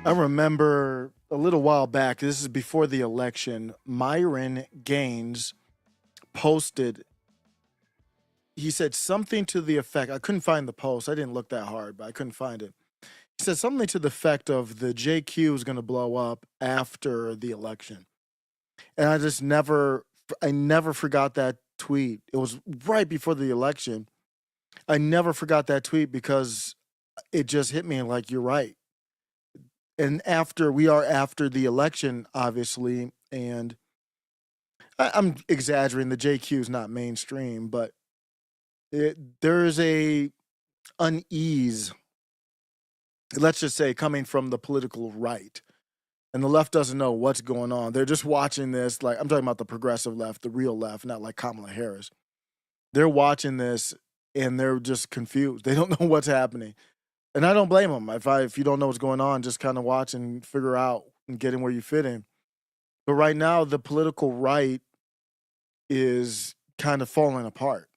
I remember a little while back, this is before the election, Myron Gaines posted, he said something to the effect, I couldn't find the post. I didn't look that hard, but I couldn't find it. He said something to the effect of the JQ is going to blow up after the election. And I never forgot that tweet. It was right before the election. I never forgot that tweet because it just hit me like, you're right. And we are after the election, obviously, and I'm exaggerating. The JQ is not mainstream, but there is a unease, let's just say, coming from the political right, and the left doesn't know what's going on. They're just watching this. Like I'm talking about the progressive left, the real left, not like Kamala Harris. They're watching this and they're just confused. They don't know what's happening, and I don't blame them. If you don't know what's going on, just kind of watch and figure out and get in where you fit in. But right now, the political right is kind of falling apart.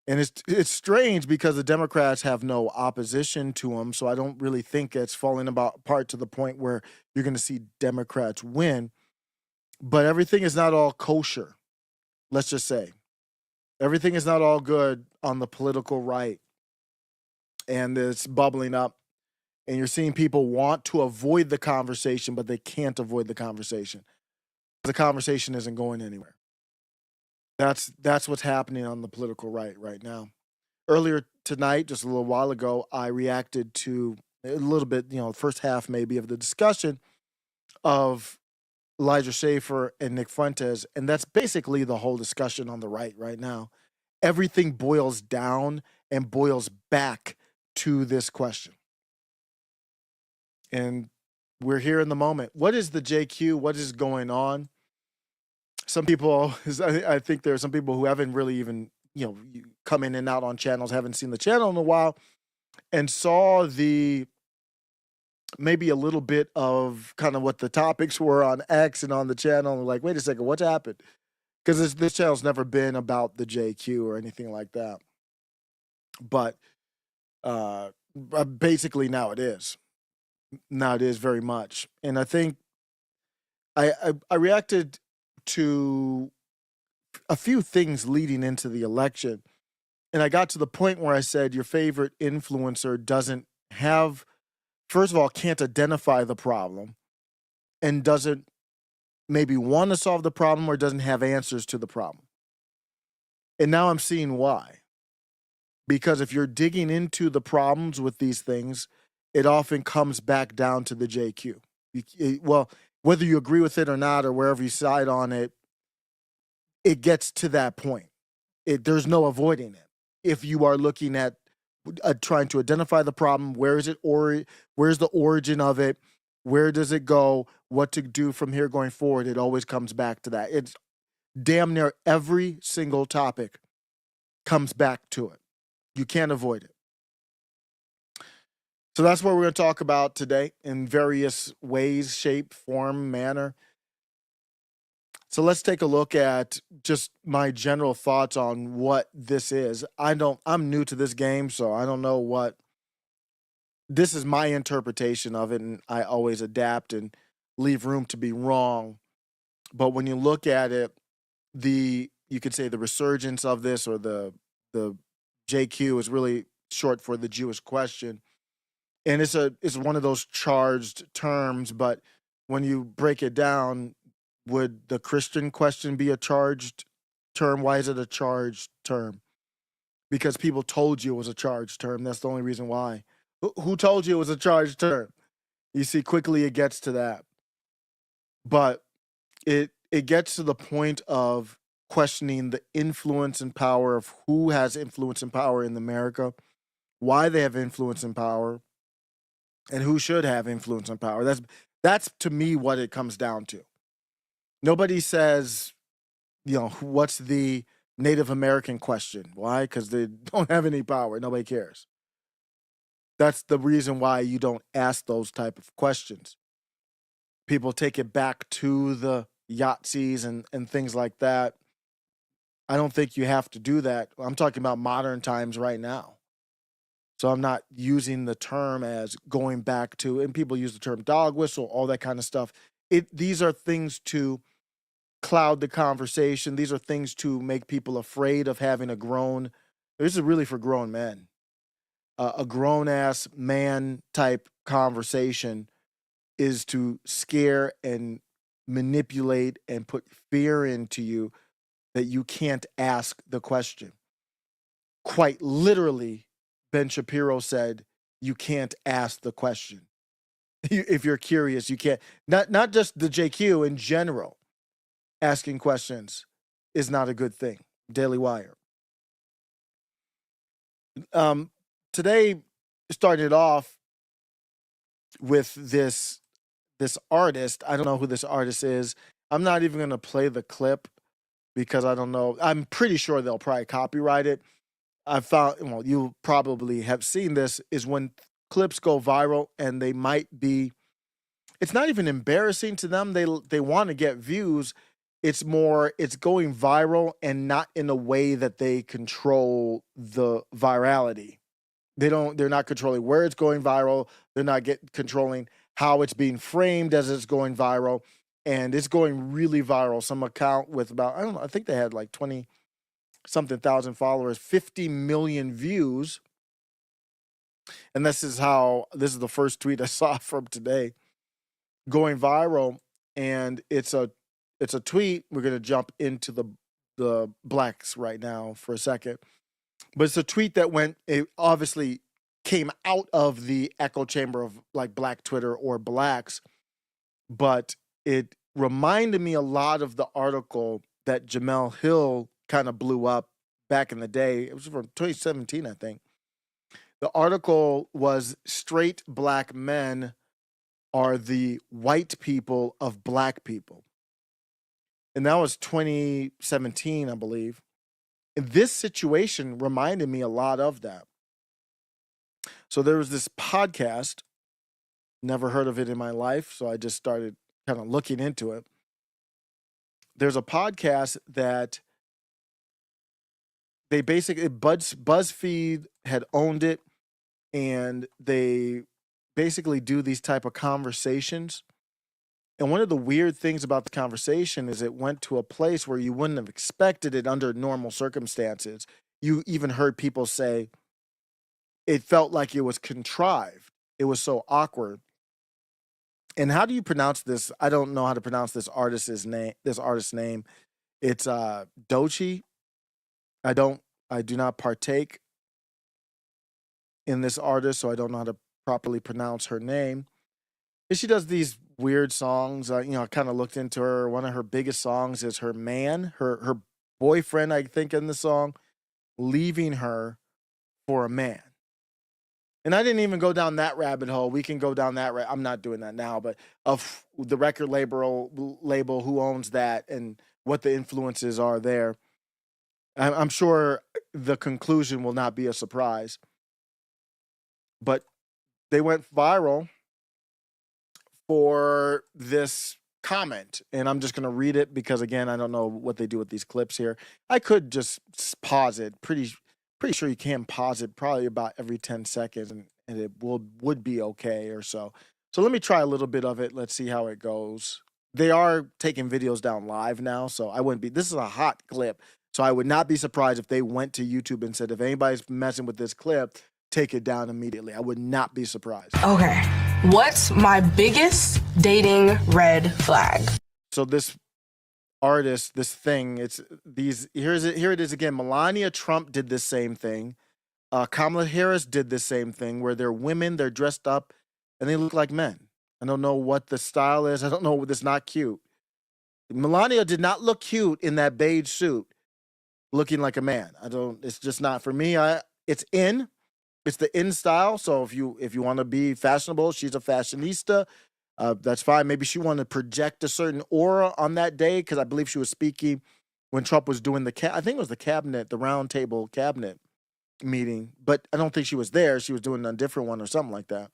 And it's strange because the Democrats have no opposition to them, so I don't really think it's falling apart to the point where you're going to see Democrats win. But everything is not all kosher. Let's just say everything is not all good on the political right, and it's bubbling up. And you're seeing people want to avoid the conversation, but they can't avoid the conversation. The conversation isn't going anywhere. That's what's happening on the political right now. Earlier tonight, just a little while ago, I reacted to a little bit, first half maybe of the discussion of Elijah Schaffer and Nick Fuentes, and that's basically the whole discussion on the right now. Everything boils down and boils back to this question. And we're here in the moment. What is the JQ? What is going on? Some people, I think there are some people who haven't really even, come in and out on channels, haven't seen the channel in a while, and saw maybe a little bit of kind of what the topics were on X and on the channel. And like, wait a second, what's happened? Because this channel's never been about the JQ or anything like that. But basically now it is. Now it is very much. And I think I reacted to a few things leading into the election. And I got to the point where I said, your favorite influencer doesn't have, first of all, can't identify the problem and doesn't maybe want to solve the problem or doesn't have answers to the problem. And now I'm seeing why. Because if you're digging into the problems with these things, it often comes back down to the JQ. Well, whether you agree with it or not, or wherever you side on it, it gets to that point. There's no avoiding it. If you are looking at trying to identify the problem, where is it, or where's the origin of it? Where does it go? What to do from here going forward? It always comes back to that. It's damn near every single topic comes back to it. You can't avoid it. So that's what we're going to talk about today in various ways, shape, form, manner. So let's take a look at just my general thoughts on what this is. I'm new to this game, so I don't know what this is. My interpretation of it, and I always adapt and leave room to be wrong. But when you look at it, you could say the resurgence of this, or the JQ is really short for the Jewish question. And it's one of those charged terms, but when you break it down, would the Christian question be a charged term? Why is it a charged term? Because people told you it was a charged term. That's the only reason why. Who told you it was a charged term? You see, quickly it gets to that. But it gets to the point of questioning the influence and power of who has influence and power in America, why they have influence and power, and who should have influence and power. That's to me what it comes down to. Nobody says, what's the Native American question? Why? Because they don't have any power. Nobody cares. That's the reason why you don't ask those type of questions. People take it back to the Yahtzees and things like that. I don't think you have to do that. I'm talking about modern times right now. So I'm not using the term as going back to, and people use the term dog whistle, all that kind of stuff. These are things to cloud the conversation. These are things to make people afraid of having a grown. This is really for grown men. A grown ass man type conversation is to scare and manipulate and put fear into you that you can't ask the question. Quite literally, Ben Shapiro said, you can't ask the question. If you're curious, you can't. Not just the JQ in general. Asking questions is not a good thing. Daily Wire. Today started off with this artist. I don't know who this artist is. I'm not even going to play the clip because I don't know. I'm pretty sure they'll probably copyright it. I found, well, you probably have seen this, is when clips go viral and they might be, it's not even embarrassing to them. They want to get views. It's more, it's going viral and not in a way that they control the virality. They're not controlling where it's going viral. They're not controlling how it's being framed as it's going viral. And it's going really viral. Some account with about, I don't know, I think they had like 20 something thousand followers, 50 million views. And this is the first tweet I saw from today going viral. And it's a tweet. We're going to jump into the blacks right now for a second. But it's a tweet that it obviously came out of the echo chamber of like Black Twitter or blacks, but it reminded me a lot of the article that Jemele Hill kind of blew up back in the day. It was from 2017, I think. The article was "Straight Black Men are the white people of Black people." And that was 2017, I believe. And this situation reminded me a lot of that. So there was this podcast, never heard of it in my life, so I just started kind of looking into it. There's a podcast that they basically, BuzzFeed had owned it, and they basically do these type of conversations. And one of the weird things about the conversation is it went to a place where you wouldn't have expected it under normal circumstances. You even heard people say it felt like it was contrived. It was so awkward. And how do you pronounce this? I don't know how to pronounce this artist's name. It's Doechii. I do not partake in this artist, so I don't know how to properly pronounce her name. And she does these weird songs. I kind of looked into her. One of her biggest songs is her man, her boyfriend, I think, in the song, leaving her for a man. And I didn't even go down that rabbit hole. We can go down that. I'm not doing that now, but of the record label, who owns that, and what the influences are there. I'm sure the conclusion will not be a surprise. But they went viral for this comment, and I'm just going to read it because, again, I don't know what they do with these clips here. I could just pause it. Pretty sure you can pause it probably about every 10 seconds, and it would be okay or so. So let me try a little bit of it. Let's see how it goes. They are taking videos down live now, so I wouldn't be. This is a hot clip, so I would not be surprised if they went to YouTube and said, if anybody's messing with this clip, take it down immediately. I would not be surprised. Okay. What's my biggest dating red flag? So this artist, this thing, here it is again. Melania Trump did the same thing. Kamala Harris did the same thing, where they're women, they're dressed up, and they look like men. I don't know what the style is. I don't know. It's not cute. Melania did not look cute in that beige suit, looking like a man. It's just not for me. It's the in style. So if you want to be fashionable, she's a fashionista. That's fine. Maybe she wanted to project a certain aura on that day, because I believe she was speaking when Trump was doing I think it was the round table cabinet meeting, but I don't think she was there. She was doing a different one or something like that.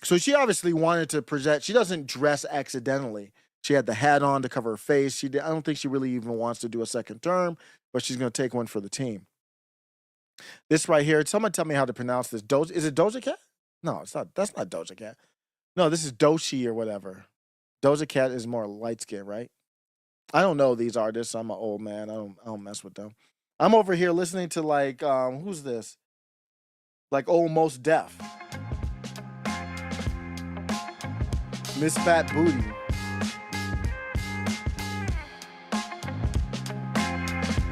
So she obviously wanted to present. She doesn't dress accidentally. She had the hat on to cover her face. I don't think she really even wants to do a second term, but she's going to take one for the team. This right here, someone tell me how to pronounce this. Doja, is it Doja Cat? No, it's not. That's not Doja Cat. No, this is Doshi or whatever. Doja Cat is more light skin, right? I don't know these artists. I'm an old man. I don't mess with them. I'm over here listening to like who's this? Like old Most Def. Miss Fat Booty.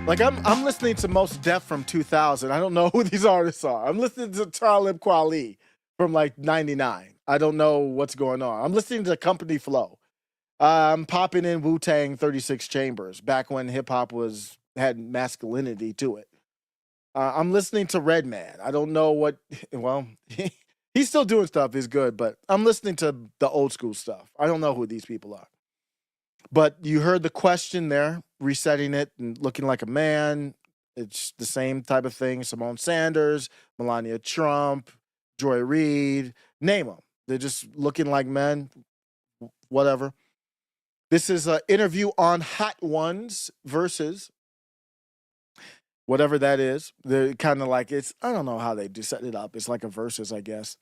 Like I'm listening to Most Def from 2000. I don't know who these artists are. I'm listening to Talib Kweli from like 99. I don't know what's going on. I'm listening to Company Flow. I'm popping in Wu-Tang 36 Chambers back when hip hop had masculinity to it. I'm listening to Redman. I don't know what. Well, he's still doing stuff. Is good, but I'm listening to the old school stuff. I don't know who these people are. But you heard the question there, resetting it and looking like a man. It's the same type of thing. Simone Sanders, Melania Trump, Joy Reid, name them. They're just looking like men. Whatever. This is an interview on Hot Ones versus whatever that is. They're kind of like I don't know how they do set it up. It's like a versus, I guess.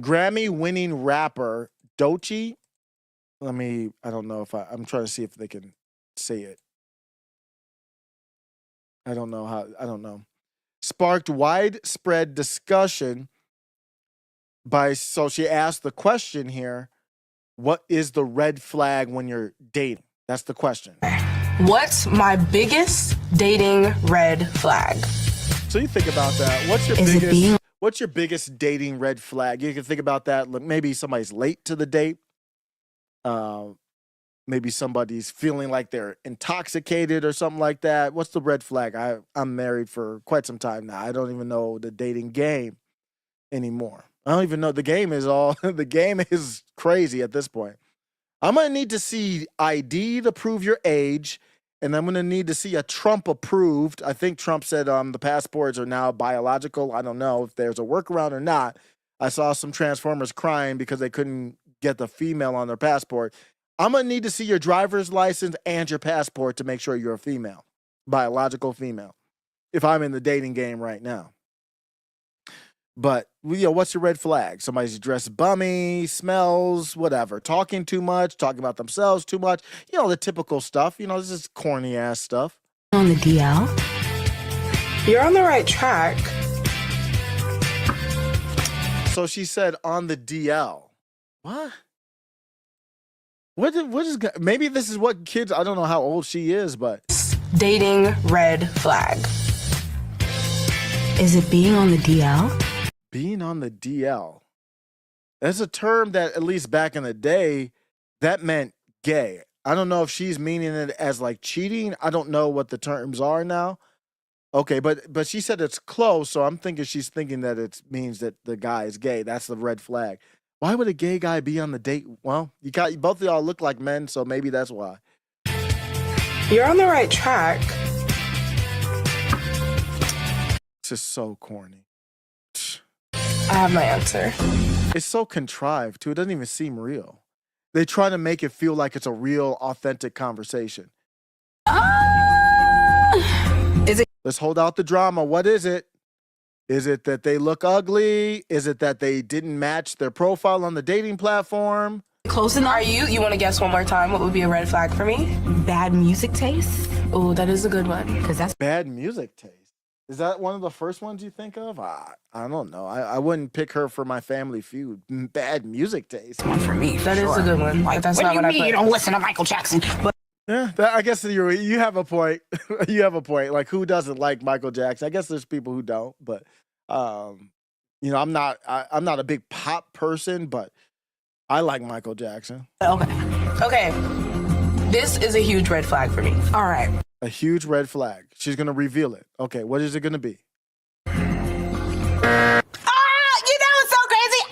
Grammy-winning rapper Doechii. I don't know if I'm trying to see if they can say it. I don't know. Sparked widespread discussion so she asked the question here, what is the red flag when you're dating? That's the question. What's my biggest dating red flag? So you think about that. What's your biggest dating red flag? You can think about that. Look, maybe somebody's late to the date. Maybe somebody's feeling like they're intoxicated or something like that. What's the red flag? I'm married for quite some time now. I don't even know the dating game anymore. I don't even know. The game is crazy at this point. I'm going to need to see ID to prove your age, and I'm going to need to see a Trump approved. I think Trump said the passports are now biological. I don't know if there's a workaround or not. I saw some Transformers crying because they couldn't get the female on their passport. I'm going to need to see your driver's license and your passport to make sure you're a female, biological female, if I'm in the dating game right now. But, what's your red flag? Somebody's dressed bummy, smells, whatever. Talking too much, talking about themselves too much. The typical stuff. This is corny-ass stuff. On the DL? You're on the right track. So she said on the DL. What? What is maybe this is what kids, I don't know how old she is, but Dating red flag. Is it being on the DL? Being on the DL. That's a term that, at least back in the day, that meant gay. I don't know if she's meaning it as like cheating. I don't know what the terms are now. Okay, but she said it's close, so I'm thinking she's thinking that it means that the guy is gay. That's the red flag. Why would a gay guy be on the date? Well, both of y'all look like men, so maybe that's why. You're on the right track. This is so corny. I have my answer. It's so contrived, too. It doesn't even seem real. They try to make it feel like it's a real, authentic conversation. Is it? Let's hold out the drama. What is it? Is it that they look ugly? Is it that they didn't match their profile on the dating platform? Close enough? You want to guess one more time what would be a red flag for me? Bad music taste? Oh, that is a good one. Because that's Bad music taste. Is that one of the first ones you think of? I don't know. I wouldn't pick her for my Family Feud. Bad music taste. one for me. That is a good one. Like, That's what not do you what I mean put. you don't listen to Michael Jackson? But Yeah, I guess you have a point. You have a point. Like, who doesn't like Michael Jackson? I guess there's people who don't, but I'm not a big pop person, but I like Michael Jackson. Okay. This is a huge red flag for me. all right. A huge red flag. She's gonna reveal it. Okay, what is it gonna be? It's so crazy.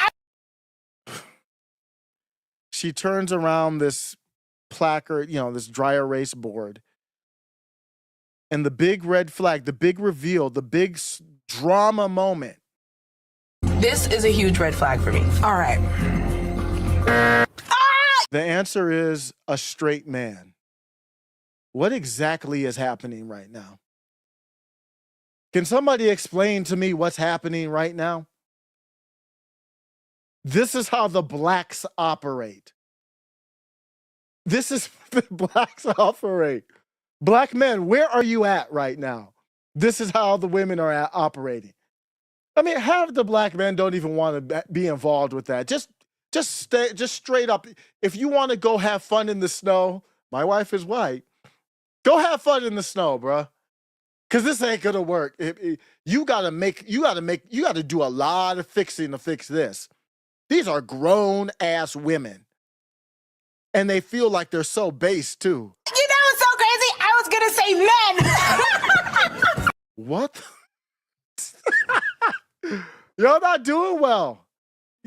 She turns around this placard, this dry erase board, and the big red flag, the big reveal, the big drama moment. This is a huge red flag for me. All right. The answer is a straight man. What exactly is happening right now? Can somebody explain to me what's happening right now? This is how the blacks operate. This is the blacks operate. Black men, where are you at right now? This is how the women are operating. I mean, half the black men don't even want to be involved with that. Just straight up. If you want to go have fun in the snow, my wife is white. Go have fun in the snow, bruh. Cause this ain't gonna work. You gotta do a lot of fixing to fix this. These are grown ass women. And they feel like they're so base too. You know what's so crazy? I was gonna say men. What? You're not doing well.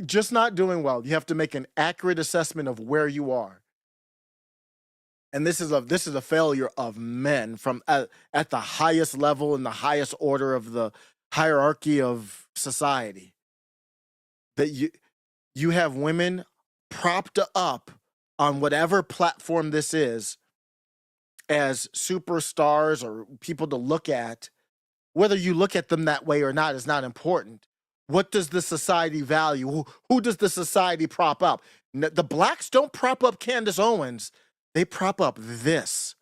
Just not doing well. You have to make an accurate assessment of where you are. And this is a failure of men from at the highest level and the highest order of the hierarchy of society. That you have women propped up on whatever platform this is as superstars or people to look at. Whether you look at them that way or not is not important. What does the society value? Who does the society prop up? The blacks don't prop up Candace Owens. They prop up this.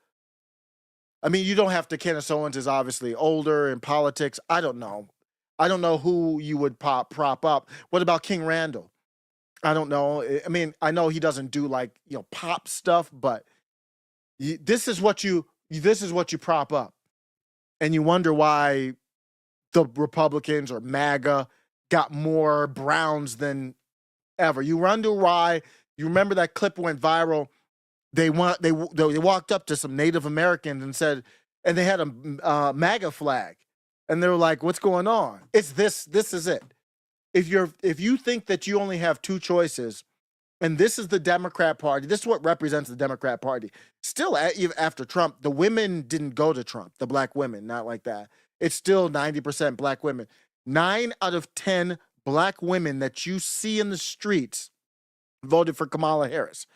I mean, you don't have to. Candace Owens is obviously older in politics. I don't know. I don't know who you would prop up. What about King Randall? I don't know. I mean, I know he doesn't do like, pop stuff, but this is what you prop up. And you wonder why the Republicans or MAGA got more Browns than ever. You wonder why. You remember that clip went viral. They walked up to some Native Americans and said, and they had a MAGA flag, and they were like, "What's going on?" It's this. This is it. If you think that you only have two choices, and this is the Democrat Party, this is what represents the Democrat Party. Still, even after Trump, the women didn't go to Trump. The black women, not like that. It's still 90% black women. 9 out of 10 black women that you see in the streets voted for Kamala Harris.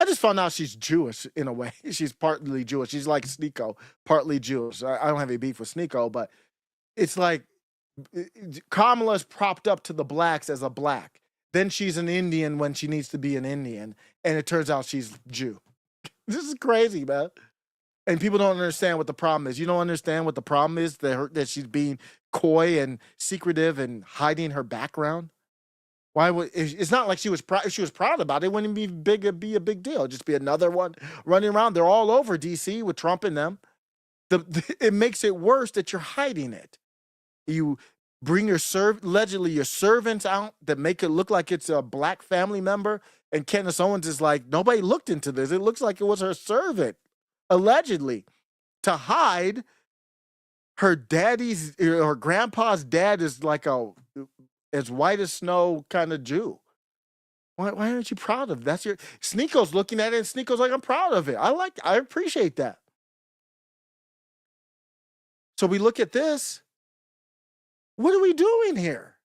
I just found out she's Jewish in a way. She's partly Jewish. She's like Sneeko, partly Jewish. I don't have any beef with Sneeko, but it's like Kamala's propped up to the blacks as a black. Then she's an Indian when she needs to be an Indian, and it turns out she's Jew. This is crazy, man. And people don't understand what the problem is. You don't understand what the problem is, that she's being coy and secretive and hiding her background. Why would it's not like she was proud? If she was proud about it, it wouldn't be be a big deal. It'd just be another one running around. They're all over DC with Trump and them. It makes it worse that you're hiding it. You bring allegedly your servants out that make it look like it's a black family member, and Candace Owens is like, nobody looked into this. It looks like it was her servant, allegedly, to hide her grandpa's dad is like as white as snow kind of Jew. Why aren't you proud of it? That's Sneeko's looking at it, and Sneeko's like, I'm proud of it. I appreciate that. So we look at this. What are we doing here?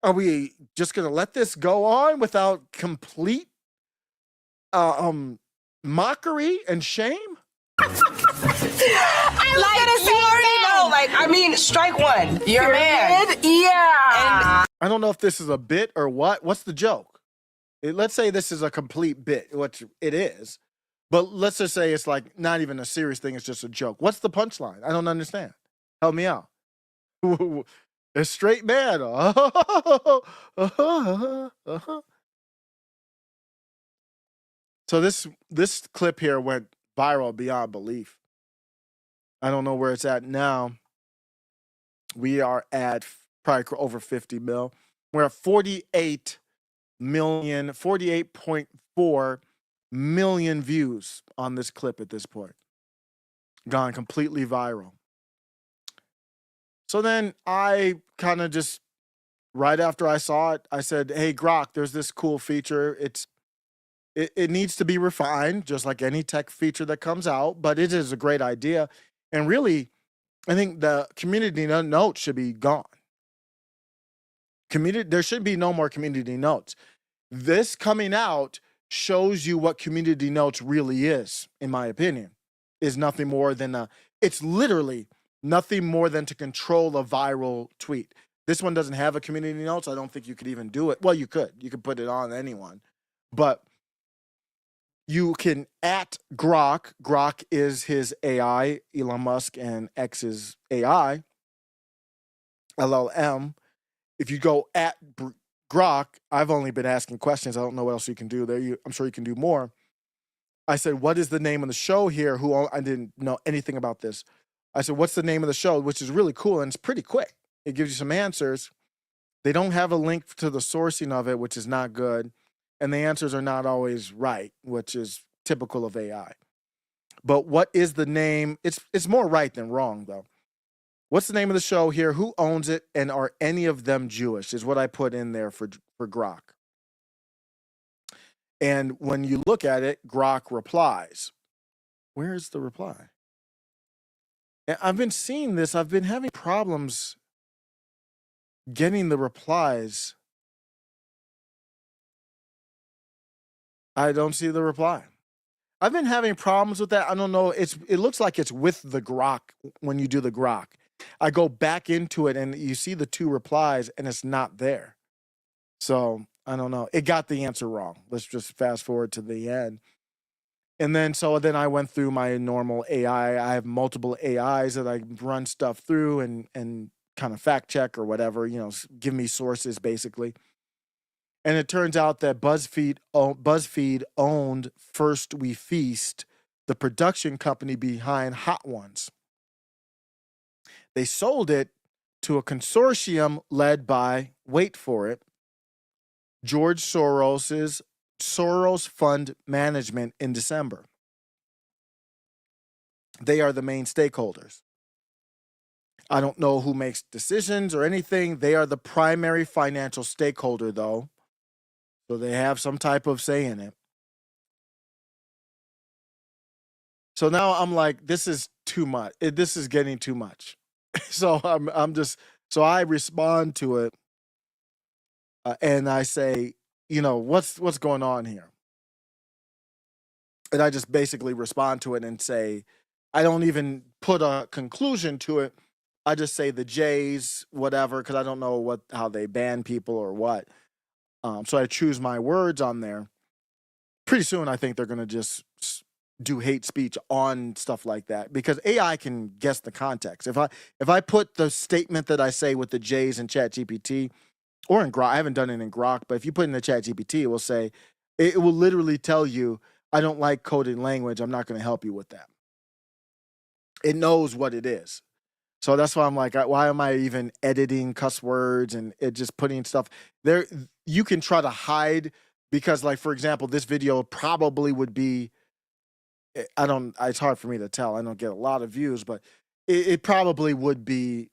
Are we just gonna let this go on without complete mockery and shame? Strike one. You're a man. Yeah. I don't know if this is a bit or what. What's the joke? Let's say this is a complete bit, which it is. But let's just say it's like not even a serious thing. It's just a joke. What's the punchline? I don't understand. Help me out. A straight man. So this clip here went viral beyond belief. I don't know where it's at now. We are at probably over 50 mil. We're at 48.4 million views on this clip at this point. Gone completely viral. So then I kind of just, right after I saw it, I said, hey, Grok, there's this cool feature. It needs to be refined, just like any tech feature that comes out, but it is a great idea. And really, I think the community note should be gone. There should be no more community notes. This coming out shows you what community notes really is, in my opinion, is nothing more than it's literally nothing more than to control a viral tweet. This one doesn't have a community notes. I don't think you could even do it. Well, you could. You could put it on anyone. But you can at Grok. Grok is his AI, Elon Musk and X's AI, LLM. If you go at Grok, I've only been asking questions. I don't know what else you can do there. I'm sure you can do more. I said, what is the name of the show here? I didn't know anything about this. I said, what's the name of the show? Which is really cool, and it's pretty quick. It gives you some answers. They don't have a link to the sourcing of it, which is not good. And the answers are not always right, which is typical of AI. But what is the name? It's more right than wrong, though. What's the name of the show here? Who owns it? And are any of them Jewish? Is what I put in there for Grok. And when you look at it, Grok replies. Where is the reply? And I've been seeing this. I've been having problems getting the replies. I don't see the reply. I've been having problems with that. I don't know. It looks like it's with the Grok when you do the Grok. I go back into it and you see the 2 replies and it's not there. So I don't know. It got the answer wrong. Let's just fast forward to the end. And then I went through my normal AI. I have multiple AIs that I run stuff through and kind of fact check or whatever, give me sources basically. And it turns out that BuzzFeed owned First We Feast, the production company behind Hot Ones. They sold it to a consortium led by, wait for it, George Soros's Soros Fund Management in December. They are the main stakeholders. I don't know who makes decisions or anything. They are the primary financial stakeholder, though. So they have some type of say in it. So now I'm like, this is too much. This is getting too much. So so I respond to it and I say, what's going on here? And I just basically respond to it and say, I don't even put a conclusion to it. I just say the J's, whatever, because I don't know how they ban people or what. So I choose my words on there. Pretty soon, I think they're going to just do hate speech on stuff like that because AI can guess the context. If I put the statement that I say with the J's in ChatGPT or in Grok, I haven't done it in Grok, but if you put it in the ChatGPT, it will say, it will literally tell you, I don't like coded language. I'm not going to help you with that. It knows what it is. So that's why I'm like, why am I even editing cuss words and just putting stuff there? You can try to hide because, like, for example, this video probably would be, it's hard for me to tell. I don't get a lot of views, but it probably would be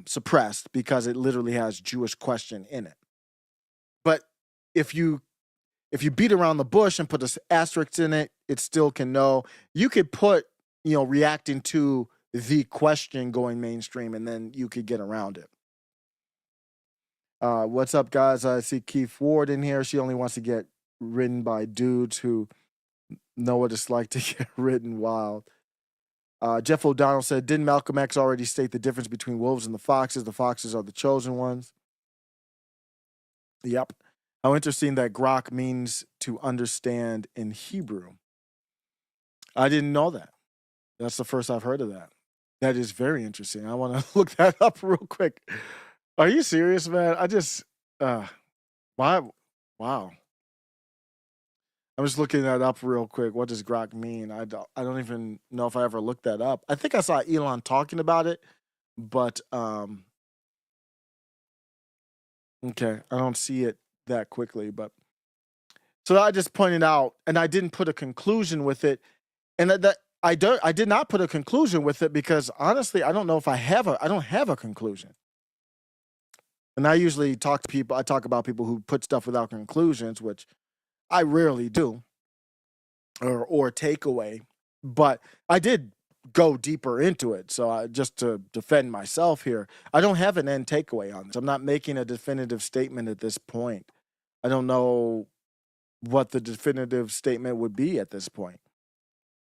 suppressed because it literally has Jewish question in it. But if you beat around the bush and put an asterisk in it, it still can know. You could put, reacting to the question going mainstream, and then you could get around it. What's up, guys? I see Keith Ward in here. She only wants to get ridden by dudes who know what it's like to get ridden wild. Jeff O'Donnell said, didn't Malcolm X already state the difference between wolves and the foxes? The foxes are the chosen ones. Yep. How interesting that Grok means to understand in Hebrew. I didn't know that. That's the first I've heard of that. That is very interesting. I want to look that up real quick. Are you serious, man? Why? Wow. I'm just looking that up real quick. What does Grok mean? I don't even know if I ever looked that up. I think I saw Elon talking about it, but okay, I don't see it that quickly. But so I just pointed out, and I didn't put a conclusion with it, and that I did not put a conclusion with it because honestly, I don't know if I don't have a conclusion. And I usually talk about people who put stuff without conclusions, which I rarely do, or takeaway. But I did go deeper into it. So just to defend myself here, I don't have an end takeaway on this. I'm not making a definitive statement at this point. I don't know what the definitive statement would be at this point.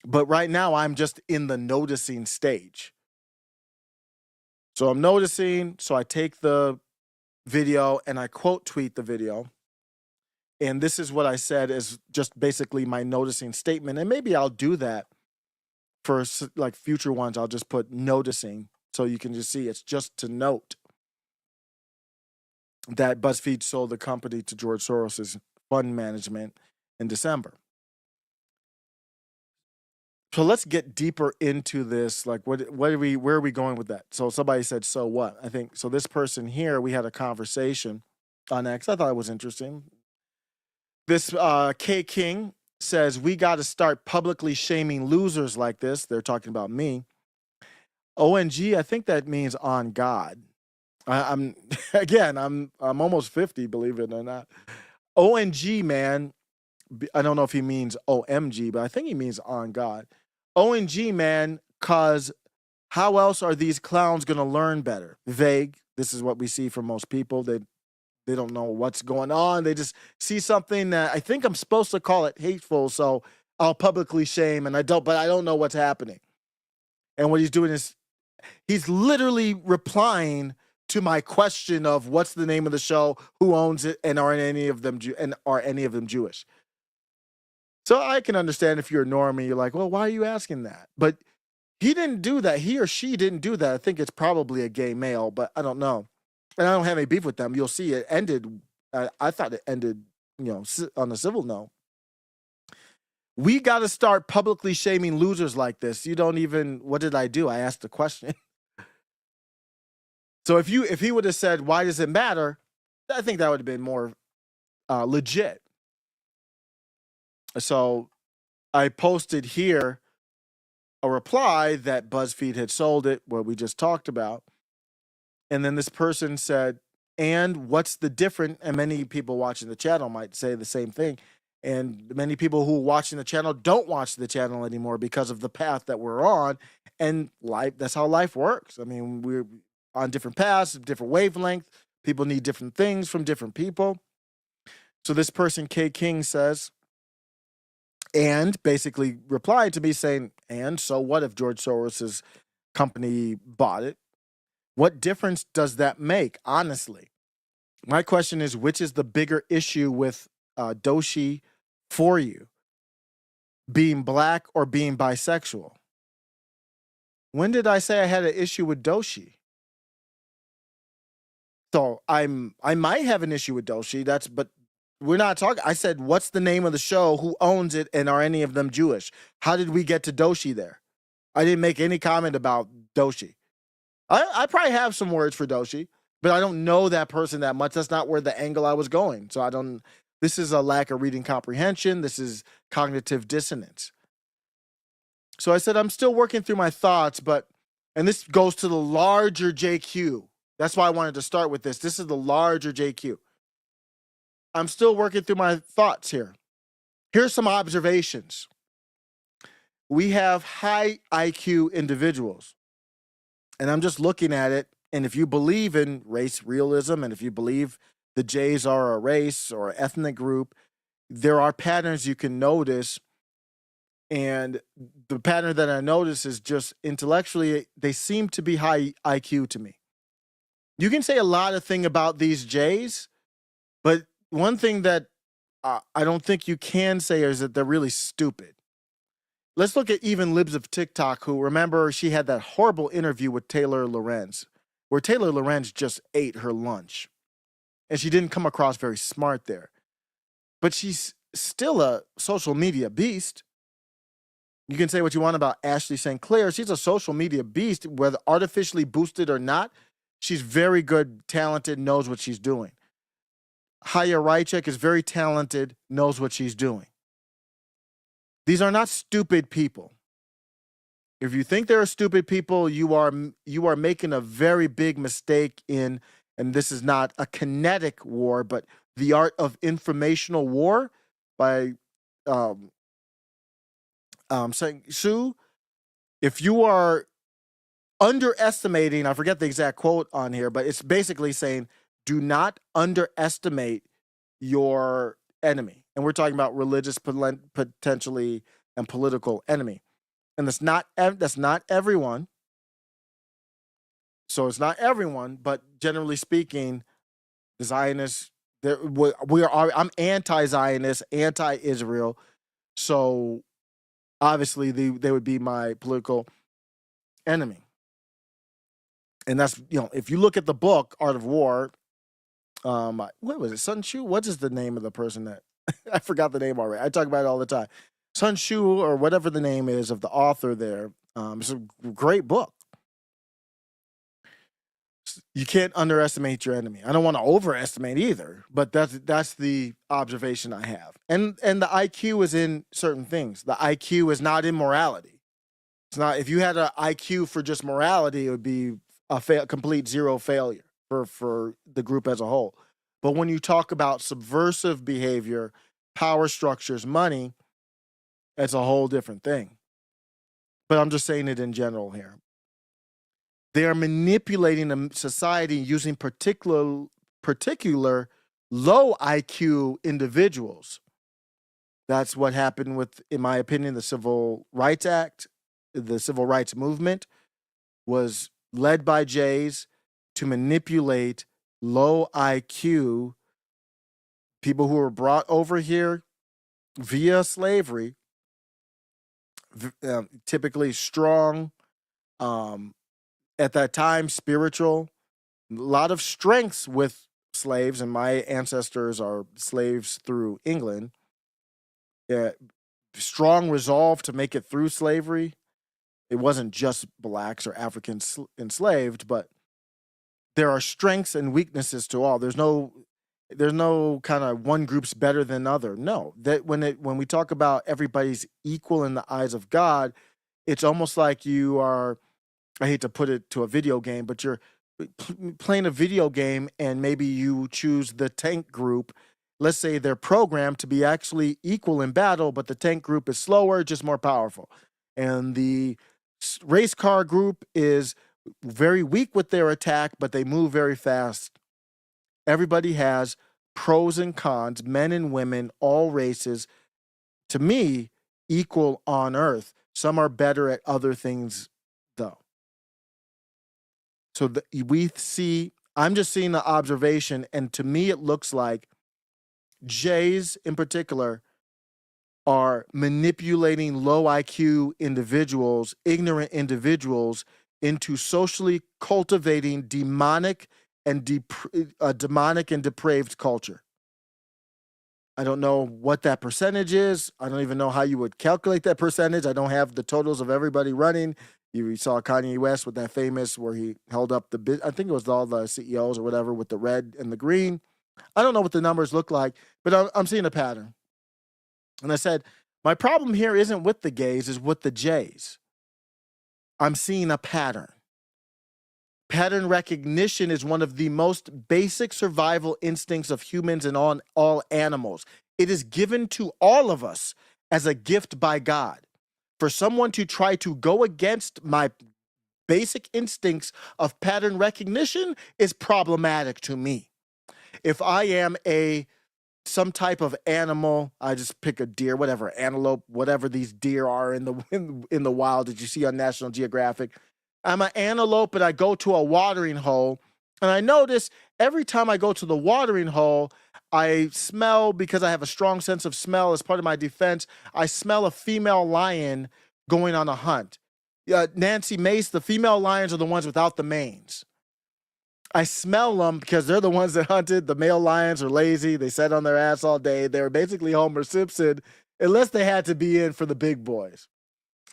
But right now, I'm just in the noticing stage. So I'm noticing, so I take the video and I quote tweet the video. And this is what I said is just basically my noticing statement. And maybe I'll do that for like future ones. I'll just put noticing so you can just see it's just to note that BuzzFeed sold the company to George Soros's fund management in December. So let's get deeper into this. Like, where are we going with that? So somebody said, so what? I think, so this person here, we had a conversation on X. I thought it was interesting. This K King says, we got to start publicly shaming losers like this. They're talking about me. ONG, I think that means on God. I'm again, I'm almost 50, believe it or not. ONG, man. I don't know if he means OMG, but I think he means on God. ONG, man, cause how else are these clowns gonna learn better? Vague. This is what we see from most people. They don't know what's going on. They just see something that I think I'm supposed to call it hateful, so I'll publicly shame, and I don't know what's happening. And what he's doing is he's literally replying to my question of what's the name of the show, who owns it, and are any of them Jewish? So I can understand if you're a normie, you're like, well, why are you asking that? But he didn't do that. He or she didn't do that. I think it's probably a gay male, but I don't know. And I don't have any beef with them. You'll see it ended. I thought it ended, on a civil note. We got to start publicly shaming losers like this. You don't even, what did I do? I asked the question. So if he would have said, why does it matter? I think that would have been more legit. So I posted here a reply that BuzzFeed had sold it, what we just talked about. And then this person said, and what's the difference? And many people watching the channel might say the same thing. And many people who are watching the channel don't watch the channel anymore because of the path that we're on. And life, that's how life works. I mean, we're on different paths, different wavelength. People need different things from different people. So this person, K King, says, and basically replied to me saying, and so what if George Soros's company bought it? What difference does that make, honestly? My question is, which is the bigger issue with Doshi for you? Being black or being bisexual? When did I say I had an issue with Doshi? So I might have an issue with Doshi, but we're not talking. I said, what's the name of the show? Who owns it? And are any of them Jewish? How did we get to Doshi there? I didn't make any comment about Doshi. I probably have some words for Doshi, but I don't know that person that much. That's not where the angle I was going. So this is a lack of reading comprehension. This is cognitive dissonance. So I said, I'm still working through my thoughts, and this goes to the larger JQ. That's why I wanted to start with this. This is the larger JQ. I'm still working through my thoughts here. Here's some observations. We have high IQ individuals. And I'm just looking at it. And if you believe in race realism, and if you believe the Jays are a race or ethnic group, there are patterns you can notice. And the pattern that I notice is just intellectually, they seem to be high IQ to me. You can say a lot of things about these Jays, but one thing that I don't think you can say is that they're really stupid. Let's look at even Libs of TikTok, who, remember, she had that horrible interview with Taylor Lorenz, where Taylor Lorenz just ate her lunch. And she didn't come across very smart there. But she's still a social media beast. You can say what you want about Ashley St. Clair. She's a social media beast, whether artificially boosted or not. She's very good, talented, knows what she's doing. Haya Rychek is very talented, knows what she's doing. These are not stupid people. If you think they're stupid people, you are making a very big mistake in, and this is not a kinetic war, but The Art of Informational War by Sang Soo. If you are underestimating, I forget the exact quote on here, but it's basically saying, do not underestimate your enemy. And we're talking about religious, potentially, and political enemy. And that's not everyone. So it's not everyone, but generally speaking, the Zionists, we are. I'm anti-Zionist, anti-Israel. So obviously, they would be my political enemy. And that's, if you look at the book Art of War, what was it, Sun Tzu? What is the name of the person that I forgot the name already? I talk about it all the time. Sun Tzu, or whatever the name is of the author there. It's a great book. You can't underestimate your enemy. I don't want to overestimate either, but that's the observation I have. And the IQ is in certain things. The IQ is not in morality. It's not. If you had an IQ for just morality, it would be a complete zero failure for the group as a whole. But when you talk about subversive behavior, power structures, money, it's a whole different thing. But I'm just saying it in general here. They are manipulating the society using particular low IQ individuals. That's what happened with, in my opinion, the Civil Rights Act. The Civil Rights Movement was led by Jays to manipulate low IQ people who were brought over here via slavery, typically strong, at that time, spiritual, a lot of strengths with slaves, and my ancestors are slaves through England. Strong resolve to make it through slavery. It wasn't just blacks or Africans enslaved, but there are strengths and weaknesses to all. There's no kind of one group's better than other. No, that when we talk about everybody's equal in the eyes of God, it's almost like you are, I hate to put it to a video game, but you're playing a video game and maybe you choose the tank group. Let's say they're programmed to be actually equal in battle, but the tank group is slower, just more powerful. And the race car group is very weak with their attack, but they move very fast. Everybody has pros and cons, men and women, all races, to me, equal on earth. Some are better at other things, though. So I'm just seeing the observation, and to me, it looks like Jays in particular are manipulating low IQ individuals, ignorant individuals, into socially cultivating demonic and depraved culture. I don't know what that percentage is. I don't even know how you would calculate that percentage. I don't have the totals of everybody running. You saw Kanye West with that famous where he held up I think it was all the CEOs or whatever with the red and the green. I don't know what the numbers look like, but I'm seeing a pattern. And I said, my problem here isn't with the gays, is with the Jays. I'm seeing a pattern. Pattern recognition is one of the most basic survival instincts of humans and on all animals. It is given to all of us as a gift by God. For someone to try to go against my basic instincts of pattern recognition is problematic to me. If I am some type of animal, I just pick a deer, whatever, antelope, whatever these deer are in the wild that you see on National Geographic. I'm an antelope, and I go to a watering hole, and I notice every time I go to the watering hole, I smell, because I have a strong sense of smell as part of my defense, I smell a female lion going on a hunt. Nancy Mace, the female lions are the ones without the manes. I smell them because they're the ones that hunted. The male lions are lazy. They sat on their ass all day. They were basically Homer Simpson, unless they had to be in for the big boys.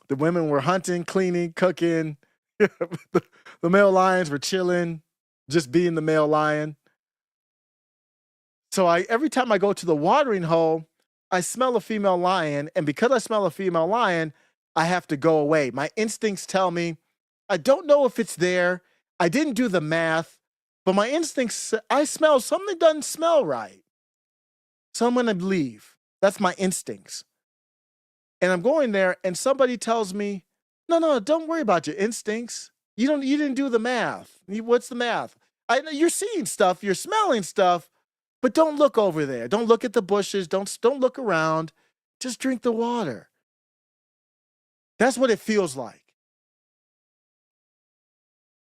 The women were hunting, cleaning, cooking. The male lions were chilling, just being the male lion. So every time I go to the watering hole, I smell a female lion. And because I smell a female lion, I have to go away. My instincts tell me, I don't know if it's there. I didn't do the math, but my instincts, I smell something doesn't smell right. So I'm going to leave. That's my instincts. And I'm going there and somebody tells me, no, don't worry about your instincts. You didn't do the math. What's the math? You're seeing stuff, you're smelling stuff, but don't look over there. Don't look at the bushes. Don't look around. Just drink the water. That's what it feels like.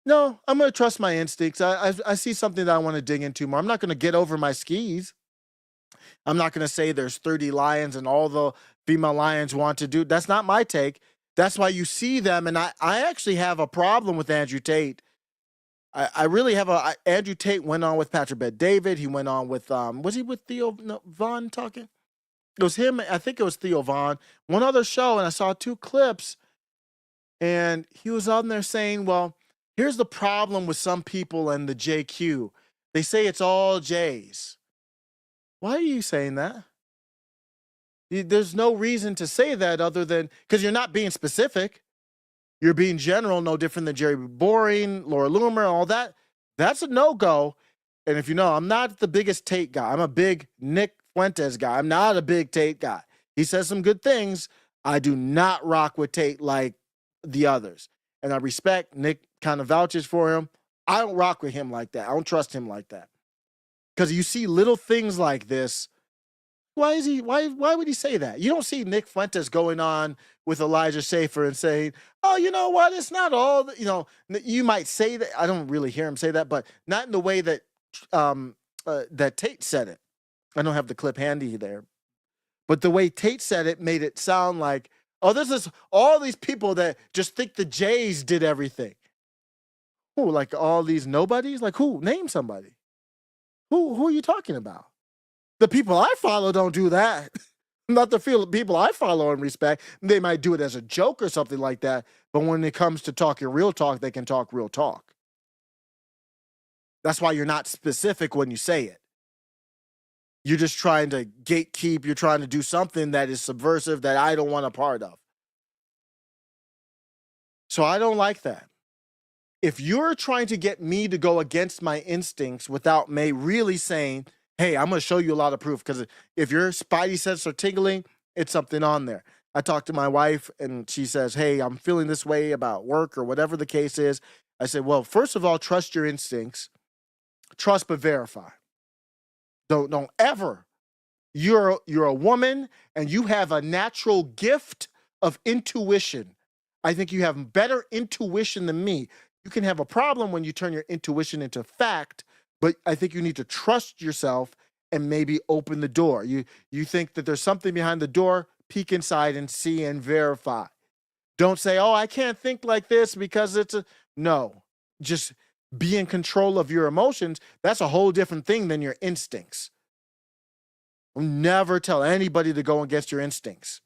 No, I'm going to trust my instincts. I see something that I want to dig into more. I'm not going to get over my skis. I'm not going to say there's 30 lions and all the female lions want to do. That's not my take. That's why you see them. And I actually have a problem with Andrew Tate. I really have Andrew Tate went on with Patrick Bet David. He went on with, was he with Theo Vaughn talking? It was him. I think it was Theo Vaughn. One other show, and I saw 2 clips, and he was on there saying, well, here's the problem with some people and the JQ. They say it's all J's. Why are you saying that? There's no reason to say that other than because you're not being specific. You're being general, no different than Jerry Boring, Laura Loomer, all that. That's a no-go. And if you know, I'm not the biggest Tate guy. I'm a big Nick Fuentes guy. I'm not a big Tate guy. He says some good things. I do not rock with Tate like the others. And I respect Nick kind of vouches for him. I don't rock with him like that. I don't trust him like that. Because you see little things like this. Why would he say that? You don't see Nick Fuentes going on with Elijah Schaffer and saying, oh, you know what? It's not all, you might say that. I don't really hear him say that, but not in the way that that Tate said it. I don't have the clip handy there. But the way Tate said it made it sound like, oh, this is all these people that just think the Jays did everything. Who, like all these nobodies? Like who? Name somebody. Who are you talking about? The people I follow don't do that. Not the people I follow and respect. They might do it as a joke or something like that. But when it comes to talking real talk, they can talk real talk. That's why you're not specific when you say it. You're just trying to gatekeep. You're trying to do something that is subversive that I don't want a part of. So I don't like that. If you're trying to get me to go against my instincts without me really saying, hey, I'm going to show you a lot of proof, because if your spidey senses are tingling, it's something on there. I talked to my wife and she says, hey, I'm feeling this way about work or whatever the case is. I said, well, first of all, trust your instincts. Trust but verify. Don't ever. You're a woman and you have a natural gift of intuition. I think you have better intuition than me. You can have a problem when you turn your intuition into fact, but I think you need to trust yourself and maybe open the door. You think that there's something behind the door, peek inside and see and verify. Don't say, oh, I can't think like this because it's a... No, just be in control of your emotions. That's a whole different thing than your instincts. Never tell anybody to go against your instincts.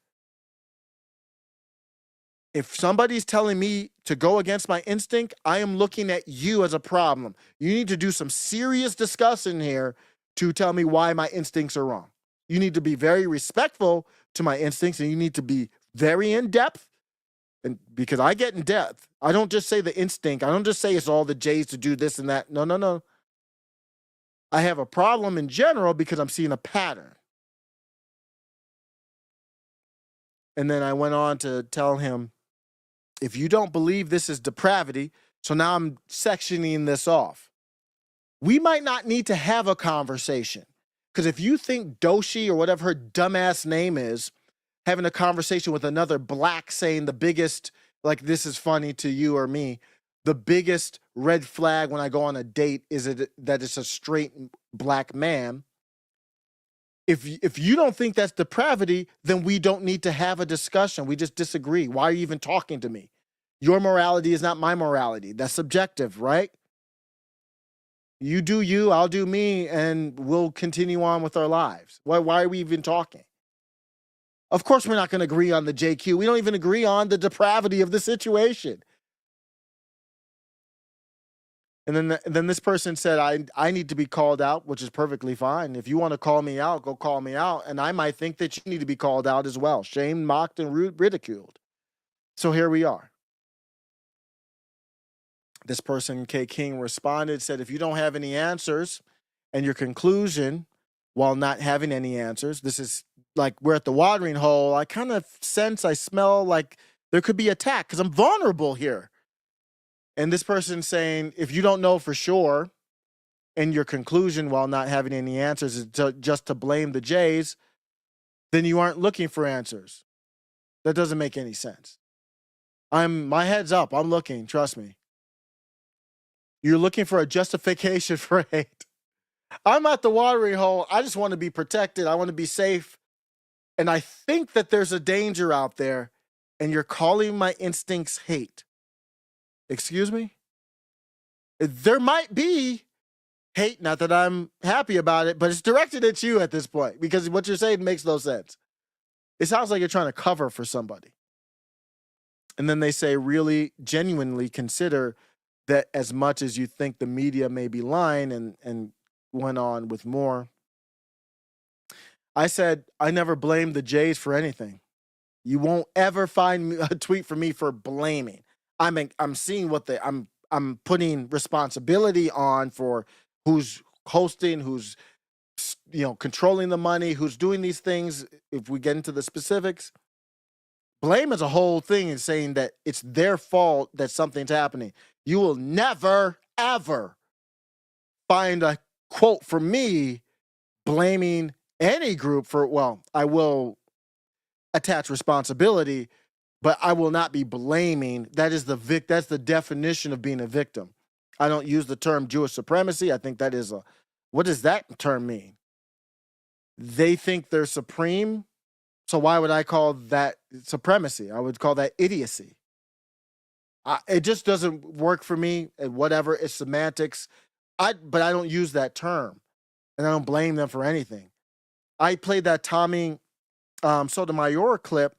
If somebody's telling me to go against my instinct, I am looking at you as a problem. You need to do some serious discussing here to tell me why my instincts are wrong. You need to be very respectful to my instincts, and you need to be very in depth. And because I get in depth, I don't just say the instinct. I don't just say it's all the J's to do this and that. No. I have a problem in general because I'm seeing a pattern. And then I went on to tell him, if you don't believe this is depravity, so now I'm sectioning this off. We might not need to have a conversation. Because if you think Doshi or whatever her dumbass name is, having a conversation with another black saying the biggest, like this is funny to you or me, the biggest red flag when I go on a date is that it's a straight black man. If you don't think that's depravity, then we don't need to have a discussion. We just disagree. Why are you even talking to me? Your morality is not my morality. That's subjective, right? You do you, I'll do me, and we'll continue on with our lives. Why are we even talking? Of course we're not going to agree on the JQ. We don't even agree on the depravity of the situation. And then this person said, I need to be called out, which is perfectly fine. If you want to call me out, go call me out. And I might think that you need to be called out as well. Shamed, mocked, and ridiculed. So here we are. This person, K. King, responded, said, if you don't have any answers and your conclusion, while not having any answers, this is like we're at the watering hole. I kind of I smell like there could be attack because I'm vulnerable here. And this person saying, if you don't know for sure, and your conclusion while not having any answers is just to blame the Jays, then you aren't looking for answers. That doesn't make any sense. My head's up. I'm looking. Trust me. You're looking for a justification for hate. I'm at the watering hole. I just want to be protected. I want to be safe. And I think that there's a danger out there, and you're calling my instincts hate. Excuse me? There might be hate, not that I'm happy about it, but it's directed at you at this point because what you're saying makes no sense. It sounds like you're trying to cover for somebody. And then they say, really genuinely consider that as much as you think the media may be lying, and went on with more. I said, I never blamed the Jays for anything. You won't ever find a tweet from me for blaming. I'm seeing what I'm putting responsibility on for who's hosting, who's controlling the money, who's doing these things. If we get into the specifics, blame is a whole thing in saying that it's their fault that something's happening. You will never, ever find a quote from me blaming any group for, well, I will attach responsibility, but I will not be blaming. That's the definition of being a victim. I don't use the term Jewish supremacy. I think that is what does that term mean? They think they're supreme. So why would I call that supremacy? I would call that idiocy. It just doesn't work for me. And whatever, it's semantics. But I don't use that term, and I don't blame them for anything. I played that Tommy Sotomayor clip,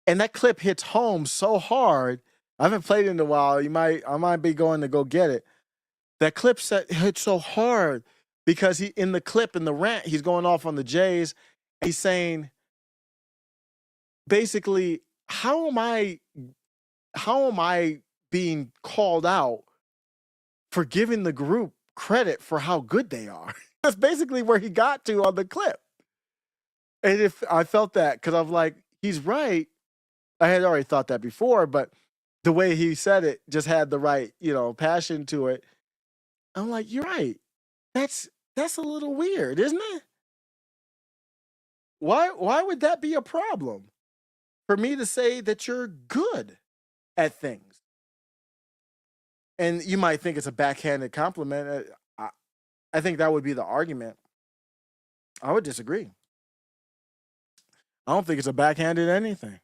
and that clip hits home so hard. I haven't played it in a while. I might be going to go get it. That clip hit so hard because in the rant, he's going off on the Jays. He's saying, basically, how am I being called out for giving the group credit for how good they are? That's basically where he got to on the clip. And if I felt that, because I'm like, he's right. I had already thought that before, but the way he said it just had the right, passion to it. I'm like, you're right. That's a little weird, isn't it? Why would that be a problem for me to say that you're good at things? And you might think it's a backhanded compliment. I think that would be the argument. I would disagree. I don't think it's a backhanded anything.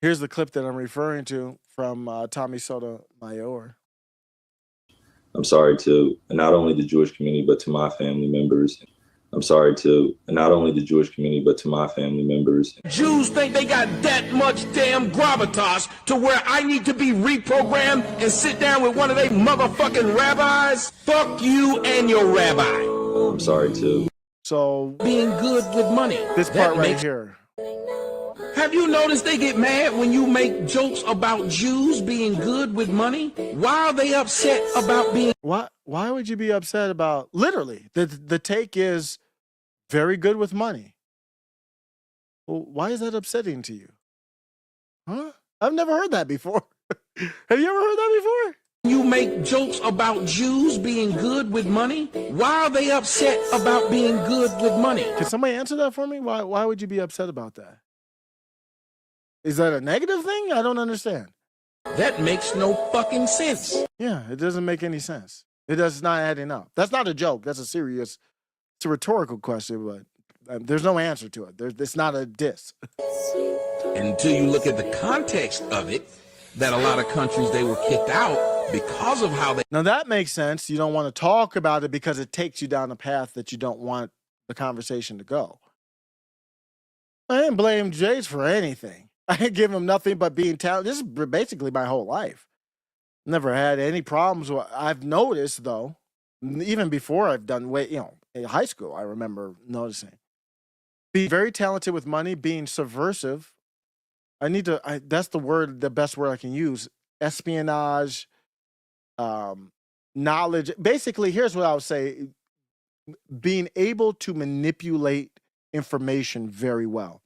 Here's the clip that I'm referring to from Tommy Sotomayor. I'm sorry to not only the Jewish community, but to my family members. I'm sorry to not only the Jewish community, but to my family members. Jews think they got that much damn gravitas to where I need to be reprogrammed and sit down with one of they motherfucking rabbis? Fuck you and your rabbi. I'm sorry to. So being good with money. This part right here. Have you noticed they get mad when you make jokes about Jews being good with money? Why are they upset about being? Why would you be upset about? Literally, the take is very good with money. Well, why is that upsetting to you? Huh? I've never heard that before. Have you ever heard that before? You make jokes about Jews being good with money? Why are they upset about being good with money? Can somebody answer that for me? Why would you be upset about that? Is that a negative thing? I don't understand. That makes no fucking sense. Yeah, it doesn't make any sense. It does not adding up. That's not a joke. That's it's a rhetorical question, but there's no answer to it. It's not a diss. Until you look at the context of it, that a lot of countries, they were kicked out because of how they. Now that makes sense. You don't want to talk about it because it takes you down a path that you don't want the conversation to go. I didn't blame Jays for anything. I didn't give him nothing but being talented. This is basically my whole life. Never had any problems. I've noticed, though, even before I've done in high school, I remember noticing. Being very talented with money, being subversive. That's the best word I can use. Espionage, knowledge. Basically, here's what I would say. Being able to manipulate information very well.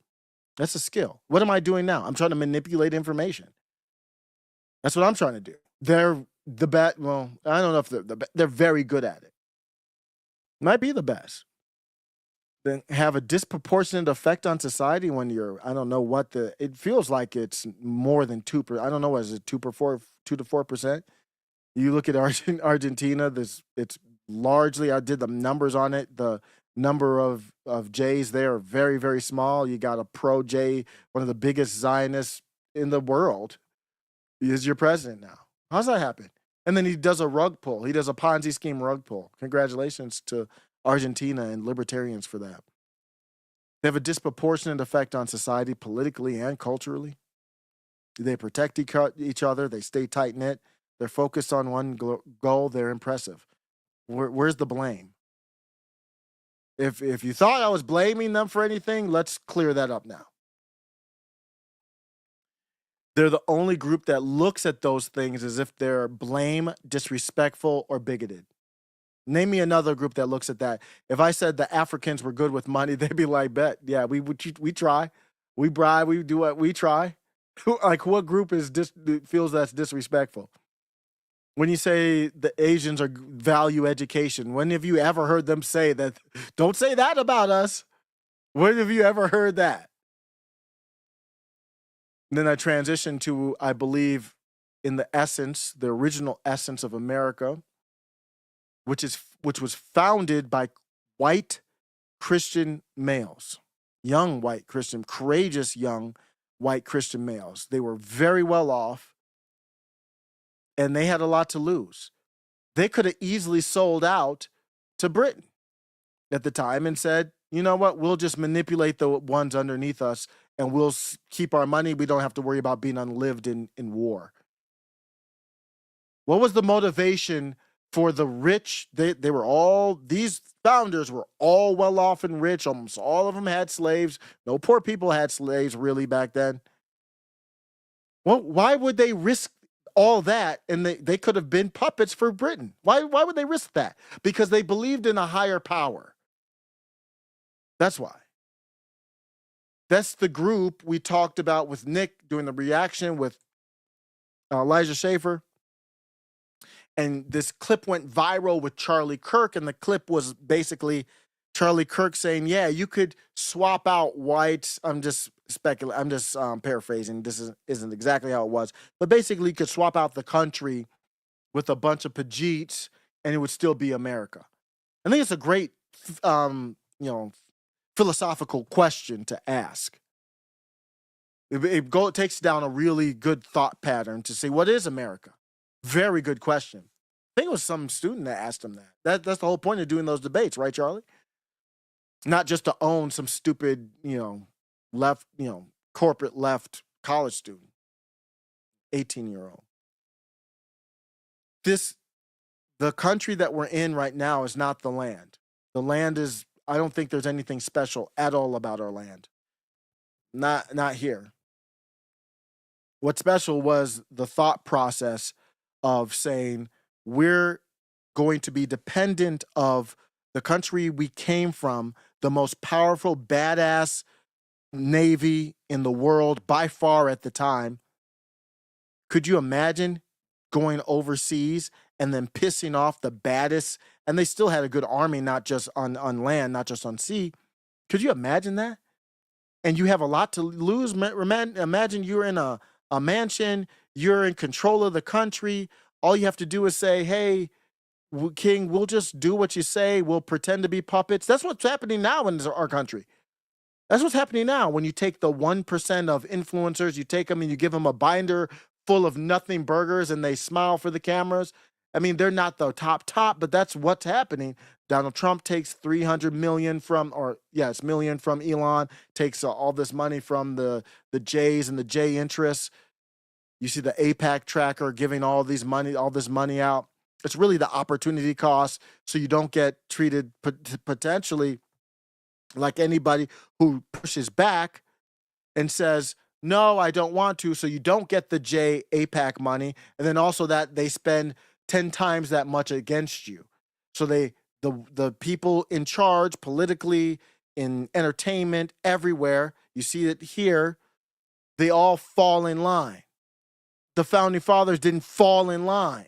That's a skill. What am I doing now? I'm trying to manipulate information. That's what I'm trying to do. They're the best. Well, I don't know if they're very good at it. Might be the best. Then have a disproportionate effect on society when I don't know what it feels like it's more than 2%. I don't know, is it 2 to 4%? You look at Argentina, it's largely, I did the numbers on it. The number of Jays there are very, very small. You got a pro Jay, one of the biggest Zionists in the world, is your president now. How's that happen? And then he does a rug pull. He does a Ponzi scheme rug pull. Congratulations to Argentina and libertarians for that. They have a disproportionate effect on society politically and culturally. They protect each other. They stay tight-knit. They're focused on one goal. They're impressive. Where's the blame? If you thought I was blaming them for anything, let's clear that up now. They're the only group that looks at those things as if they're blame, disrespectful, or bigoted. Name me another group that looks at that. If I said the Africans were good with money, they'd be like, bet. Yeah, we try. We bribe. We do what we try. Like, what group feels that's disrespectful? When you say the Asians are value education, when have you ever heard them say that? Don't say that about us. When have you ever heard that? And then I transitioned to, I believe, in the essence, the original essence of America, which was founded by white Christian males, young white Christian, courageous young white Christian males. They were very well off, and they had a lot to lose. They could have easily sold out to Britain at the time and said, you know what, we'll just manipulate the ones underneath us and we'll keep our money. We don't have to worry about being unlived in war. What was the motivation for the rich? These founders were all well off and rich. Almost all of them had slaves. No poor people had slaves really back then. Well, why would they risk all that? And they could have been puppets for Britain. Why would they risk that? Because they believed in a higher power. That's why. That's the group we talked about with Nick doing the reaction with Elijah Schaffer. And this clip went viral with Charlie Kirk. And the clip was basically Charlie Kirk saying, yeah, you could swap out whites. I'm just speculating. I'm just paraphrasing. This isn't exactly how it was. But basically, you could swap out the country with a bunch of Pajeets and it would still be America. I think it's a great, philosophical question to ask. It takes down a really good thought pattern to say, what is America? Very good question. I think it was some student that asked him that. That's the whole point of doing those debates, right, Charlie? Not just to own some stupid, left, corporate left college student, 18-year-old. The country that we're in right now is not the land. The land is, I don't think there's anything special at all about our land. Not here. What's special was the thought process of saying we're going to be dependent of the country we came from, the most powerful, badass navy in the world by far at the time. Could you imagine going overseas and then pissing off the baddest? And they still had a good army, not just on land, not just on sea. Could you imagine that? And you have a lot to lose. Imagine you're in a mansion, you're in control of the country. All you have to do is say, hey, King, we'll just do what you say. We'll pretend to be puppets. That's what's happening now in our country. That's what's happening now. When you take the 1% of influencers, you take them and you give them a binder full of nothing burgers and they smile for the cameras. I mean, they're not the top, but that's what's happening. Donald Trump takes $300 million from Elon, takes all this money from the Jays and the J interests. You see the APAC tracker giving all this money out. It's really the opportunity cost, so you don't get treated potentially like anybody who pushes back and says, no, I don't want to, so you don't get the J APAC money, and then also that they spend 10 times that much against you. So the people in charge politically, in entertainment, everywhere, you see it here, they all fall in line. The founding fathers didn't fall in line.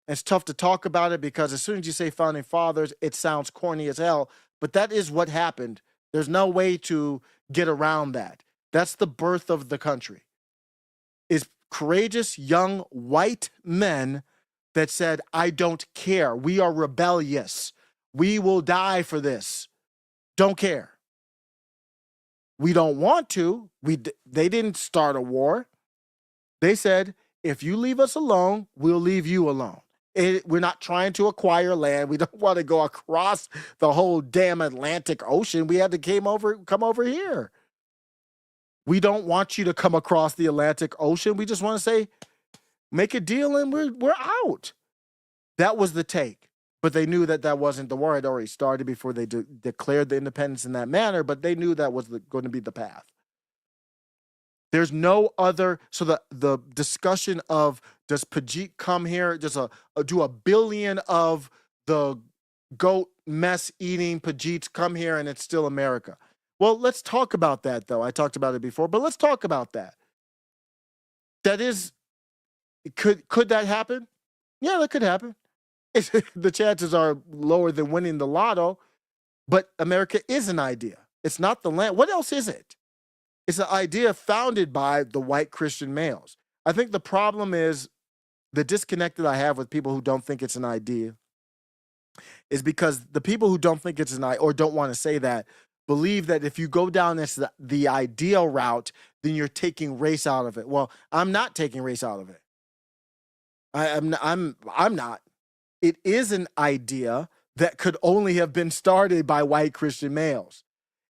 It's tough to talk about it because as soon as you say founding fathers, it sounds corny as hell, but that is what happened. There's no way to get around that. That's the birth of the country, is courageous young white men that said, I don't care. We are rebellious. We will die for this. Don't care. We don't want to. They didn't start a war. They said, if you leave us alone, we'll leave you alone. We're not trying to acquire land. We don't want to go across the whole damn Atlantic Ocean. We had to come over here. We don't want you to come across the Atlantic Ocean. We just want to say, make a deal and we're out. That was the take. But they knew that wasn't, the war had already started before they declared the independence in that manner, but they knew that was going to be the path. There's no other, so the discussion of, does Pajit come here, does do a billion of the goat mess eating Pajits come here and it's still America? Well, let's talk about that, though. I talked about it before, but let's talk about that. That is, could that happen? Yeah, that could happen. The chances are lower than winning the lotto, but America is an idea. It's not the land. What else is it? It's an idea founded by the white Christian males. I think the problem is the disconnect that I have with people who don't think it's an idea is because the people who don't think it's an idea or don't want to say that believe that if you go down the ideal route, then you're taking race out of it. Well, I'm not taking race out of it. I'm not. It is an idea that could only have been started by white Christian males.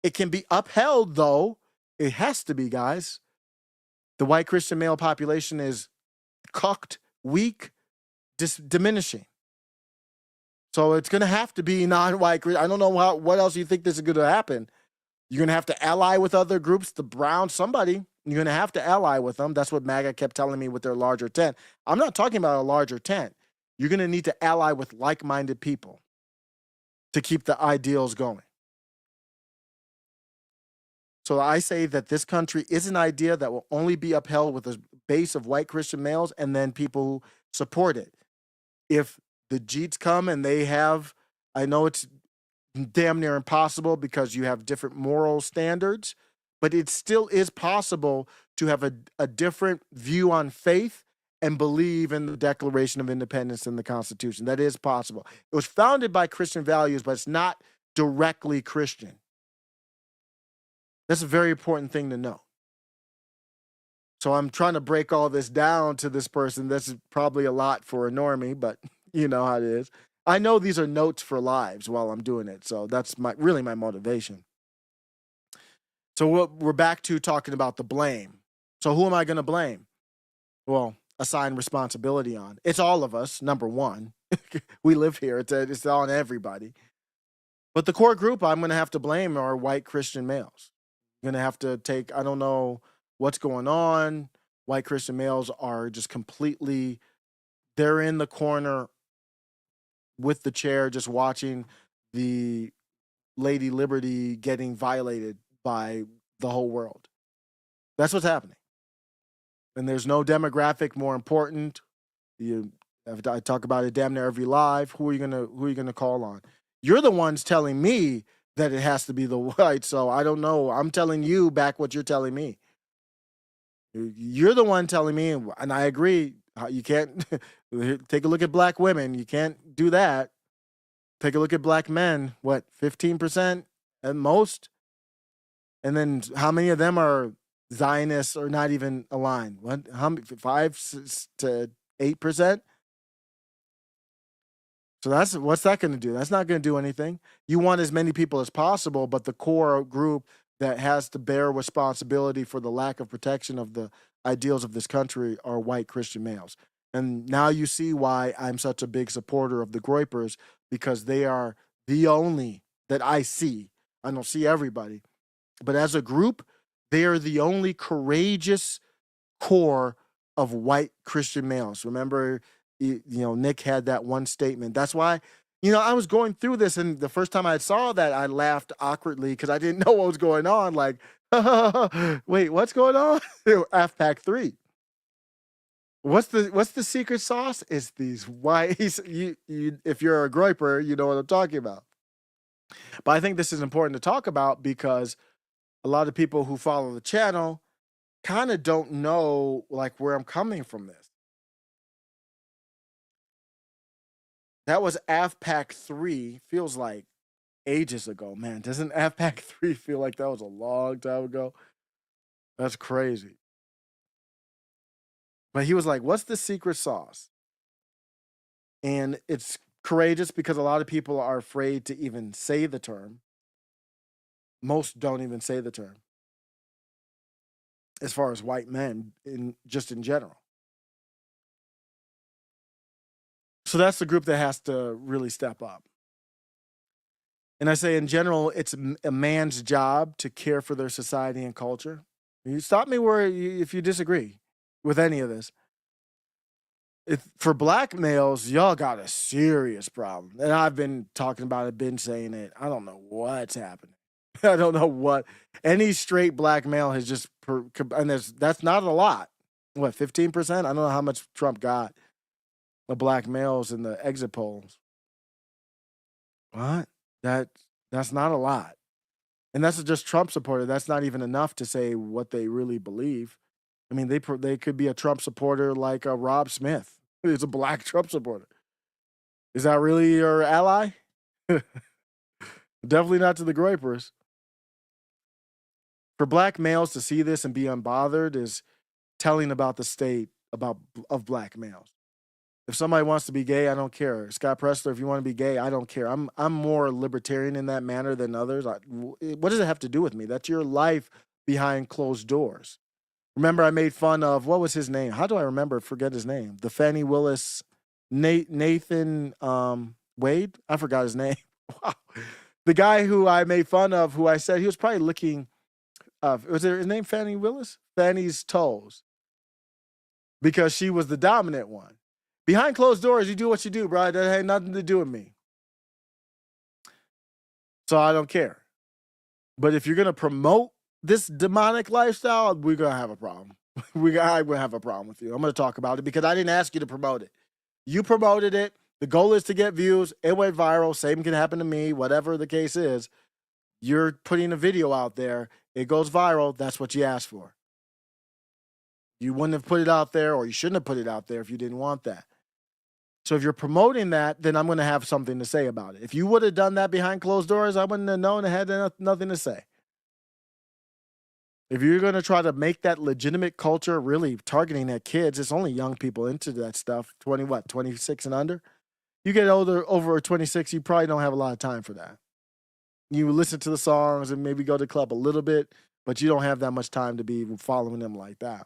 It can be upheld, though. It has to be, guys. The white Christian male population is cucked, weak, diminishing. So it's going to have to be non-white. I don't know what else you think this is going to happen. You're going to have to ally with other groups, the Browns, somebody. You're going to have to ally with them. That's what MAGA kept telling me with their larger tent. I'm not talking about a larger tent. You're going to need to ally with like-minded people to keep the ideals going. So I say that this country is an idea that will only be upheld with a base of white Christian males and then people who support it. If the Jeets come and they have, I know it's damn near impossible because you have different moral standards, but it still is possible to have a different view on faith and believe in the Declaration of Independence and the Constitution. That is possible. It was founded by Christian values, but it's not directly Christian. That's a very important thing to know. So I'm trying to break all this down to this person. This is probably a lot for a normie, but you know how it is. I know these are notes for lives while I'm doing it. So that's really my motivation. So we're back to talking about the blame. So who am I going to blame? Well, assign responsibility on. It's all of us, number one. We live here. It's on everybody. But the core group I'm going to have to blame are white Christian males. I'm going to have to take, I don't know what's going on. White Christian males are just completely, they're in the corner with the chair just watching the Lady Liberty getting violated by the whole world. That's what's happening. And there's no demographic more important. I talk about it damn near every live. Who are you gonna call on? You're the ones telling me that it has to be the white. So I don't know. I'm telling you back what you're telling me. You're the one telling me, and I agree. You can't take a look at black women. You can't do that. Take a look at black men. What, 15% at most? And then how many of them are Zionists or not even aligned? What? How many? 5 to 8%? So what's that going to do? That's not going to do anything. You want as many people as possible, but the core group that has to bear responsibility for the lack of protection of the ideals of this country are white Christian males. And now you see why I'm such a big supporter of the Groypers, because they are the only that I see. I don't see everybody, but as a group, they are the only courageous core of white Christian males. Remember, Nick had that one statement. That's why, I was going through this, and the first time I saw that, I laughed awkwardly because I didn't know what was going on. Like, wait, what's going on? AFPAC 3. What's the secret sauce? It's these white. If you're a Groyper, you know what I'm talking about. But I think this is important to talk about because a lot of people who follow the channel kind of don't know like where I'm coming from this. That was AFPAC 3, feels like ages ago, man. Doesn't AFPAC 3 feel like that was a long time ago? That's crazy. But he was like, what's the secret sauce? And it's courageous because a lot of people are afraid to even say the term. Most don't even say the term. As far as white men, in general. So that's the group that has to really step up. And I say in general, it's a man's job to care for their society and culture. You stop me if you disagree with any of this. For black males, y'all got a serious problem. And I've been talking about it, been saying it. I don't know what's happening. I don't know what. Any straight black male has just, and that's not a lot. What, 15%? I don't know how much Trump got of black males in the exit polls. What? That's not a lot. And that's just Trump supporter. That's not even enough to say what they really believe. I mean, they could be a Trump supporter like a Rob Smith. He's a black Trump supporter. Is that really your ally? Definitely not to the Groypers. For black males to see this and be unbothered is telling about the state of black males. If somebody wants to be gay, I don't care. Scott Presler, if you want to be gay, I don't care. I'm more libertarian in that manner than others. What does it have to do with me? That's your life behind closed doors. Remember, I made fun of, what was his name? How do I forget his name? The Fannie Willis, Nathan Wade? I forgot his name. Wow. The guy who I made fun of, who I said he was probably licking, was his name Fannie Willis? Fannie's toes. Because she was the dominant one. Behind closed doors, you do what you do, bro. That had nothing to do with me. So I don't care. But if you're going to promote this demonic lifestyle, we're going to have a problem. I'm going to have a problem with you. I'm going to talk about it because I didn't ask you to promote it. You promoted it. The goal is to get views. It went viral. Same can happen to me, whatever the case is. You're putting a video out there. It goes viral. That's what you asked for. You wouldn't have put it out there, or you shouldn't have put it out there if you didn't want that. So if you're promoting that, then I'm going to have something to say about it. If you would have done that behind closed doors, I wouldn't have known and had nothing to say. If you're going to try to make that legitimate culture really targeting at kids, it's only young people into that stuff, 26 and under? You get older, over 26, you probably don't have a lot of time for that. You listen to the songs and maybe go to the club a little bit, but you don't have that much time to be following them like that.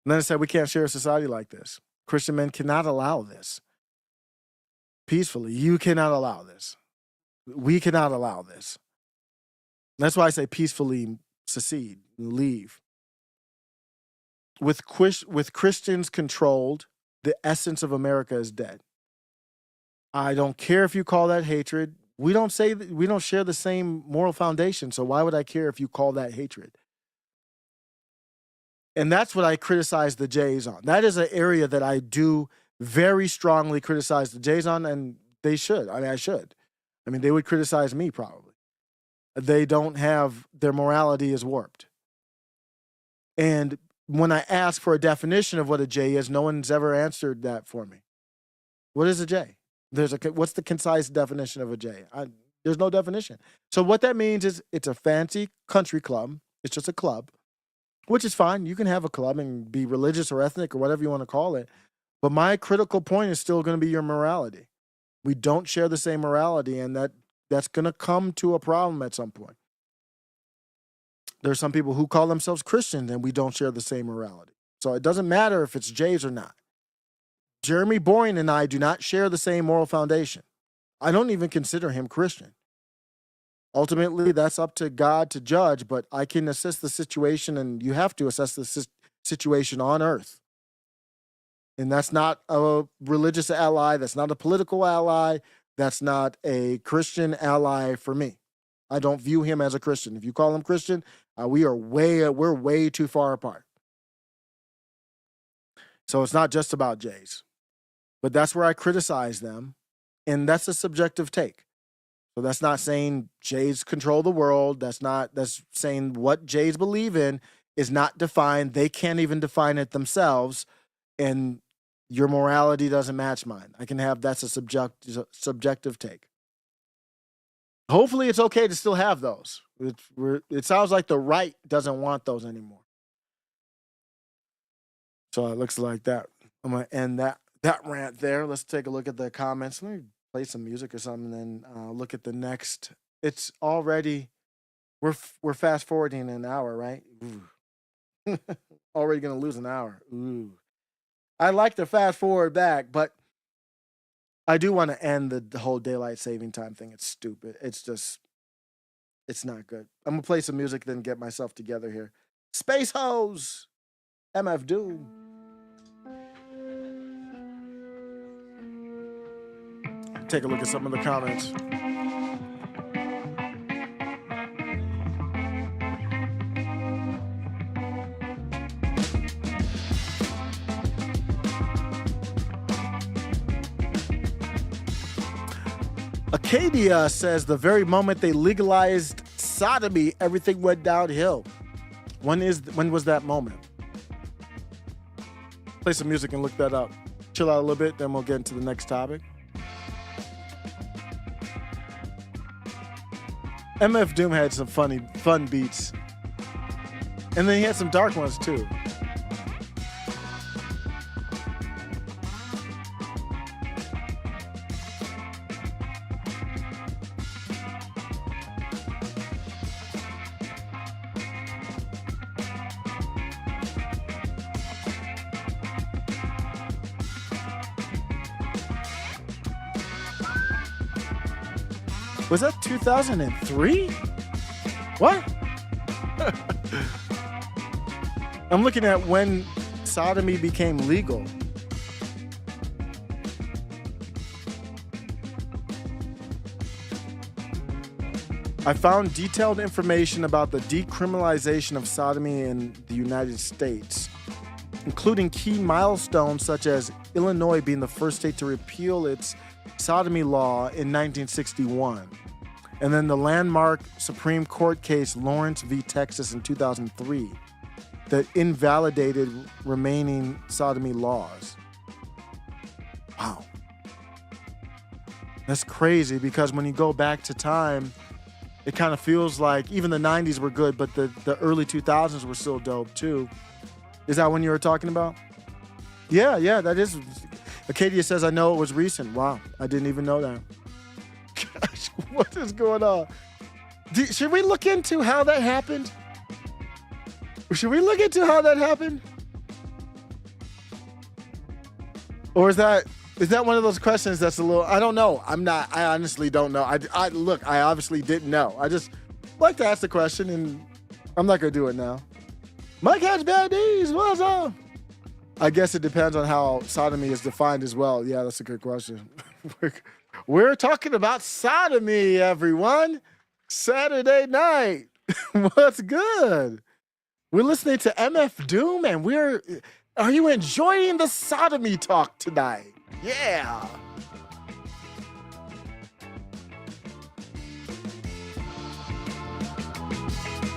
And then I said, we can't share a society like this. Christian men cannot allow this. Peacefully, you cannot allow this. We cannot allow this. That's why I say peacefully secede, leave. With Christians controlled, the essence of America is dead. I don't care if you call that hatred. We don't share the same moral foundation, so why would I care if you call that hatred? And that's what I criticize the Jays on. That is an area that I do very strongly criticize the Jays on, and they should. I mean, I should. I mean, they would criticize me probably. They don't have, their morality is warped. And when I ask for a definition of what a J is, no one's ever answered that for me. What is a J? What's the concise definition of a J? There's no definition. So what that means is it's a fancy country club. It's just a club, which is fine. You can have a club and be religious or ethnic or whatever you want to call it. But my critical point is still going to be your morality. We don't share the same morality, and that's going to come to a problem at some point. There's some people who call themselves Christians and we don't share the same morality. So it doesn't matter if it's Jays or not. Jeremy Boring and I do not share the same moral foundation. I don't even consider him Christian. Ultimately, that's up to God to judge, but I can assess the situation, and you have to assess the situation on earth. And that's not a religious ally. That's not a political ally. That's not a Christian ally for me. I don't view him as a Christian. If you call him Christian, we're way too far apart. So it's not just about Jays. But that's where I criticize them, and that's a subjective take. So that's not saying Jays control the world. That's saying what Jays believe in is not defined. They can't even define it themselves. And your morality doesn't match mine. That's a subjective take. Hopefully it's okay to still have those. It sounds like the right doesn't want those anymore. So it looks like that. I'm going to end that rant there. Let's take a look at the comments. Let me play some music or something and then look at the next. It's already, we're fast forwarding an hour, right? Ooh. Already going to lose an hour. Ooh. I like to fast forward back, but I do want to end the whole daylight saving time thing. It's stupid. It's not good. I'm going to play some music, then get myself together here. Space Hose, MF Doom. Take a look at some of the comments. Acadia says the very moment they legalized sodomy, everything went downhill. When was that moment? Play some music and look that up. Chill out a little bit, then we'll get into the next topic. MF Doom had some fun beats. And then he had some dark ones too. Was that 2003? What? I'm looking at when sodomy became legal. I found detailed information about the decriminalization of sodomy in the United States, including key milestones such as Illinois being the first state to repeal its sodomy law in 1961. And then the landmark Supreme Court case Lawrence v. Texas in 2003 that invalidated remaining sodomy laws. Wow. That's crazy because when you go back to time, it kind of feels like even the 90s were good, but the early 2000s were still dope too. Is that when you were talking about? Yeah, that is. Acadia says, I know it was recent. Wow, I didn't even know that. Gosh, what is going on? Should we look into how that happened? Should we look into how that happened? Or is that one of those questions that's a little, I don't know. I honestly don't know. I obviously didn't know. I just like to ask the question and I'm not going to do it now. Mike has bad knees. What's up? I guess it depends on how sodomy is defined as well. Yeah, that's a good question. We're talking about sodomy, everyone. Saturday night. What's good? We're listening to MF Doom, and are you enjoying the sodomy talk tonight? Yeah.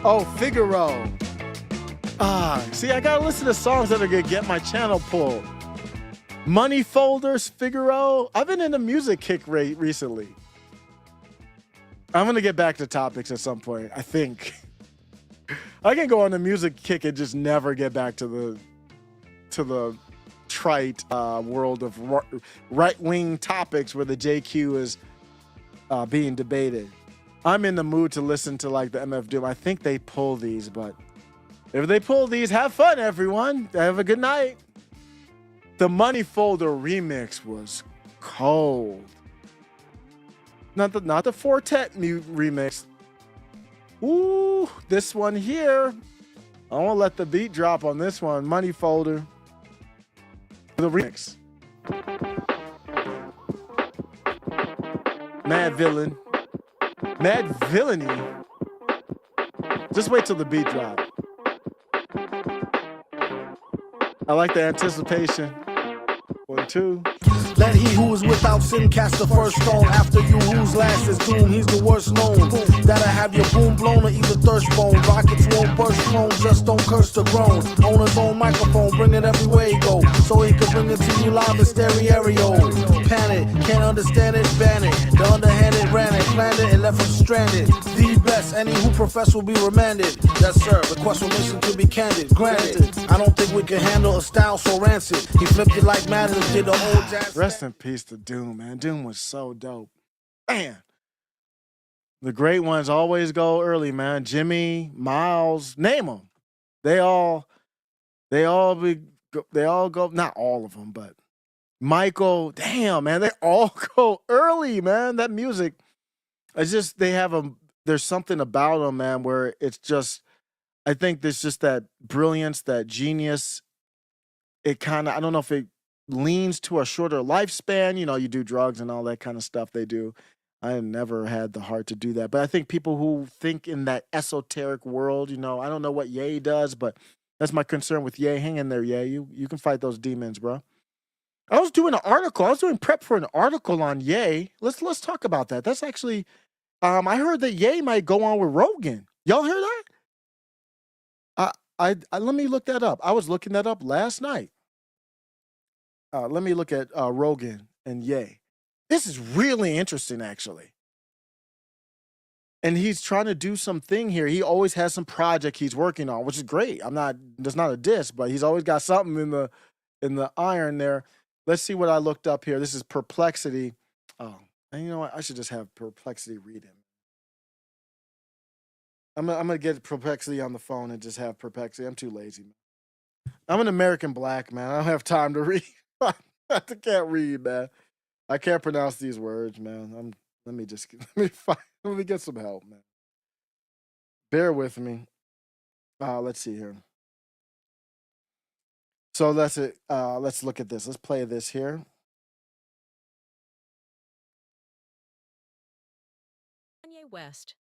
Oh, Figaro. See, I gotta listen to songs that are gonna get my channel pulled. Money Folders, Figaro. I've been in a music kick recently. I'm gonna get back to topics at some point, I think. I can go on a music kick and just never get back to the trite world of right-wing topics where the JQ is being debated. I'm in the mood to listen to like the MF Doom. I think they pull these, but if they pull these, have fun, everyone. Have a good night. The Money Folder remix was cold. Not the Fortet remix. Ooh, this one here. I won't let the beat drop on this one. Money Folder. The remix. Mad Villain. Mad Villainy. Just wait till the beat drop. I like the anticipation. 1, 2. Let he who is without sin cast the first stone. After you, whose last is doom, he's the worst known. That'll have your boom blown or either thirst bone. Rockets won't burst thrown, just don't curse the groan. On his own microphone, bring it everywhere he go, so he can bring it to you live in stereo. Panic, can't understand it, ban it. The underhanded ran it, planned it, and left him stranded. The best, any who profess will be remanded. Yes, sir, request permission to be candid. Granted, I don't think we can handle a style so rancid. He flipped it like Madden and did the old jazz. Rest in peace to Doom, man. Doom was so dope. Man. The great ones always go early, man. Jimmy, Miles, name them. They all go, not all of them, but Michael, damn, man, they all go early, man. That music, it's just, there's something about them, man, where it's just, I think there's just that brilliance, that genius. It kind of, I don't know if it leans to a shorter lifespan. You know, you do drugs and all that kind of stuff they do. I never had the heart to do that. But I think people who think in that esoteric world, you know, I don't know what Ye does, but that's my concern with Ye. Hang in there, Ye. You can fight those demons, bro. I was doing prep for an article on Ye. Let's talk about that. That's actually, I heard that Ye might go on with Rogan. Y'all hear that? I let me look that up. I was looking that up last night. Let me look at Rogan and Ye. This is really interesting, actually. And he's trying to do something here. He always has some project he's working on, which is great. That's not a diss, but he's always got something in the iron there. Let's see what I looked up here. This is Perplexity. Oh, and you know what? I should just have Perplexity read him. I'm gonna get Perplexity on the phone and just have Perplexity. I'm too lazy, man. I'm an American black man. I don't have time to read. I can't read, man. I can't pronounce these words, man. Let me get some help, man. Bear with me. Let's see here. So let's look at this. Let's play this here. Kanye West,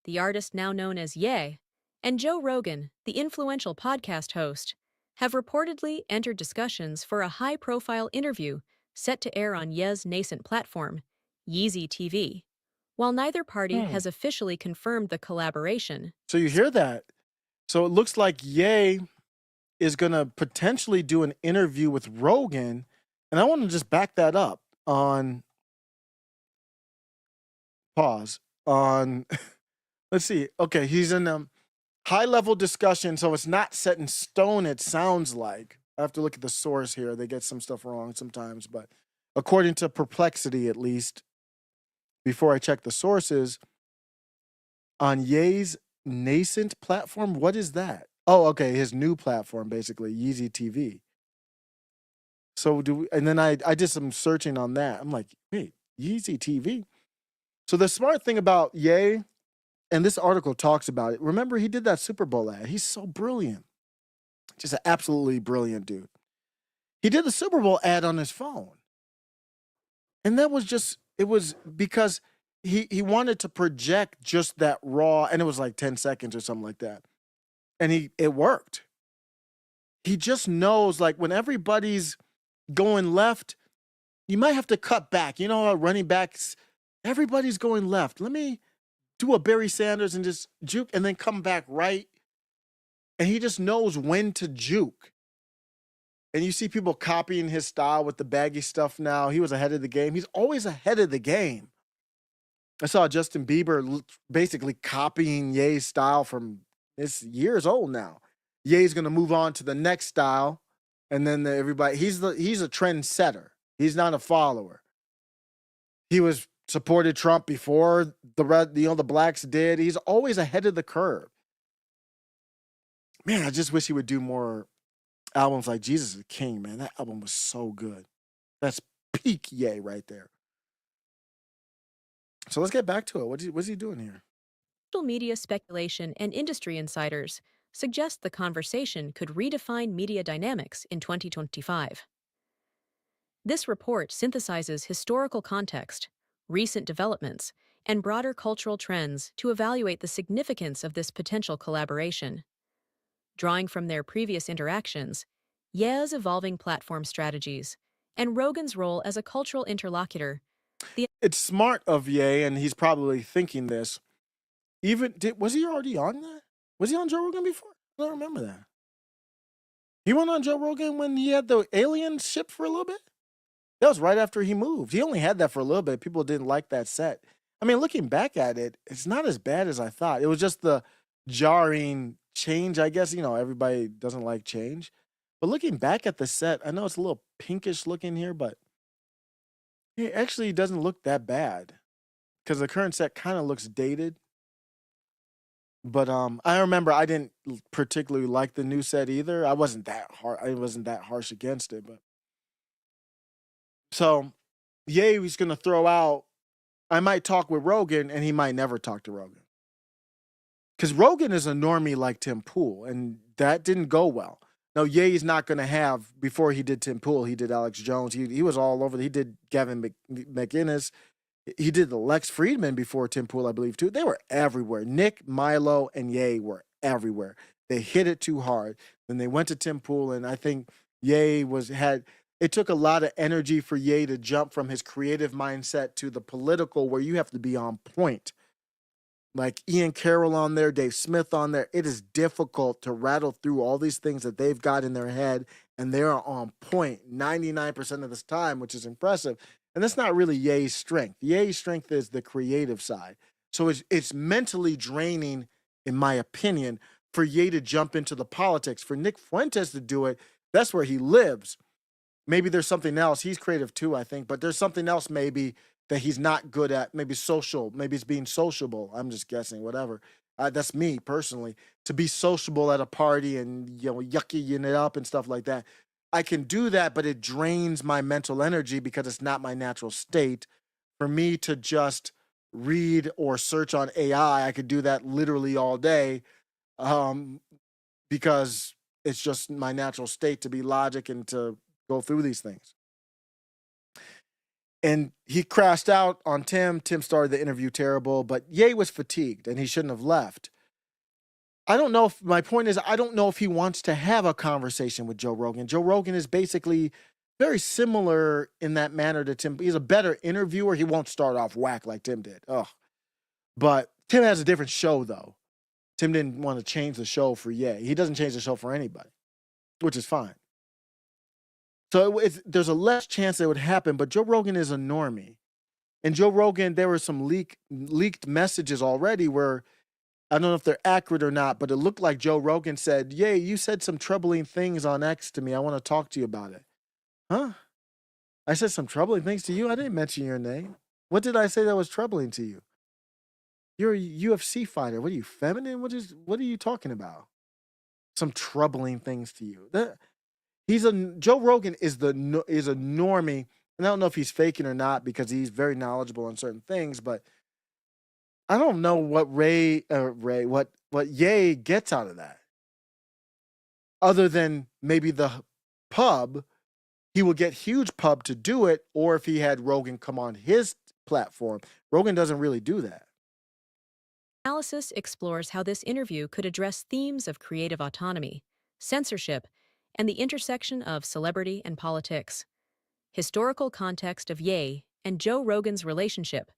the artist now known as Ye, and Joe Rogan, the influential podcast host, have reportedly entered discussions for a high-profile interview set to air on Ye's nascent platform, Yeezy TV, while neither party has officially confirmed the collaboration. So you hear that? So it looks like Ye is going to potentially do an interview with Rogan, and I want to just back that up on pause on let's see. Okay, he's in a high-level discussion, so it's not set in stone, it sounds like. I have to look at the source here. They get some stuff wrong sometimes, but according to Perplexity, at least, before I check the sources, on Ye's nascent platform, what is that? Oh, okay, his new platform, basically, Yeezy TV. So and then I did some searching on that. I'm like, wait, Yeezy TV? So the smart thing about Ye, and this article talks about it, remember he did that Super Bowl ad. He's so brilliant. Just an absolutely brilliant dude. He did the Super Bowl ad on his phone. And that was just, it was because he wanted to project just that raw, and it was like 10 seconds or something like that. And it worked. He just knows, like, when everybody's going left, you might have to cut back. You know how running backs, everybody's going left. Let me do a Barry Sanders and just juke and then come back right. And he just knows when to juke. And you see people copying his style with the baggy stuff now. He was ahead of the game. He's always ahead of the game. I saw Justin Bieber basically copying Ye's style from, it's years old now. Ye's going to move on to the next style. And then everybody, he's a trendsetter. He's not a follower. He was supported Trump before the blacks did. He's always ahead of the curve. Man, I just wish he would do more albums like Jesus is King, man. That album was so good. That's peak Ye right there. So let's get back to it. What's he doing here? Social media speculation and industry insiders suggest the conversation could redefine media dynamics in 2025. This report synthesizes historical context, recent developments, and broader cultural trends to evaluate the significance of this potential collaboration. Drawing from their previous interactions, Ye's evolving platform strategies, and Rogan's role as a cultural interlocutor. It's smart of Ye, and he's probably thinking this. Was he already on that? Was he on Joe Rogan before? I don't remember that. He went on Joe Rogan when he had the alien ship for a little bit? That was right after he moved. He only had that for a little bit. People didn't like that set. I mean, looking back at it, it's not as bad as I thought. It was just the jarring change, I guess. Everybody doesn't like change. But looking back at the set, I know it's a little pinkish looking here, but it actually doesn't look that bad because the current set kind of looks dated. But I remember I didn't particularly like the new set either. I wasn't that harsh against it, but so Ye was gonna throw out. I might talk with Rogan, and he might never talk to Rogan because Rogan is a normie like Tim Pool, and that didn't go well. Now Ye's not gonna have before he did Tim Pool, he did Alex Jones. He was all over. He did Gavin McInnes. He did the Lex Friedman before Tim Pool, I believe, too. They were everywhere. Nick, Milo, and Ye were everywhere. They hit it too hard. Then they went to Tim Pool, and I think Ye it took a lot of energy for Ye to jump from his creative mindset to the political where you have to be on point. Like Ian Carroll on there, Dave Smith on there. It is difficult to rattle through all these things that they've got in their head, and they are on point 99% of this time, which is impressive. And that's not really Ye's strength. Ye's strength is the creative side. So it's mentally draining, in my opinion, for Ye to jump into the politics. For Nick Fuentes to do it, that's where he lives. Maybe there's something else. He's creative too, I think. But there's something else maybe that he's not good at. Maybe social. Maybe it's being sociable. I'm just guessing, whatever. That's me personally. To be sociable at a party and, yuckying it up and stuff like that. I can do that, but it drains my mental energy because it's not my natural state. For me to just read or search on AI, I could do that literally all day because it's just my natural state to be logic and to go through these things. And he crashed out on Tim. Tim started the interview terrible, but Ye was fatigued and he shouldn't have left. My point is, I don't know if he wants to have a conversation with Joe Rogan. Joe Rogan is basically very similar in that manner to Tim. He's a better interviewer. He won't start off whack like Tim did. Ugh. But Tim has a different show, though. Tim didn't want to change the show for Ye. He doesn't change the show for anybody, which is fine. So there's a less chance that it would happen, but Joe Rogan is a normie. And Joe Rogan, there were some leaked messages already where, I don't know if they're accurate or not, but it looked like Joe Rogan said, "Ye, you said some troubling things on X to me. I want to talk to you about it." Huh? I said some troubling things to you? I didn't mention your name. What did I say that was troubling to you? You're a UFC fighter. What are you, feminine? What are you talking about? Some troubling things to you. Joe Rogan is a normie, and I don't know if he's faking or not because he's very knowledgeable on certain things, but I don't know what what Ye gets out of that. Other than maybe the pub, he will get huge pub to do it, or if he had Rogan come on his platform. Rogan doesn't really do that. Analysis explores how this interview could address themes of creative autonomy, censorship, and the intersection of celebrity and politics. Historical context of Ye and Joe Rogan's relationship.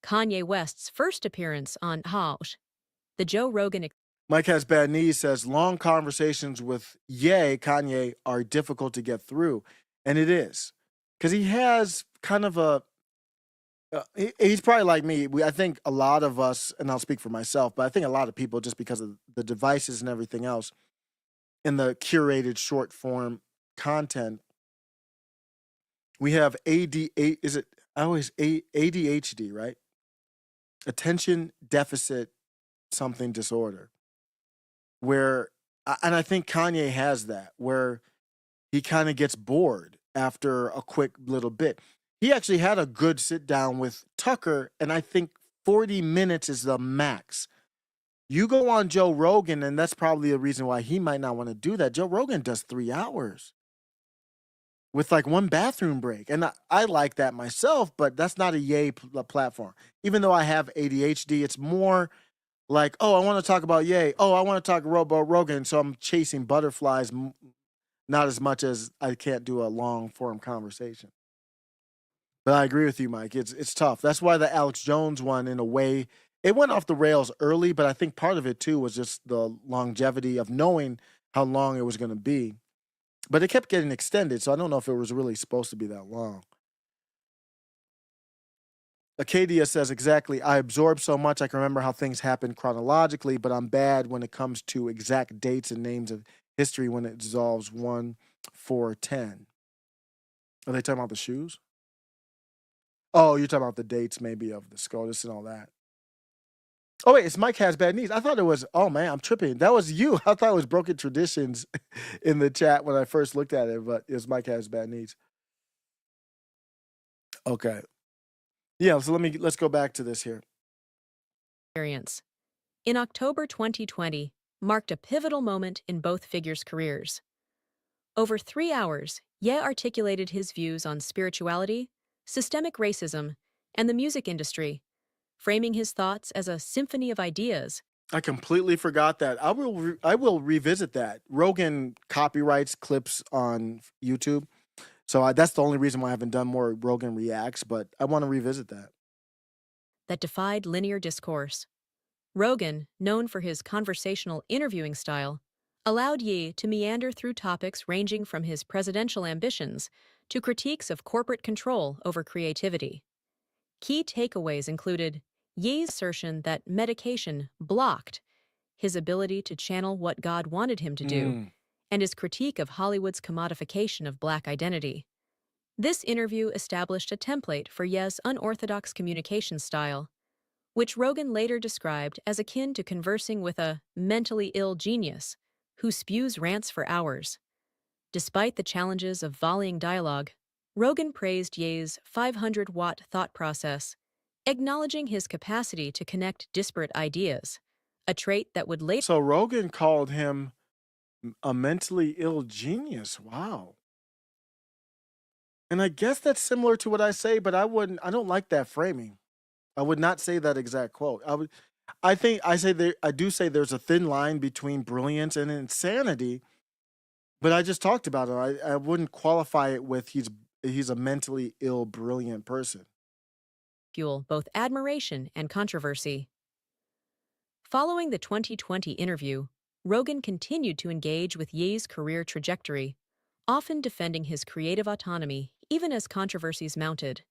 Kanye West's first appearance on House. The Joe Rogan. Mike Has Bad Knees says long conversations with Kanye are difficult to get through. And it is. Because he has kind of he's probably like me. I think a lot of us, and I'll speak for myself, but I think a lot of people, just because of the devices and everything else, in the curated short form content, we have ADHD, right? Attention deficit something disorder, and I think Kanye has that, where he kind of gets bored after a quick little bit. He actually had a good sit down with Tucker, and I think 40 minutes is the max. You go on Joe Rogan, and that's probably a reason why he might not want to do that. Joe Rogan does 3 hours with like one bathroom break. And I like that myself, but that's not a Ye platform. Even though I have ADHD, it's more like, oh, I want to talk about Ye. Oh, I want to talk about Rogan. So I'm chasing butterflies not as much as I can't do a long form conversation. But I agree with you, Mike. It's tough. That's why the Alex Jones one, in a way, it went off the rails early, but I think part of it too was just the longevity of knowing how long it was going to be. But it kept getting extended, so I don't know if it was really supposed to be that long. Acadia says exactly, I absorb so much I can remember how things happen chronologically, but I'm bad when it comes to exact dates and names of history when it dissolves 1, 4, 10. Are they talking about the shoes? Oh, you're talking about the dates maybe of the SCOTUS and all that. Oh, wait, it's Mike Has Bad Knees. I thought it was, oh man, I'm tripping. That was you. I thought it was Broken Traditions in the chat when I first looked at it, but it was Mike Has Bad Knees. Okay. Yeah, so let's go back to this here. Experience. In October 2020 marked a pivotal moment in both figures' careers. Over 3 hours, Ye articulated his views on spirituality, systemic racism, and the music industry, framing his thoughts as a symphony of ideas. I completely forgot that. I will revisit that. Rogan copyrights clips on YouTube. So that's the only reason why I haven't done more Rogan reacts, but I want to revisit that. That defied linear discourse. Rogan, known for his conversational interviewing style, allowed Ye to meander through topics ranging from his presidential ambitions to critiques of corporate control over creativity. Key takeaways included Ye's assertion that medication blocked his ability to channel what God wanted him to do, and his critique of Hollywood's commodification of Black identity. This interview established a template for Ye's unorthodox communication style, which Rogan later described as akin to conversing with a mentally ill genius who spews rants for hours. Despite the challenges of volleying dialogue, Rogan praised Ye's 500-watt thought process, acknowledging his capacity to connect disparate ideas, a trait that would later... So Rogan called him a mentally ill genius. Wow. And I guess that's similar to what I say, but I don't like that framing. I would not say that exact quote. I do say there's a thin line between brilliance and insanity, but I just talked about it. I wouldn't qualify it with he's a mentally ill, brilliant person. fuel both admiration and controversy. Following the 2020 interview, Rogan continued to engage with Ye's career trajectory, often defending his creative autonomy even as controversies mounted.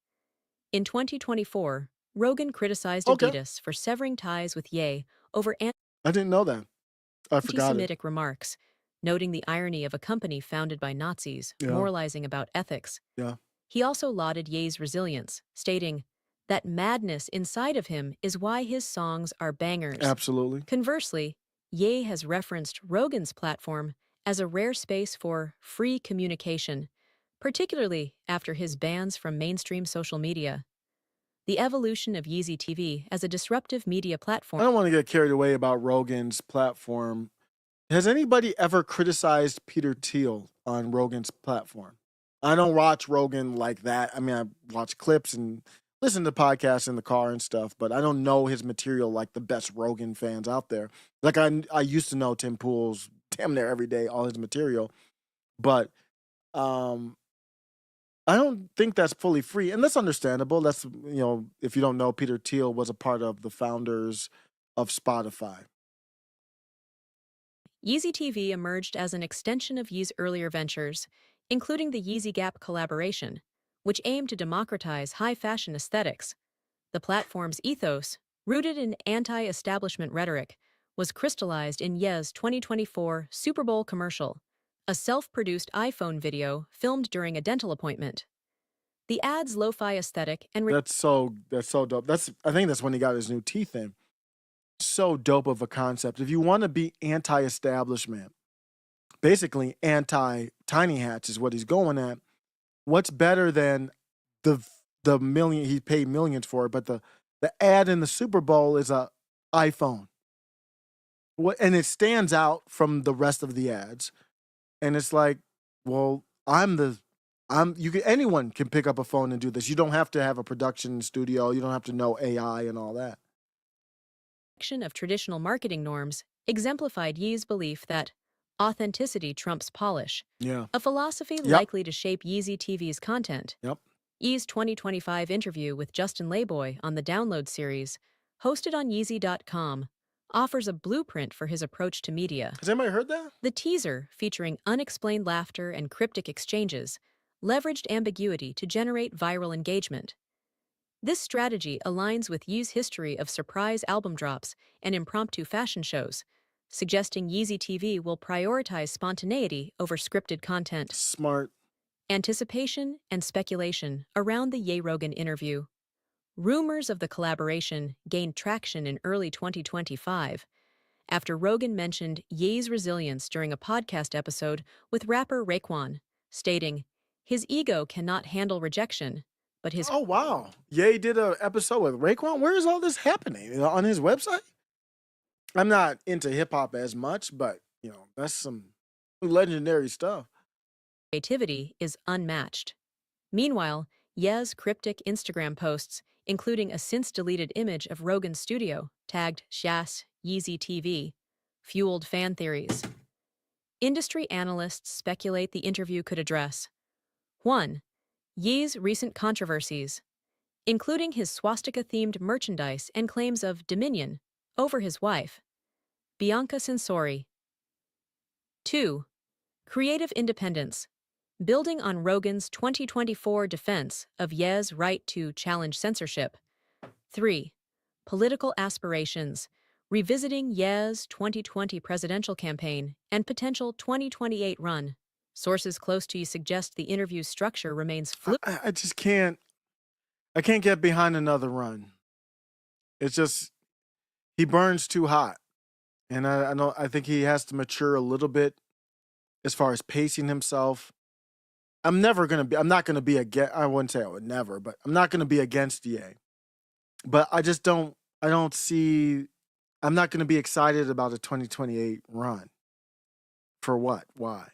In 2024, Rogan criticized Adidas for severing ties with Ye over I didn't know that. I forgot it. anti-Semitic remarks, noting the irony of a company founded by Nazis, moralizing about ethics. Yeah. He also lauded Ye's resilience, stating, "That madness inside of him is why his songs are bangers." Absolutely. Conversely, Ye has referenced Rogan's platform as a rare space for free communication, particularly after his bans from mainstream social media. The evolution of Yeezy TV as a disruptive media I platform. don't want to get carried away about Rogan's platform. Has anybody ever criticized Peter Thiel on Rogan's platform? I don't watch Rogan like that. I mean, I watch clips and listen to podcasts in the car and stuff, but I don't know his material like the best Rogan fans out there. Like I used to know Tim Pool's damn near every day, all his material, but I don't think that's fully free, and that's understandable. That's, if you don't know, Peter Thiel was a part of the founders of Spotify. Yeezy TV emerged as an extension of Ye's earlier ventures, including the Yeezy Gap collaboration, which aimed to democratize high-fashion aesthetics. The platform's ethos, rooted in anti-establishment rhetoric, was crystallized in Ye's 2024 Super Bowl commercial, a self-produced iPhone video filmed during a dental appointment. The ad's lo-fi aesthetic and That's so dope. I think that's when he got his new teeth in. So dope of a concept. If you want to be anti-establishment, basically anti-tiny hats is what he's going at. What's better than the million he paid millions for it, but the ad in the Super Bowl is a iPhone. And it stands out from the rest of the ads. And it's like, well, anyone can pick up a phone and do this. You don't have to have a production studio. You don't have to know AI and all that. of traditional marketing norms exemplified Ye's belief that Authenticity trumps polish, Yeah. a philosophy Yep. likely to shape Yeezy TV's content. Yep. Yee's 2025 interview with Justin Layboy on the Download series, hosted on Yeezy.com, offers a blueprint for his approach to media. Has anybody heard that? The teaser, featuring unexplained laughter and cryptic exchanges, leveraged ambiguity to generate viral engagement. This strategy aligns with Yee's history of surprise album drops and impromptu fashion shows, suggesting Yeezy TV will prioritize spontaneity over scripted content. Smart. Anticipation and speculation around the Ye-Rogan interview. Rumors of the collaboration gained traction in early 2025 after Rogan mentioned Ye's resilience during a podcast episode with rapper Raekwon, stating, "His ego cannot handle rejection, but his..." Oh, wow. Ye did an episode with Raekwon. Where is all this happening? On his website? I'm not into hip hop as much, but, that's some legendary stuff. creativity is unmatched. Meanwhile, Ye's cryptic Instagram posts, including a since-deleted image of Rogan's studio, tagged Shas Yeezy TV, fueled fan theories. Industry analysts speculate the interview could address 1. Ye's recent controversies, including his swastika-themed merchandise and claims of dominion over his wife, Bianca Censori. 2. Creative independence, building on Rogan's 2024 defense of Ye's right to challenge censorship. 3. Political aspirations, revisiting Ye's 2020 presidential campaign and potential 2028 run. Sources close to Ye suggest the interview's structure remains fluid. I just can't. I can't get behind another run. It's just he burns too hot, and I know. I think he has to mature a little bit as far as pacing himself. I'm not gonna be against. I wouldn't say I would never, but I'm not gonna be against Ye. But I just don't. I don't see. I'm not gonna be excited about a 2028 run. For what? Why?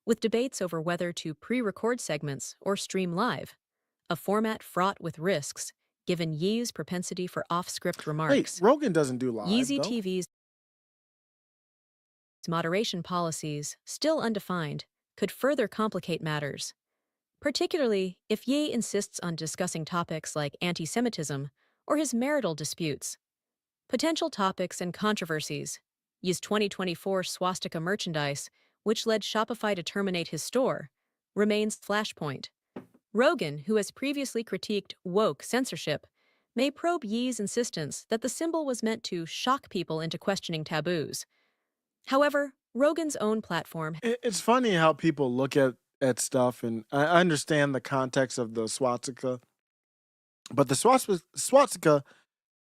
With debates over whether to pre-record segments or stream live, a format fraught with risks given Ye's propensity for off-script remarks. Wait, Rogan doesn't do live. Yeezy though. TV's moderation policies, still undefined, could further complicate matters, particularly if Ye insists on discussing topics like anti-Semitism or his marital disputes. Potential topics and controversies. Ye's 2024 swastika merchandise, which led Shopify to terminate his store, remains flashpoint. Rogan, who has previously critiqued woke censorship, may probe Ye's insistence that the symbol was meant to shock people into questioning taboos. However, Rogan's own platform. It's funny how people look at stuff, and I understand the context of the swastika, but the swastika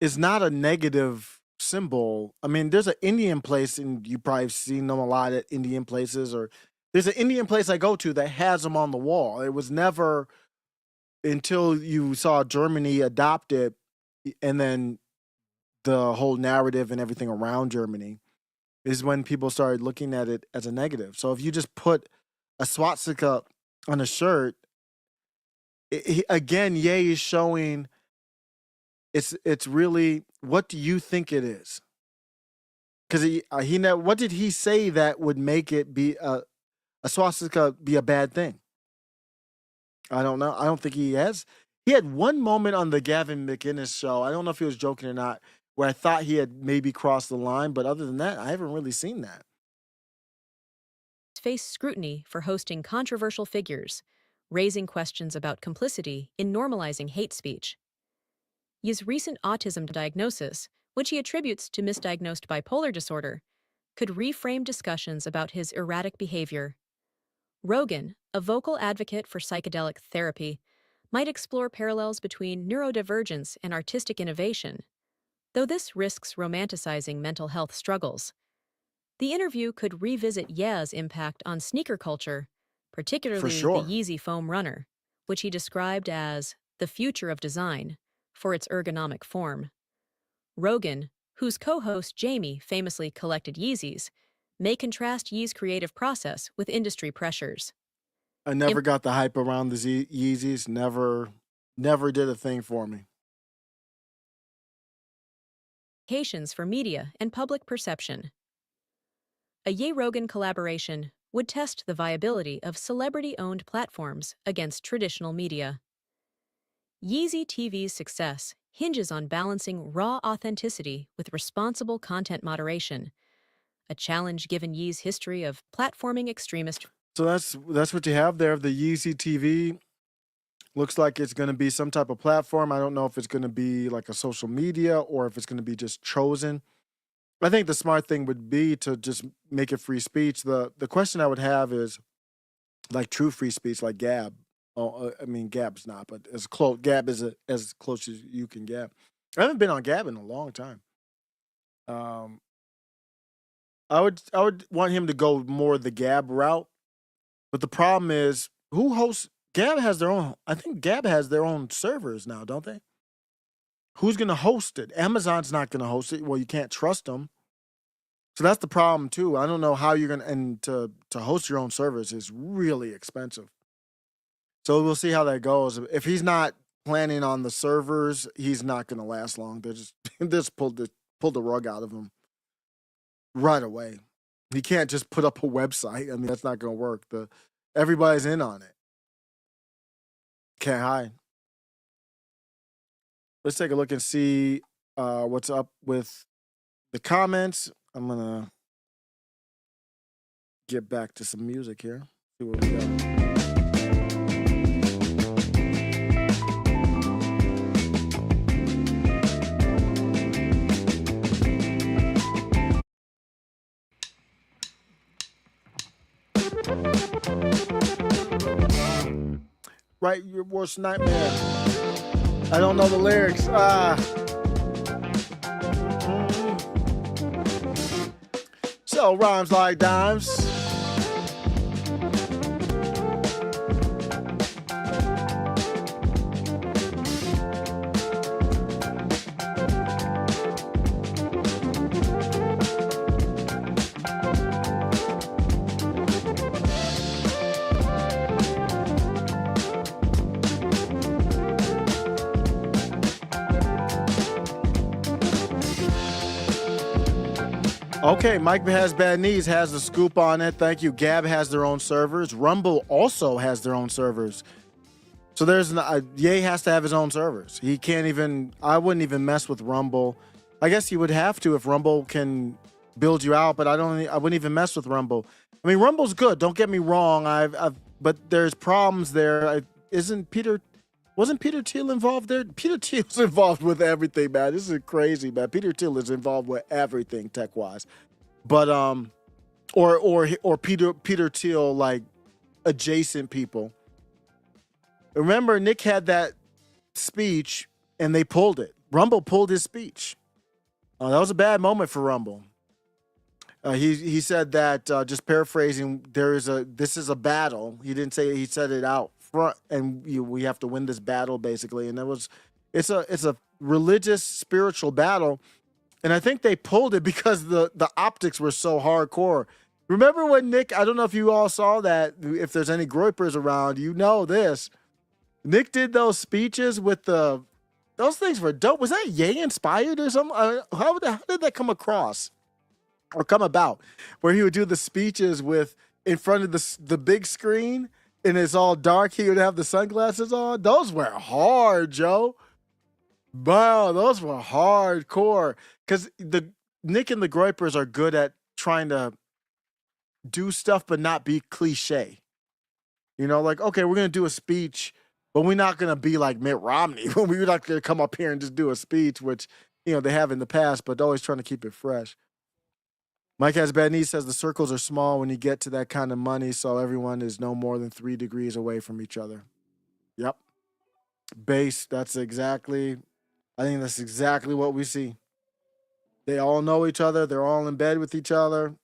is not a negative symbol. I mean, there's an Indian place, and you probably have seen them a lot at Indian places, or there's an Indian place I go to that has them on the wall. It was never until you saw Germany adopt it, and then the whole narrative and everything around Germany is when people started looking at it as a negative. So if you just put a swastika on a shirt, again, Ye is showing it's really, what do you think it is? Because what did he say that would make it be a swastika be a bad thing? I don't know. I don't think he has. He had one moment on the Gavin McInnes show. I don't know if he was joking or not, where I thought he had maybe crossed the line, but other than that, I haven't really seen that. Face scrutiny for hosting controversial figures, raising questions about complicity in normalizing hate speech. Ye's recent autism diagnosis, which he attributes to misdiagnosed bipolar disorder, could reframe discussions about his erratic behavior. Rogan, a vocal advocate for psychedelic therapy, might explore parallels between neurodivergence and artistic innovation, though this risks romanticizing mental health struggles. The interview could revisit Ye's impact on sneaker culture, particularly sure. the Yeezy foam runner, which he described as the future of design for its ergonomic form. Rogan, whose co-host Jamie famously collected Yeezys, may contrast Ye's creative process with industry pressures. I never got the hype around the Yeezys. Never did a thing for me. Implications for media and public perception. a Ye-Rogan collaboration would test the viability of celebrity-owned platforms against traditional media. Yeezy TV's success hinges on balancing raw authenticity with responsible content moderation, a challenge given Yee's history of platforming extremist. So that's what you have there. The Yeezy TV looks like it's going to be some type of platform. I don't know if it's going to be like a social media or if it's going to be just chosen. I think the smart thing would be to just make it free speech. The question I would have is like true free speech, like Gab. Oh, I mean Gab's not, but as close Gab is as close as you can get. I haven't been on Gab in a long time. I would want him to go more the Gab route, but the problem is who hosts Gab has their own. I think Gab has their own servers now, don't they? Who's going to host it? Amazon's not going to host it. Well, you can't trust them. So that's the problem too. I don't know how you're going to, and to host your own servers is really expensive. So we'll see how that goes. If he's not planning on the servers, he's not going to last long. They just pulled the rug out of him right away. He can't just put up a website. I mean, that's not going to work. Everybody's in on it. Can't hide. Let's take a look and see what's up with the comments. I'm going to get back to some music here. See what we got. Write your worst nightmare. I don't know the lyrics. So rhymes like dimes. Okay, Mike Has Bad Knees has the scoop on it. Thank you. Gab has their own servers. Rumble also has their own servers. So Ye has to have his own servers. He can't even, I wouldn't even mess with Rumble. I guess he would have to if Rumble can build you out, but I wouldn't even mess with Rumble. I mean, Rumble's good. Don't get me wrong. But there's problems there. Wasn't Peter Thiel involved there? Peter Thiel's involved with everything, man. This is crazy, man. Peter Thiel is involved with everything tech-wise. But or Peter Thiel like adjacent people. Remember, Nick had that speech and they pulled it. Rumble pulled his speech. That was a bad moment for Rumble. He said that, just paraphrasing, this is a battle. He didn't say, he said it out front, and we have to win this battle, basically. And it's a religious, spiritual battle. And I think they pulled it because the optics were so hardcore. Remember when Nick, I don't know if you all saw that, if there's any Groypers around, you know this. Nick did those speeches with those things were dope. Was that Ye inspired or something? How did that come across? Or come about, where he would do the speeches in front of the big screen, and it's all dark. He would have the sunglasses on. Those were hard, Joe. Wow, those were hardcore. Because Nick and the Groypers are good at trying to do stuff but not be cliche. You know, like, okay, we're gonna do a speech, but we're not gonna be like Mitt Romney. We're not gonna come up here and just do a speech, which they have in the past, but always trying to keep it fresh. Mike Has Bad Knees says the circles are small when you get to that kind of money, so everyone is no more than 3 degrees away from each other. Yep. Base, I think that's exactly what we see. They all know each other. They're all in bed with each other.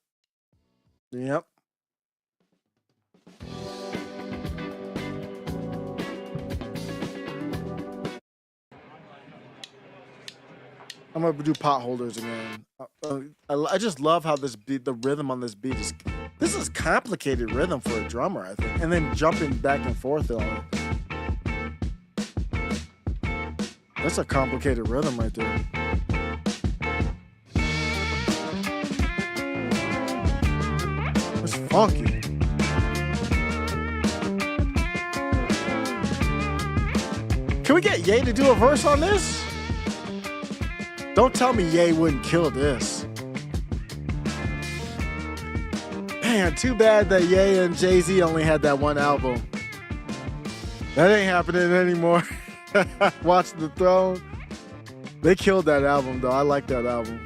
Yep. I'm gonna do potholders again. I just love how the rhythm on this beat is. This is complicated rhythm for a drummer, I think, and then jumping back and forth on it. That's a complicated rhythm right there. funky. Can we get Ye to do a verse on this? Don't tell me Ye wouldn't kill this. Man, too bad that Ye and Jay-Z only had that one album. That ain't happening anymore. Watch the Throne. They killed that album, though. I like that album.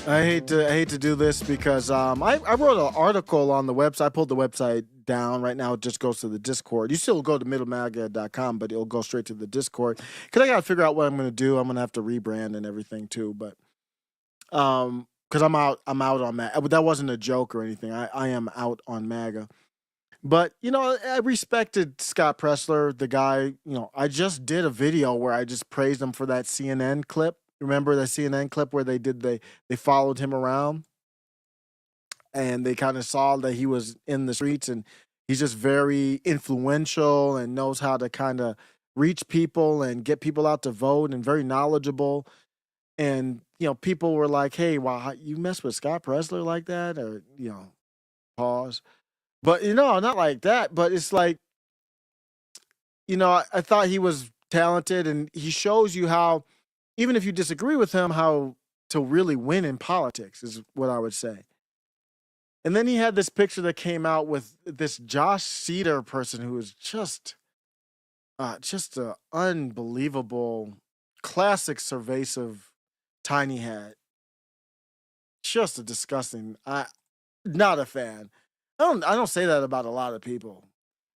I hate to do this because I wrote an article on the website. I pulled the website down. Right now it just goes to the Discord. You still go to middlemaga.com, but it'll go straight to the Discord. Because I got to figure out what I'm going to do. I'm going to have to rebrand and everything too. But because I'm out on MAGA. That wasn't a joke or anything. I am out on MAGA. But, you know, I respected Scott Presler, the guy. You know, I just did a video where I just praised him for that CNN clip. Remember the CNN clip where they followed him around and they kind of saw that he was in the streets, and he's just very influential and knows how to kind of reach people and get people out to vote and very knowledgeable. And, you know, people were like, hey, wow, you mess with Scott Presler like that? Or, you know, pause. But, you know, not like that. But it's like, you know, I thought he was talented, and he shows you how, even if you disagree with him, how to really win in politics is what I would say. And then he had this picture that came out with this Josh Cedar person who is just an unbelievable, classic Survasive tiny hat. Just a disgusting. Not a fan. I don't say that about a lot of people.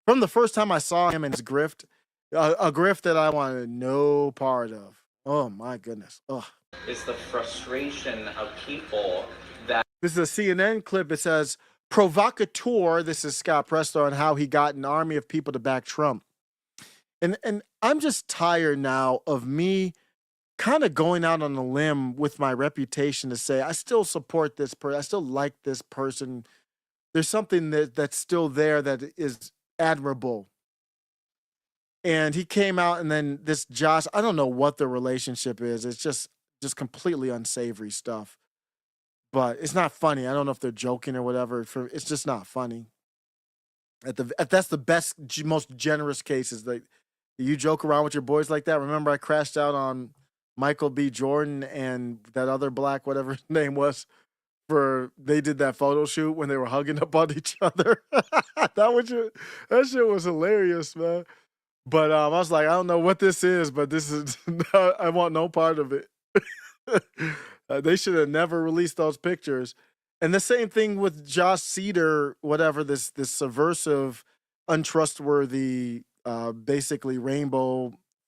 From the first time I saw him in his grift, a grift that I wanted no part of. Oh my goodness. Ugh. Is the frustration of people that... This is a CNN clip. It says, provocateur, this is Scott Presler, on how he got an army of people to back Trump. And I'm just tired now of me kind of going out on a limb with my reputation to say, I still support this person. I still like this person. There's something that's still there that is admirable. And he came out, and then this Josh, I don't know what the relationship is. It's just completely unsavory stuff. But it's not funny. I don't know if they're joking or whatever. It's just not funny. That's the best, most generous cases. That you joke around with your boys like that. Remember, I crashed out on Michael B. Jordan and that other black, whatever his name was, they did that photo shoot when they were hugging up on each other. That shit was hilarious, man. But I was like, I don't know what this is, but this is, I want no part of it. They should have never released those pictures. And the same thing with Josh Cedar, whatever, this subversive, untrustworthy, basically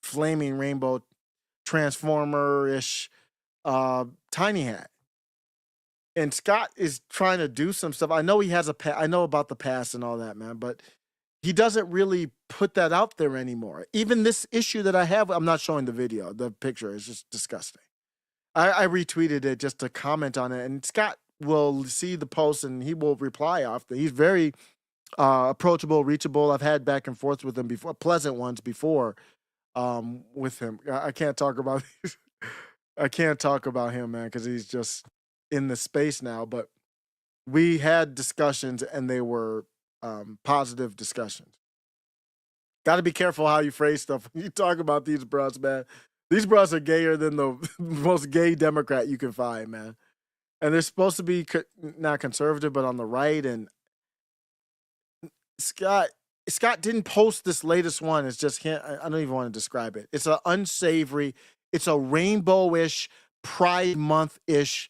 flaming rainbow, transformer-ish tiny hat. And Scott is trying to do some stuff. I know he has I know about the past and all that, man, but he doesn't really put that out there anymore. Even this issue that I have, I'm not showing the video. The picture is just disgusting. I retweeted it just to comment on it, and Scott will see the post and he will reply after. He's very approachable, reachable. I've had back and forth with him before, pleasant ones before with him. I can't talk about I can't talk about him, man, because he's just in the space now. But we had discussions, and they were positive discussions. Got to be careful how you phrase stuff when you talk about these bros, man. These bros are gayer than the most gay Democrat you can find, man. And they're supposed to be not conservative, but on the right. And Scott didn't post this latest one. It's just him. I don't even want to describe it. It's an unsavory. It's a rainbow-ish, Pride Month-ish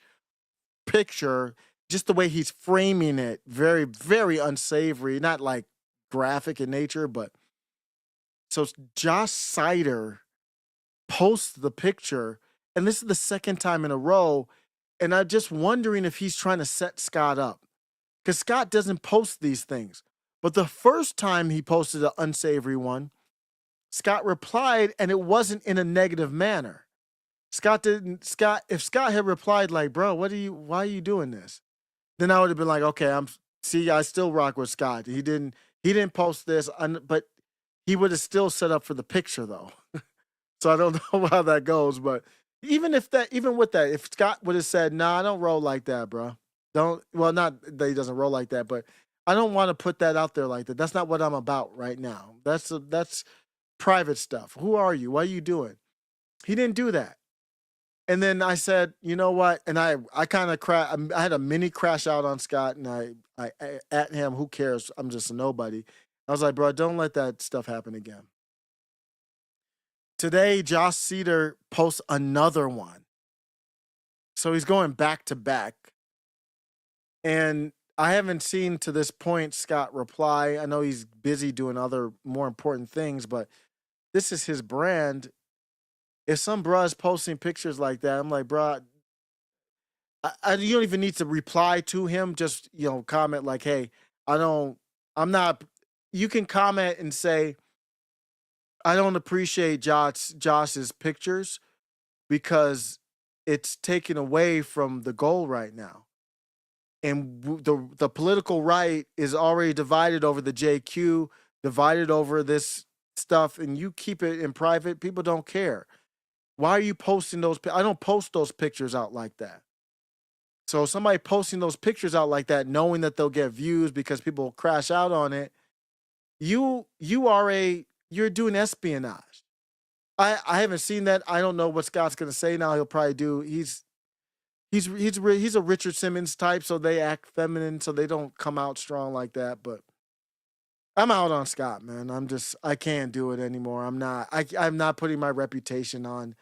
picture. Just the way he's framing it, very, very unsavory. Not like graphic in nature, but so Josh Cedar posts the picture, and this is the second time in a row And I'm just wondering if he's trying to set Scott up. Because Scott doesn't post these things. But the first time he posted an unsavory one, Scott replied, and it wasn't in a negative manner. If Scott had replied like, bro, why are you doing this? Then I would have been like, okay, I still rock with Scott. He didn't post this, but he would have still set up for the picture though. So I don't know how that goes, but even with that, if Scott would have said, nah, I don't roll like that, bro. Not that he doesn't roll like that, but I don't want to put that out there like that. That's not what I'm about right now. That's private stuff. Who are you? What are you doing? He didn't do that. And then I said, you know what? And I kind of I had a mini crash out on Scott, and I at him. Who cares? I'm just a nobody. I was like, bro, don't let that stuff happen again. Today, Josh Cedar posts another one. So he's going back to back. And I haven't seen to this point Scott reply. I know he's busy doing other more important things, but this is his brand. If some bruh is posting pictures like that, I'm like, bruh, you don't even need to reply to him. Just, comment like, hey, you can comment and say, I don't appreciate Josh's pictures because it's taken away from the goal right now. And the political right is already divided over the JQ, divided over this stuff, and you keep it in private. People don't care. Why are you posting those? I don't post those pictures out like that. So somebody posting those pictures out like that, knowing that they'll get views because people will crash out on it, you're doing espionage. I haven't seen that. I don't know what Scott's gonna say now. He'll probably do. He's a Richard Simmons type, so they act feminine, so they don't come out strong like that. But I'm out on Scott, man. I can't do it anymore. I'm not putting my reputation on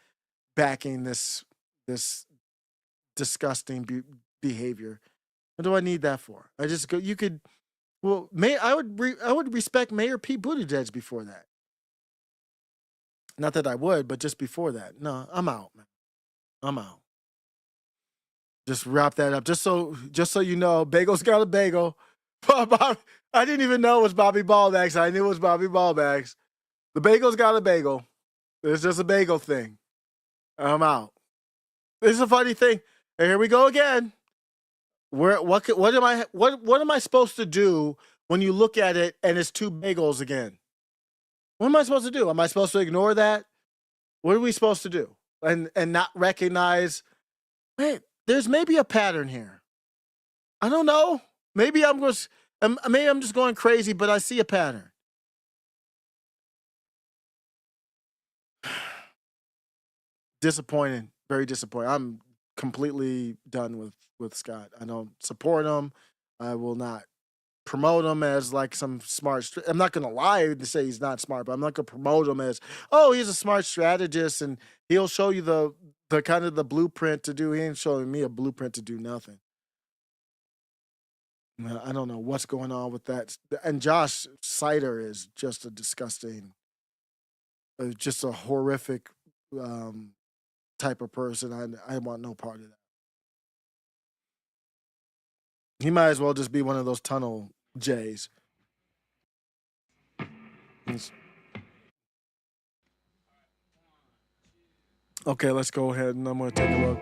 backing this disgusting behavior. What do I need that for? I just go. I would respect Mayor Pete Buttigieg before that. Not that I would, but just before that. No, I'm out, man. I'm out. Just wrap that up. Just so you know, Bagel's got a bagel. I didn't even know it was Bobby Ballbags. I knew it was Bobby Ballbags. The Bagel's got a bagel. It's just a bagel thing. I'm out. This is a funny thing. And here we go again. What am I supposed to do when you look at it and it's two bagels again? What am I supposed to do? Am I supposed to ignore that? What are we supposed to do? And not recognize, wait, there's maybe a pattern here. I don't know. Maybe I'm just going crazy, but I see a pattern. Disappointing. Very disappointing. I'm completely done with Scott. I don't support him. I will not promote him as like some smart. I'm not going to lie to say he's not smart, but I'm not going to promote him as, oh, he's a smart strategist and he'll show you the kind of the blueprint to do. He ain't showing me a blueprint to do nothing. I don't know what's going on with that. And Josh Sider is just a disgusting, just a horrific type of person. I want no part of that. He might as well just be one of those tunnel Jays. Okay, let's go ahead and I'm going to take a look.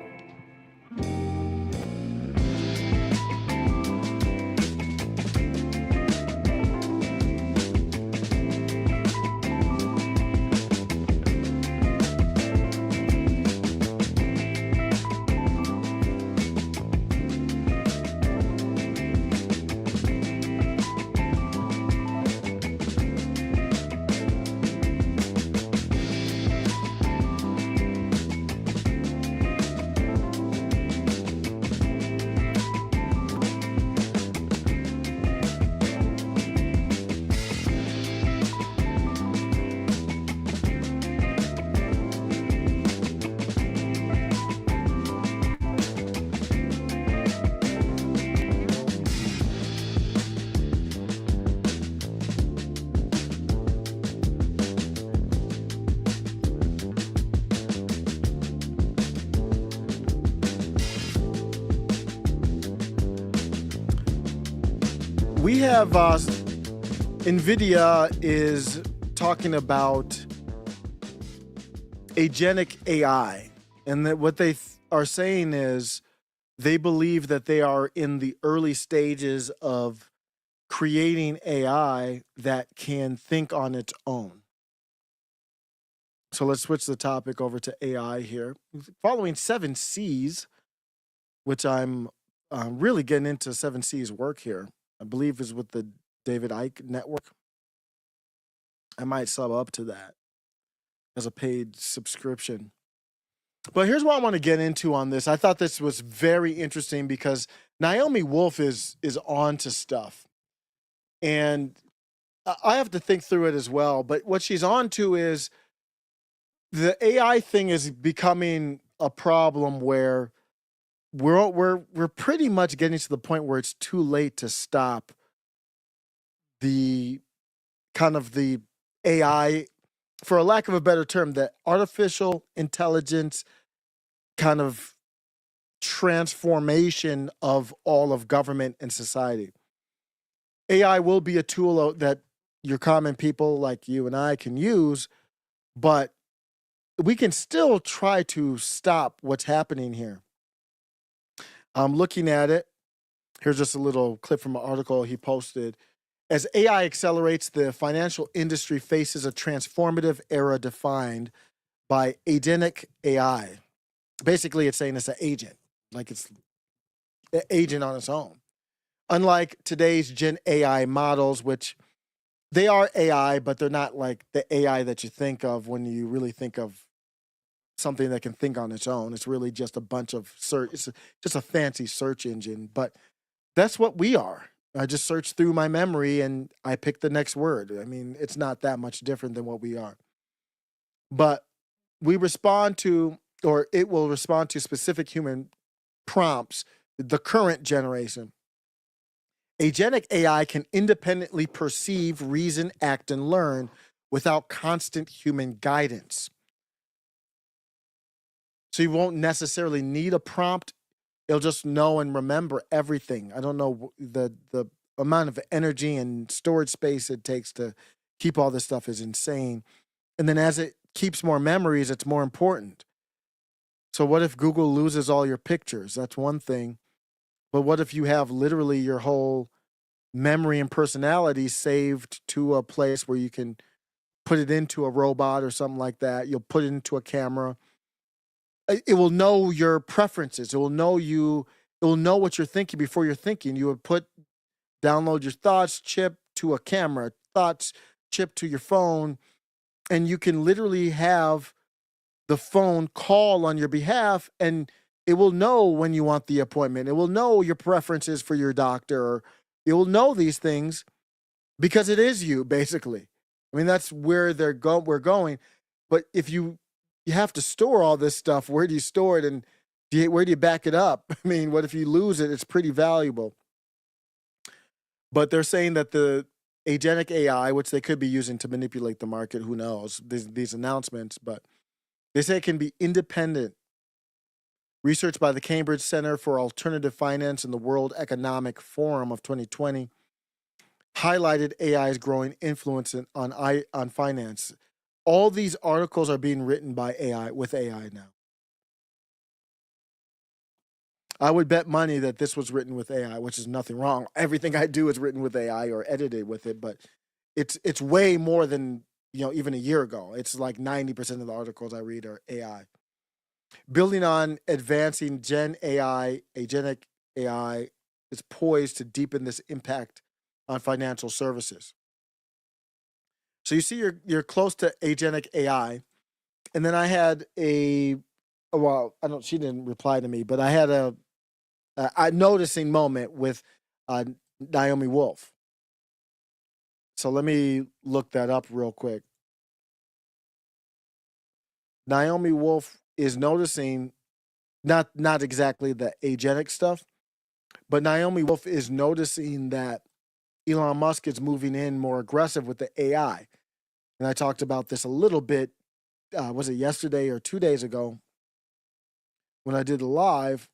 We have NVIDIA is talking about agentic AI. And that what they are saying is they believe that they are in the early stages of creating AI that can think on its own. So let's switch the topic over to AI here. Following 7C's, which I'm really getting into 7C's work here, I believe is with the David Icke Network. I might sub up to that as a paid subscription. But here's what I want to get into on this. I thought this was very interesting because Naomi Wolf is on to stuff. And I have to think through it as well. But what she's on to is the AI thing is becoming a problem where we're pretty much getting to the point where it's too late to stop the kind of the AI, for a lack of a better term, the artificial intelligence kind of transformation of all of government and society. AI will be a tool that your common people like you and I can use, but we can still try to stop what's happening here. I'm looking at it. Here's just a little clip from an article he posted. As AI accelerates, the financial industry faces a transformative era defined by agentic AI. Basically, it's saying it's an agent, like it's an agent on its own. Unlike today's Gen AI models, which they are AI, but they're not like the AI that you think of when you really think of something that can think on its own. It's really just a bunch of search. It's just a fancy search engine, but that's what we are. I just search through my memory and I pick the next word. I mean, it's not that much different than what we are. But we respond to, or it will respond to specific human prompts, the current generation. Agentic AI can independently perceive, reason, act, and learn without constant human guidance. So you won't necessarily need a prompt. It'll just know and remember everything. I don't know the amount of energy and storage space it takes to keep all this stuff is insane. And then as it keeps more memories, it's more important. So what if Google loses all your pictures? That's one thing. But what if you have literally your whole memory and personality saved to a place where you can put it into a robot or something like that? You'll put it into a camera. It will know your preferences. It will know you. It will know what you're thinking before you're thinking. You would download your thoughts chip to a camera, thoughts chip to your phone, and you can literally have the phone call on your behalf, and it will know when you want the appointment. It will know your preferences for your doctor. It will know these things because it is you, basically. I mean, that's where we're going. But if you have to store all this stuff, where do you store it, and where do you back it up? I mean, what if you lose it? It's pretty valuable. But they're saying that the agentic AI, which they could be using to manipulate the market, who knows, these announcements, but they say it can be independent. Research by the Cambridge Center for Alternative Finance and the World Economic Forum of 2020 highlighted AI's growing influence on finance. All these articles are being written by AI, with AI now. I would bet money that this was written with AI, which is nothing wrong. Everything I do is written with AI or edited with it, but it's way more than, even a year ago. It's like 90% of the articles I read are AI. Building on advancing Gen AI, agentic AI is poised to deepen this impact on financial services. So you see you're close to agentic AI. And then I had she didn't reply to me, but I had a noticing moment with Naomi Wolf. So let me look that up real quick. Naomi Wolf is noticing, not exactly the agentic stuff, but Naomi Wolf is noticing that Elon Musk is moving in more aggressive with the AI. And I talked about this a little bit, was it yesterday or 2 days ago when I did a live,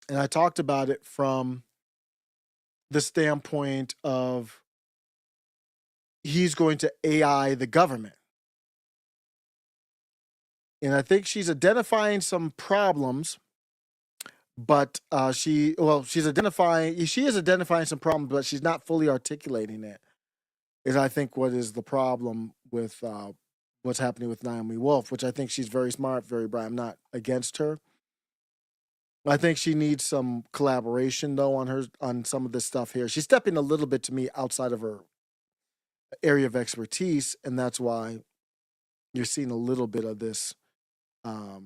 and I talked about it from the standpoint of he's going to AI the government. And I think she's identifying some problems, but she is identifying some problems, but she's not fully articulating it. Is I think what is the problem with what's happening with Naomi Wolf, which I think she's very smart, very bright. I'm not against her. I think she needs some collaboration though on some of this stuff here. She's stepping a little bit to me outside of her area of expertise, and that's why you're seeing a little bit of this. I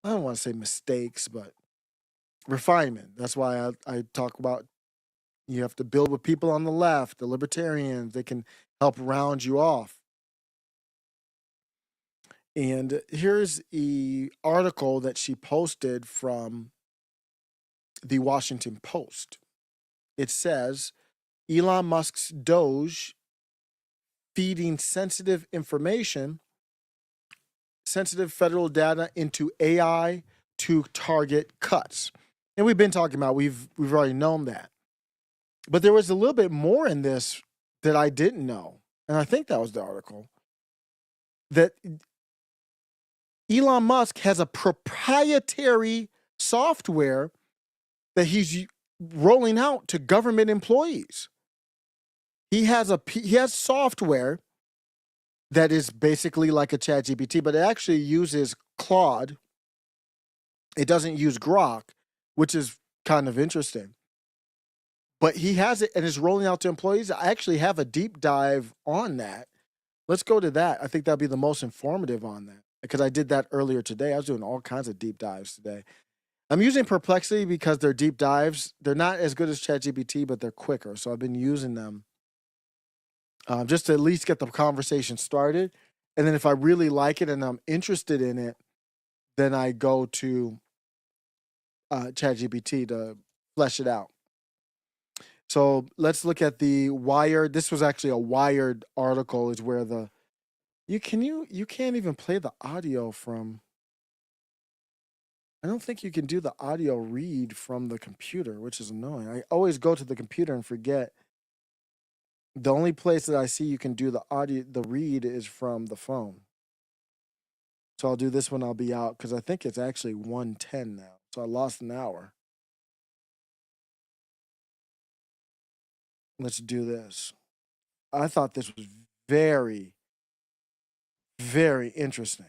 don't want to say mistakes, but refinement. That's why I talk about you have to build with people on the left, the libertarians. They can help round you off. And here's the article that she posted from the Washington Post. It says, Elon Musk's Doge feeding sensitive federal data into AI to target cuts. And we've been talking about, we've already known that. But there was a little bit more in this that I didn't know. And I think that was the article. That Elon Musk has a proprietary software that he's rolling out to government employees. He has software that is basically like a ChatGPT, but it actually uses Claude. It doesn't use Grok, which is kind of interesting. But he has it and is rolling out to employees. I actually have a deep dive on that. Let's go to that. I think that'll be the most informative on that because I did that earlier today. I was doing all kinds of deep dives today. I'm using Perplexity because they're deep dives. They're not as good as ChatGPT, but they're quicker. So I've been using them just to at least get the conversation started. And then if I really like it and I'm interested in it, then I go to ChatGPT to flesh it out. So let's look at the Wired. This was actually a Wired article. Is where you can't even play the audio from. I don't think you can do the audio read from the computer, which is annoying. I always go to the computer and forget. The only place that I see you can do the read is from the phone. So I'll do this when I'll be out because I think it's actually 1:10 now. So I lost an hour. Let's do this. I thought this was very, very interesting.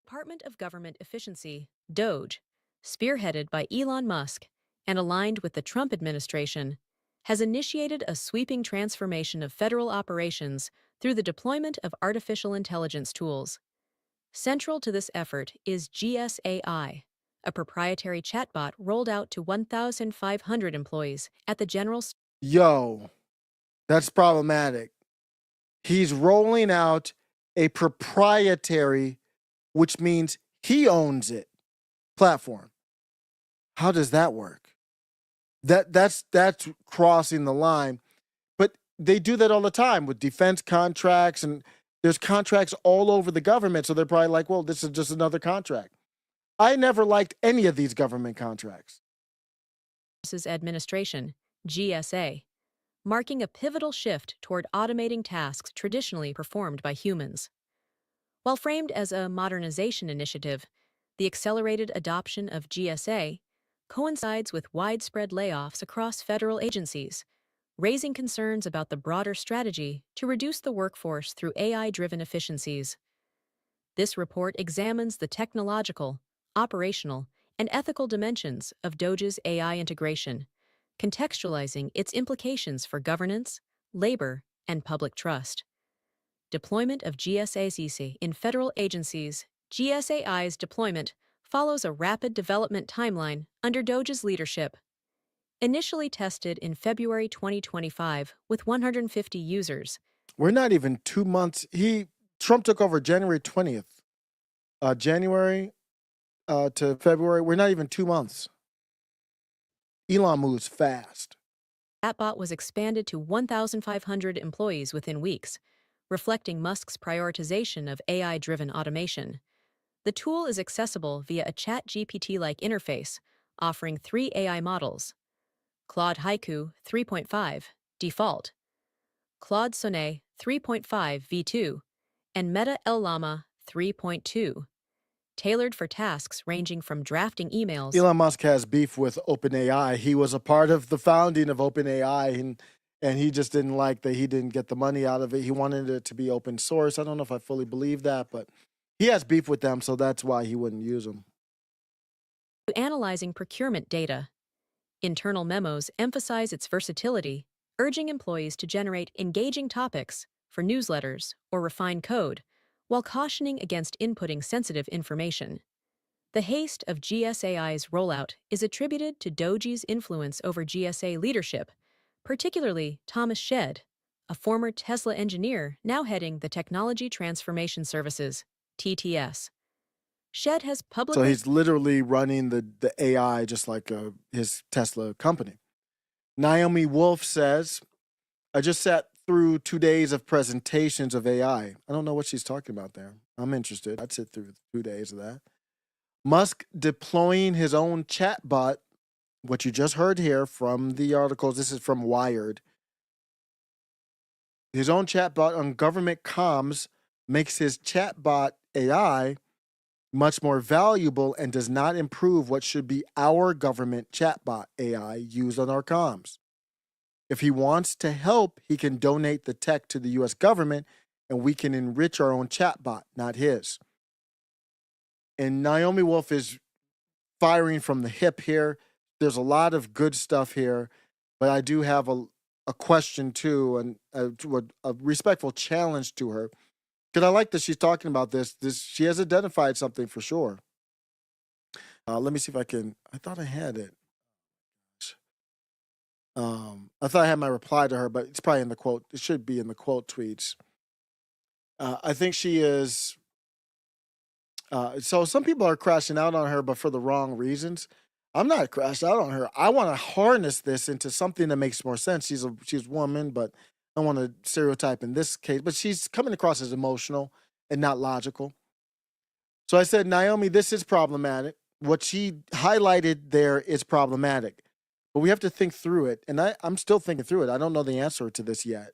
Department of Government Efficiency, DOGE, spearheaded by Elon Musk and aligned with the Trump administration, has initiated a sweeping transformation of federal operations through the deployment of artificial intelligence tools. Central to this effort is GSAI, a proprietary chatbot rolled out to 1,500 employees at the General. Yo, that's problematic. He's rolling out a proprietary, which means he owns it, platform. How does that work? That's crossing the line. But they do that all the time with defense contracts, and there's contracts all over the government. So they're probably like, well, this is just another contract. I never liked any of these government contracts. Administration, GSA, marking a pivotal shift toward automating tasks traditionally performed by humans. While framed as a modernization initiative, the accelerated adoption of GSA coincides with widespread layoffs across federal agencies, raising concerns about the broader strategy to reduce the workforce through AI-driven efficiencies. This report examines the technological, operational, and ethical dimensions of DOGE's AI integration, contextualizing its implications for governance, labor, and public trust. Deployment of GSAI's in federal agencies. GSAI's deployment follows a rapid development timeline under DOGE's leadership. Initially tested in February 2025 with 150 users. We're not even 2 months. Trump took over January 20th. January to February, we're not even 2 months. Elon moves fast. That bot was expanded to 1,500 employees within weeks, reflecting Musk's prioritization of AI-driven automation. The tool is accessible via a ChatGPT-like interface, offering 3 AI models: Claude Haiku 3.5 Default, Claude Sonnet 3.5 V2, and Meta Llama 3.2, tailored for tasks ranging from drafting emails. Elon Musk has beef with OpenAI. He was a part of the founding of OpenAI, and he just didn't like that he didn't get the money out of it. He wanted it to be open source. I don't know if I fully believe that, but he has beef with them, so that's why he wouldn't use them. Analyzing procurement data. Internal memos emphasize its versatility, urging employees to generate engaging topics for newsletters or refine code, while cautioning against inputting sensitive information. The haste of GSAI's rollout is attributed to Doge's influence over GSA leadership, particularly Thomas Shedd, a former Tesla engineer now heading the Technology Transformation Services, TTS. Shedd has So publicly he's literally running the AI just like his Tesla company. Naomi Wolf says, I just sat through 2 days of presentations of AI. I don't know what she's talking about there. I'm interested. I'd sit through 2 days of that. Musk deploying his own chatbot, what you just heard here from the articles. This is from Wired. His own chatbot on government comms makes his chatbot AI much more valuable and does not improve what should be our government chatbot AI used on our comms. If he wants to help, he can donate the tech to the US government and we can enrich our own chatbot, not his. And Naomi Wolf is firing from the hip here. There's a lot of good stuff here, but I do have a question too, and a respectful challenge to her. Because I like that she's talking about this. She has identified something for sure. Let me see if I can. I thought I had it. I thought I had my reply to her, but it's probably in the quote. It should be in the quote tweets. I think she is. So some people are crashing out on her, but for the wrong reasons. I'm not crashed out on her. I want to harness this into something that makes more sense. She's a woman, but I don't want to stereotype in this case. But she's coming across as emotional and not logical. So I said, Naomi, this is problematic. What she highlighted there is problematic, but we have to think through it. And I'm still thinking through it. I don't know the answer to this yet.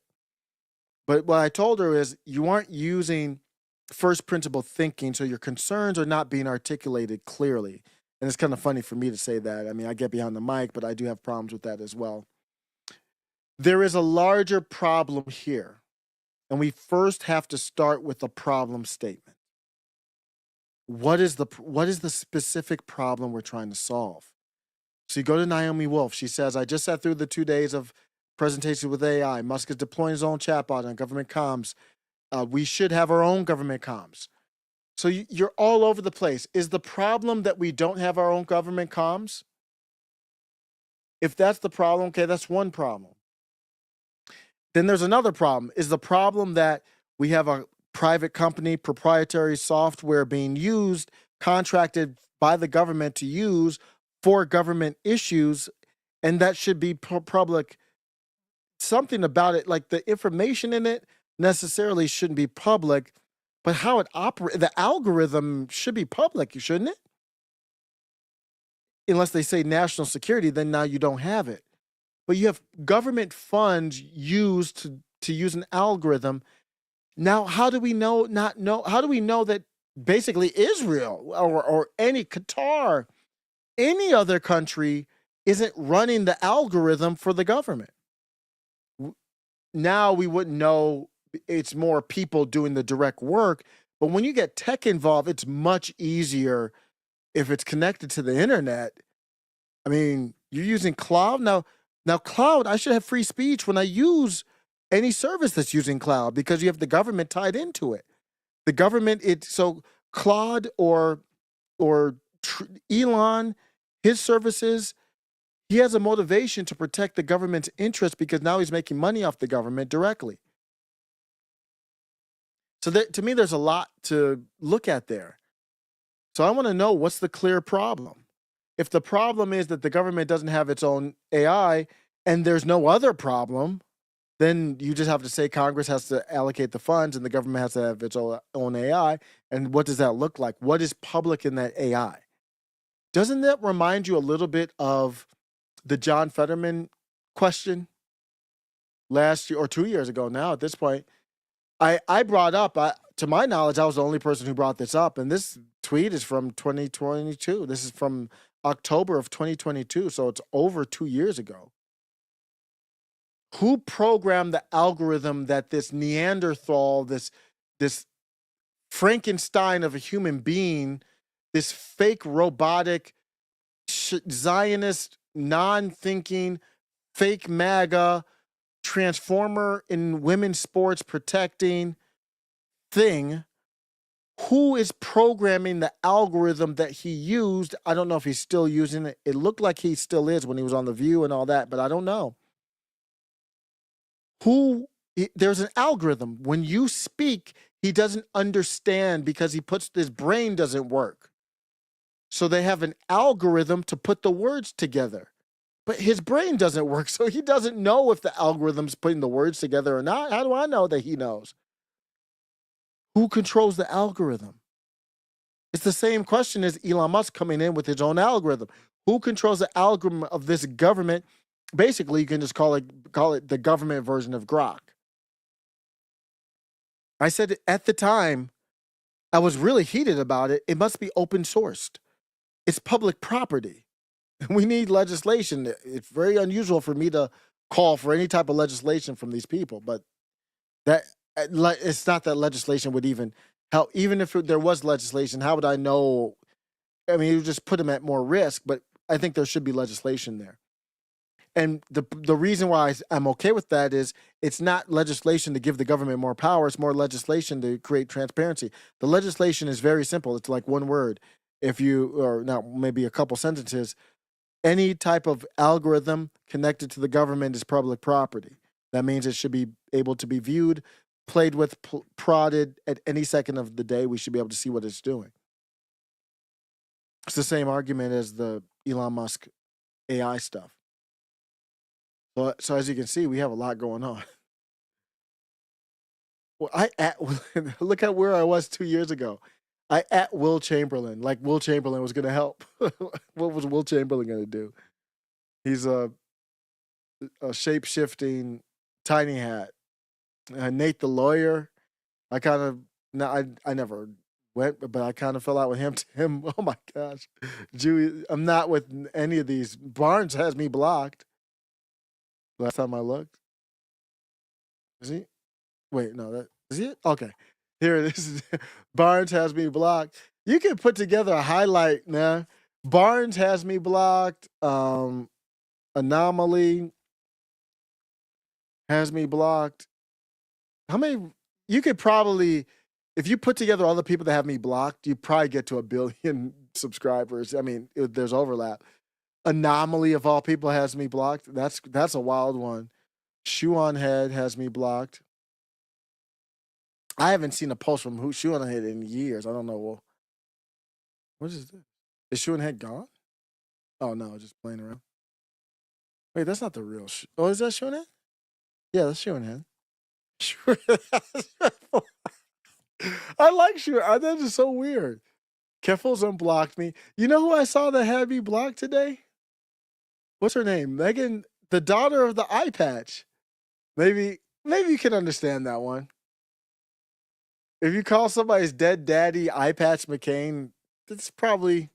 But what I told her is you aren't using first principle thinking, so your concerns are not being articulated clearly. And it's kind of funny for me to say that. I mean, I get behind the mic, but I do have problems with that as well. There is a larger problem here, and we first have to start with a problem statement. What is the specific problem we're trying to solve? So you go to Naomi Wolf. She says, I just sat through the 2 days of presentation with AI. Musk is deploying his own chatbot on government comms. We should have our own government comms. So you're all over the place. Is the problem that we don't have our own government comms? If that's the problem, okay, that's one problem. Then there's another problem. Is the problem that we have a private company, proprietary software being used, contracted by the government to use for government issues, and that should be public? Something about it, like the information in it necessarily shouldn't be public, but how it operates, the algorithm should be public, shouldn't it? Unless they say national security, then now you don't have it. But you have government funds used to use an algorithm. Now, how do we know that basically Israel or any Qatar, any other country isn't running the algorithm for the government? Now we wouldn't know. It's more people doing the direct work. But when you get tech involved, it's much easier if it's connected to the internet. I mean, you're using cloud. Now cloud, I should have free speech when I use any service that's using cloud because you have the government tied into it. The government, so Claude or Elon, his services, he has a motivation to protect the government's interest because now he's making money off the government directly. So to me, there's a lot to look at there. So I want to know, what's the clear problem? If the problem is that the government doesn't have its own AI and there's no other problem, then you just have to say Congress has to allocate the funds and the government has to have its own AI. And what does that look like? What is public in that AI? Doesn't that remind you a little bit of the John Fetterman question last year or 2 years ago now at this point, I brought up, to my knowledge, I was the only person who brought this up. And this tweet is from 2022. This is from October of 2022. So it's over 2 years ago. Who programmed the algorithm that this Neanderthal, this Frankenstein of a human being, this fake robotic Zionist, non-thinking, fake MAGA, transformer in women's sports protecting thing, who is programming the algorithm that he used? I don't know if he's still using it. It looked like he still is when he was on The View and all that, but I don't know. There's an algorithm. When you speak, he doesn't understand because his brain doesn't work. So they have an algorithm to put the words together. But his brain doesn't work, so he doesn't know if the algorithm's putting the words together or not. How do I know that he knows? Who controls the algorithm? It's the same question as Elon Musk coming in with his own algorithm. Who controls the algorithm of this government? Basically, you can just call it the government version of Grok. I said at the time, I was really heated about it. It must be open sourced. It's public property. We need legislation. It's very unusual for me to call for any type of legislation from these people, but it's not that legislation would even help. Even if there was legislation, how would I know? I mean, you just put them at more risk, but I think there should be legislation there. And the reason why I'm okay with that is it's not legislation to give the government more power. It's more legislation to create transparency. The legislation is very simple. It's like one word. Or now maybe a couple sentences, any type of algorithm connected to the government is public property. That means it should be able to be viewed, played with, prodded at any second of the day. We should be able to see what it's doing. It's the same argument as the Elon Musk AI stuff. So as you can see, we have a lot going on. Well, look at where I was 2 years ago. I at Will Chamberlain, like Will Chamberlain was going to help. What was Will Chamberlain going to do? He's a shape-shifting tiny hat. Nate the lawyer, I never went, but I kind of fell out with him. Oh my gosh. I'm not with any of these. Barnes has me blocked. Last time I looked. Is he? Wait, no, is he it? Okay. Here it is. Barnes has me blocked. You can put together a highlight now. Barnes has me blocked. Anomaly has me blocked. How many? You could probably, if you put together all the people that have me blocked, you probably get to 1 billion subscribers. I mean, there's overlap. Anomaly of all people has me blocked. That's a wild one. Shoe on Head has me blocked. I haven't seen a post from Shoe on Head in years. I don't know. Well, what is this? Is Shoe on Head gone? Oh no, just playing around. Wait, that's not the real. Oh, is that Shoe on Head? Yeah, that's Shoe on Head. I like Shoe. That is so weird. Keffels unblocked me. You know who I saw that had me blocked today? What's her name? Megan, the daughter of the eye patch. Maybe you can understand that one. If you call somebody's dead daddy Eye Patch McCain, that's probably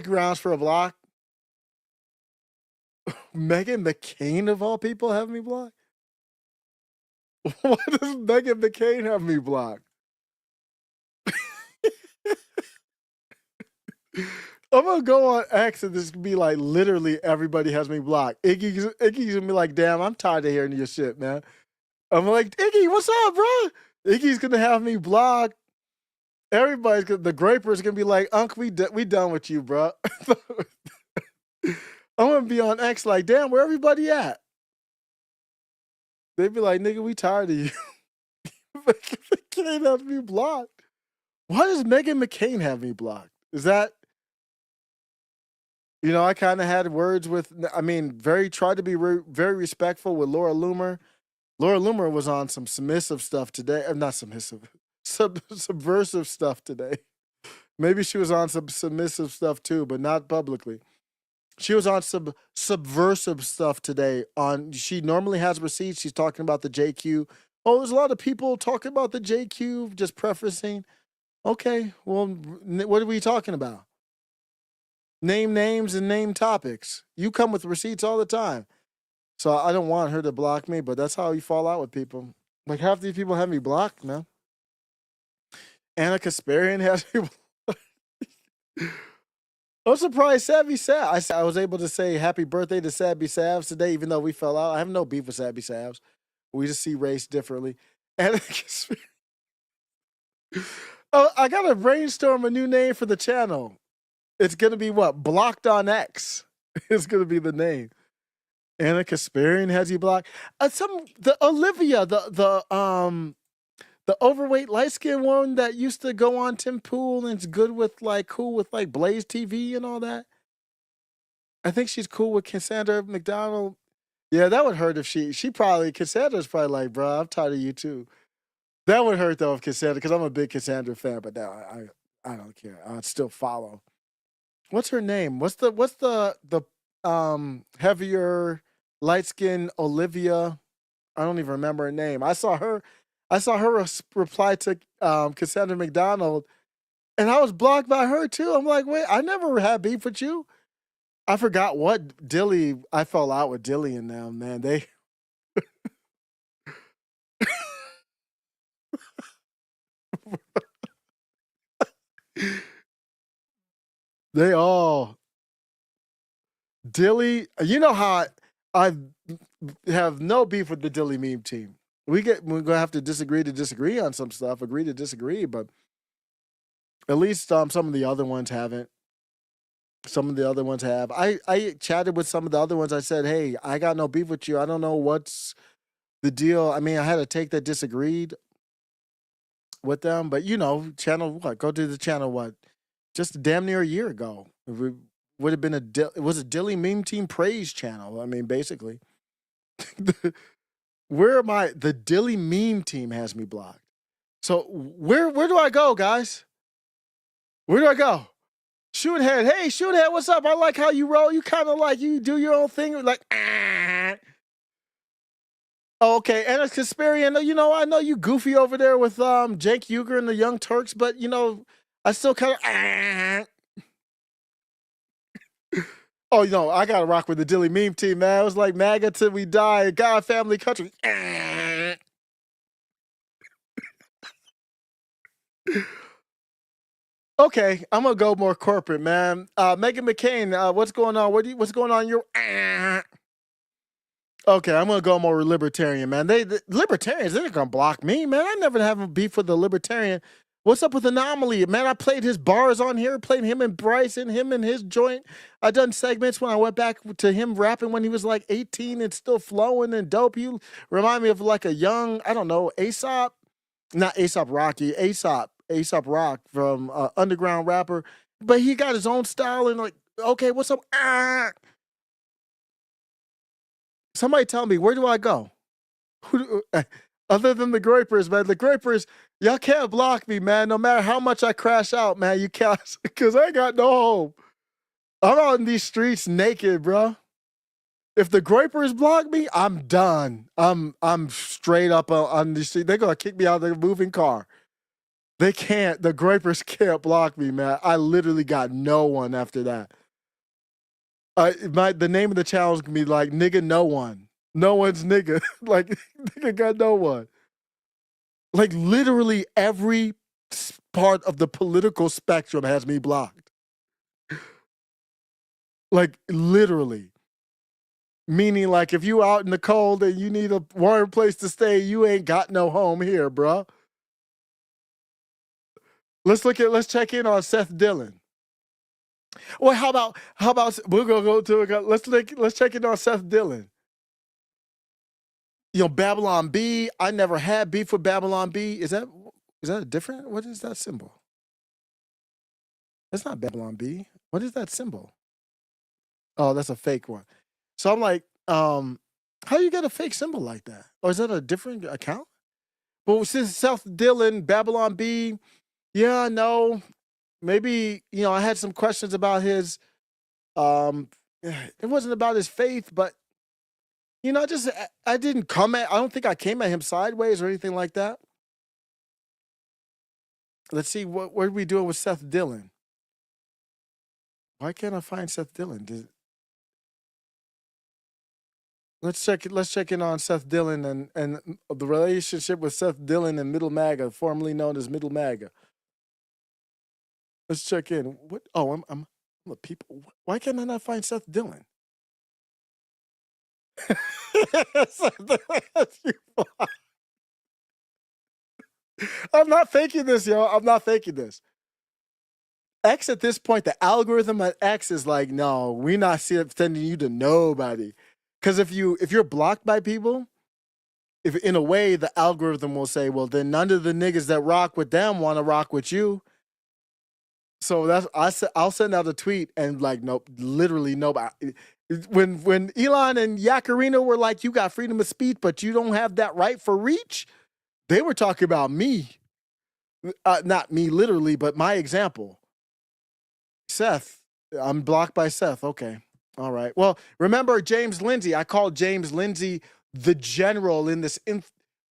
grounds for a block. Megan McCain of all people have me blocked? Why does Megan McCain have me blocked? I'm gonna go on X and this could be like literally everybody has me blocked. Iggy's gonna be like, damn, I'm tired of hearing your shit, man. I'm like, Iggy, what's up, bro? Iggy's gonna have me blocked. The Graper's gonna be like, Unc, we done with you, bro. I'm gonna be on X like, damn, where everybody at? They'd be like, nigga, we tired of you. McCain have me blocked. Why does Megan McCain have me blocked? Is that, I kind of had words with, tried to be very respectful with Laura Loomer. Laura Loomer was on some submissive stuff today. Not submissive, subversive stuff today. Maybe she was on some submissive stuff too, but not publicly. She was on some subversive stuff today. She normally has receipts. She's talking about the JQ. Oh, there's a lot of people talking about the JQ. Just prefacing. Okay, well, what are we talking about? Name names and name topics. You come with receipts all the time. So I don't want her to block me, but that's how you fall out with people. Like half these people have me blocked, man. Anna Kasparian has me blocked. I'm surprised Savvy Sav. I was able to say happy birthday to Savvy Savs today, even though we fell out. I have no beef with Savvy Savs. We just see race differently. Anna Kasparian. Oh, I gotta brainstorm a new name for the channel. It's gonna be what? Blocked on X. It's gonna be the name. Anna Kasparian has you blocked. The Olivia, the overweight light skinned one that used to go on Tim Pool and is good with cool with Blaze TV and all that. I think she's cool with Cassandra McDonald. Yeah, that would hurt if Cassandra's probably like, bro, I'm tired of you too. That would hurt though if Cassandra, because I'm a big Cassandra fan, but no, I don't care. I'd still follow. What's her name? What's the heavier light skinned Olivia? I don't even remember her name. I saw her reply to Cassandra McDonald, and I was blocked by her too. I'm like, wait, I never had beef with you. I forgot what Dilly. I fell out with Dilly and them, man. They all Dilly. You know how I have no beef with the Dilly meme team. We're gonna have to disagree on some stuff, agree to disagree, but at least some of the other ones haven't. Some of the other ones have. I chatted with some of the other ones. I said, hey, I got no beef with you. I don't know what's the deal. I mean, I had a take that disagreed with them, but channel what? Go to the channel what? Just damn near a year ago. It would have been it was a Dilly meme team praise channel. I mean, basically. Where am I? The Dilly meme team has me blocked. So where do I go, guys? Where do I go? Shoonhead, hey, Shoonhead, what's up? I like how you roll. You kind of you do your own thing. Like, ah. Oh, okay, Anna Kasparian, I know you goofy over there with Jake Uger and the Young Turks, but, I still kind of, ah. Oh, I got to rock with the Dilly meme team, man. It was like MAGA till we die, God, family, country. Ah. Okay, I'm gonna go more corporate, man. Megan McCain, what's going on? What's going on? Okay, I'm gonna go more libertarian, man. The libertarians, they're not gonna block me, man. I never have a beef with the libertarian. What's up with Anomaly, man? I played his bars on here, played him and Bryson, him and his joint. I done segments when I went back to him rapping when he was like 18 and still flowing and dope. You remind me of like a young, I don't know, Aesop, not Aesop Rocky, Aesop Rock from underground rapper, but he got his own style and okay, what's up? Ah. Somebody tell me, where do I go? Other than the Grapers, man, the Grapers, y'all can't block me, man. No matter how much I crash out, man, you can't, because I ain't got no home. I'm out in these streets naked, bro. If the Grapers block me, I'm done. I'm straight up on the street. They're gonna kick me out of the moving car. They can't. The Grapers can't block me, man. I literally got no one after that. The name of the channel is gonna be like nigga no one. No one's nigga. Like nigga got no one. Like literally every part of the political spectrum has me blocked. Like literally. Meaning like if you out in the cold and you need a warm place to stay, you ain't got no home here, bruh. Let's check in on Seth Dillon. Well, how about we're gonna go to let's check in on Seth Dillon. Babylon B. I never had beef with Babylon B. Is that a different? What is that symbol? That's not Babylon B. What is that symbol? Oh, that's a fake one. So I'm like, how you get a fake symbol like that? Or is that a different account? But since Seth Dillon, Babylon B, yeah, no. Maybe, I had some questions about his it wasn't about his faith, but you know, I didn't come at. I don't think I came at him sideways or anything like that. Let's see what are we doing with Seth Dillon. Why can't I find Seth Dillon? Let's check it. Let's check in on Seth Dillon and the relationship with Seth Dillon and Middle MAGA, formerly known as Middle MAGA. Let's check in. What? Oh, I'm a people. Why can't I not find Seth Dillon? I'm not faking this, yo. I'm not faking this. X at this point, the algorithm at X is like, no, we're not sending you to nobody. Because if you're blocked by people, if in a way the algorithm will say, well, then none of the niggas that rock with them want to rock with you. So I'll send out a tweet and like, nope, literally nobody. When Elon and Yakarina were like, you got freedom of speech, but you don't have that right for reach, they were talking about me. Not me literally, but my example. Seth, I'm blocked by Seth. Okay. All right. Well, remember James Lindsay. I called James Lindsay the general in this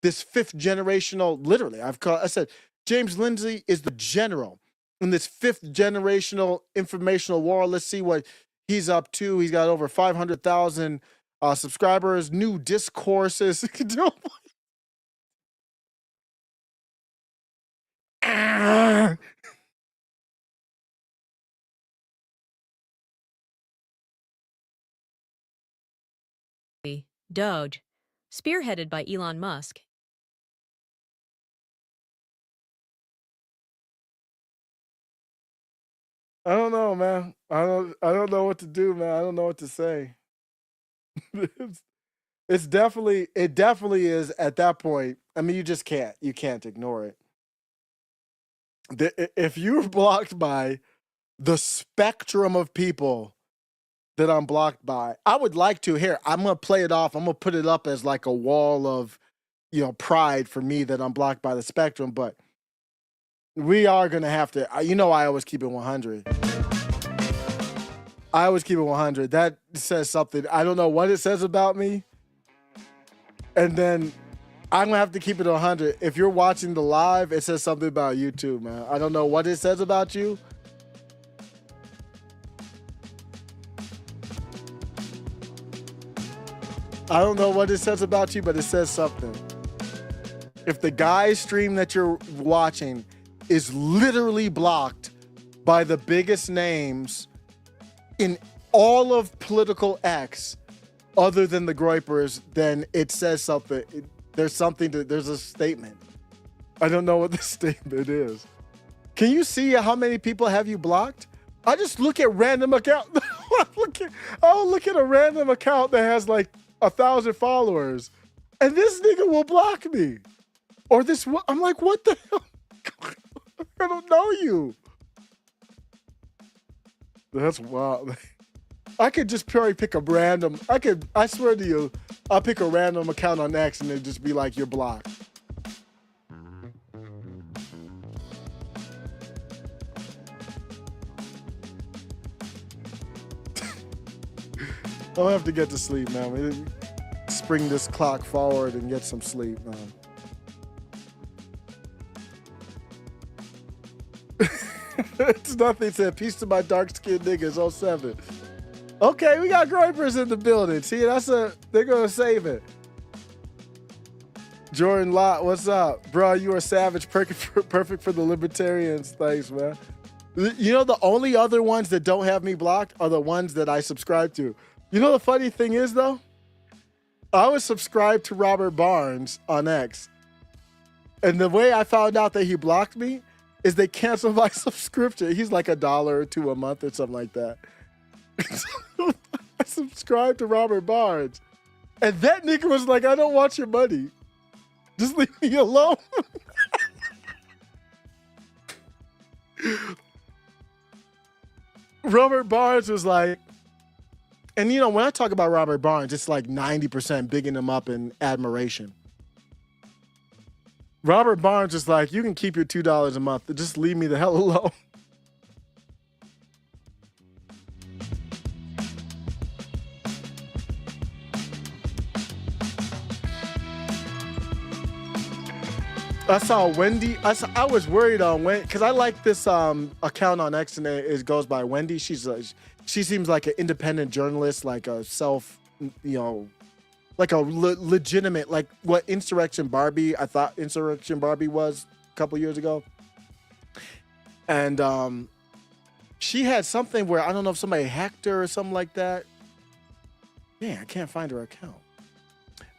fifth generational, literally. I said, James Lindsay is the general in this fifth generational informational war. Let's see what he's up to. He's got over 500,000 subscribers, new discourses. Doge, spearheaded by Elon Musk. I don't know, man. I don't know what to do, man. I don't know what to say. It definitely is at that point. I mean, you can't ignore it. If you're blocked by the spectrum of people that I'm blocked by, I would like to. Here, I'm gonna play it off. I'm gonna put it up as like a wall of, pride for me that I'm blocked by the spectrum. But we are gonna have to. I always keep it 100. I always keep it 100. That says something. I don't know what it says about me. And then I'm gonna have to keep it 100. If you're watching the live, it says something about you too, man. I don't know what it says about you. I don't know what it says about you, but it says something. If the guy's stream that you're watching is literally blocked by the biggest names in all of political X other than the Groypers, then it says something. There's a statement. I don't know what the statement is. Can you see how many people have you blocked? I just look at random account. Look at a random account that has like 1,000 followers, and this nigga will block me. Or this, I'm like, what the hell? I don't know you. That's wild. I could just probably pick a random, I swear to you, I'll pick a random account on X and it'd just be like, you're blocked. I'll have to get to sleep, man. Spring this clock forward and get some sleep, man. It's nothing. Said peace to my dark skinned niggas 07. Okay, we got Groypers in the building. See, they're gonna save it. Jordan Lott, what's up? Bro, you are savage, perfect for the libertarians. Thanks, man. The only other ones that don't have me blocked are the ones that I subscribe to. The funny thing is, though? I was subscribed to Robert Barnes on X. And the way I found out that he blocked me is they canceled my subscription. He's like $1 or $2 a month or something like that. I subscribed to Robert Barnes. And that nigga was like, I don't want your money. Just leave me alone. Robert Barnes was like, and when I talk about Robert Barnes, it's like 90% bigging him up in admiration. Robert Barnes is like, you can keep your $2 a month. Just leave me the hell alone. I saw Wendy. I was worried on Wendy because I like this account on X and it goes by Wendy. She seems like an independent journalist, like a like a legitimate, like what Insurrection Barbie. I thought Insurrection Barbie was a couple years ago, and she had something where I don't know if somebody hacked her or something like that. Man, I can't find her account,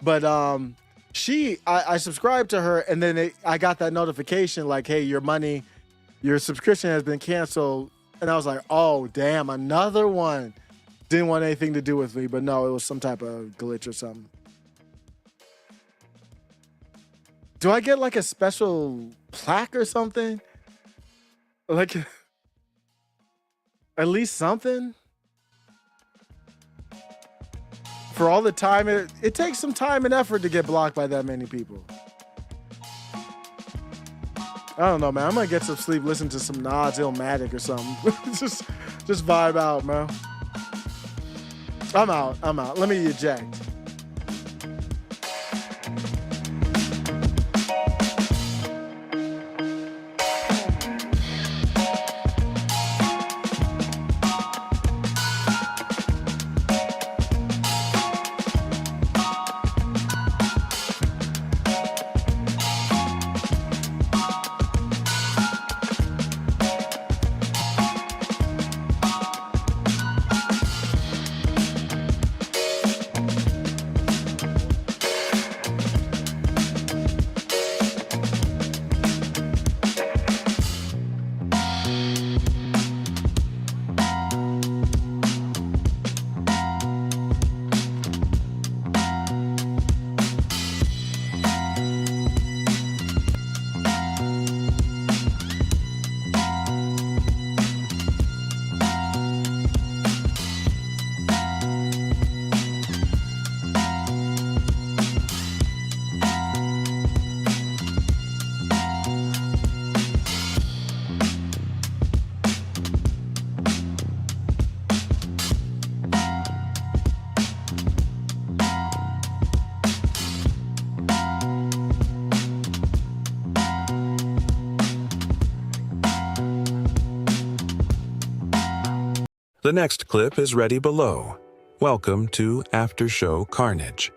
but I subscribed to her, and then I got that notification like, hey, your subscription has been canceled. And I was like, oh, damn, another one. Didn't want anything to do with me, but no, it was some type of glitch or something. Do I get like a special plaque or something? Like, at least something? For all the time, it takes some time and effort to get blocked by that many people. I don't know, man. I'm gonna get some sleep, listen to some Nas Illmatic or something. just vibe out, man. I'm out. Let me eject. The next clip is ready below. Welcome to After Show Carnage.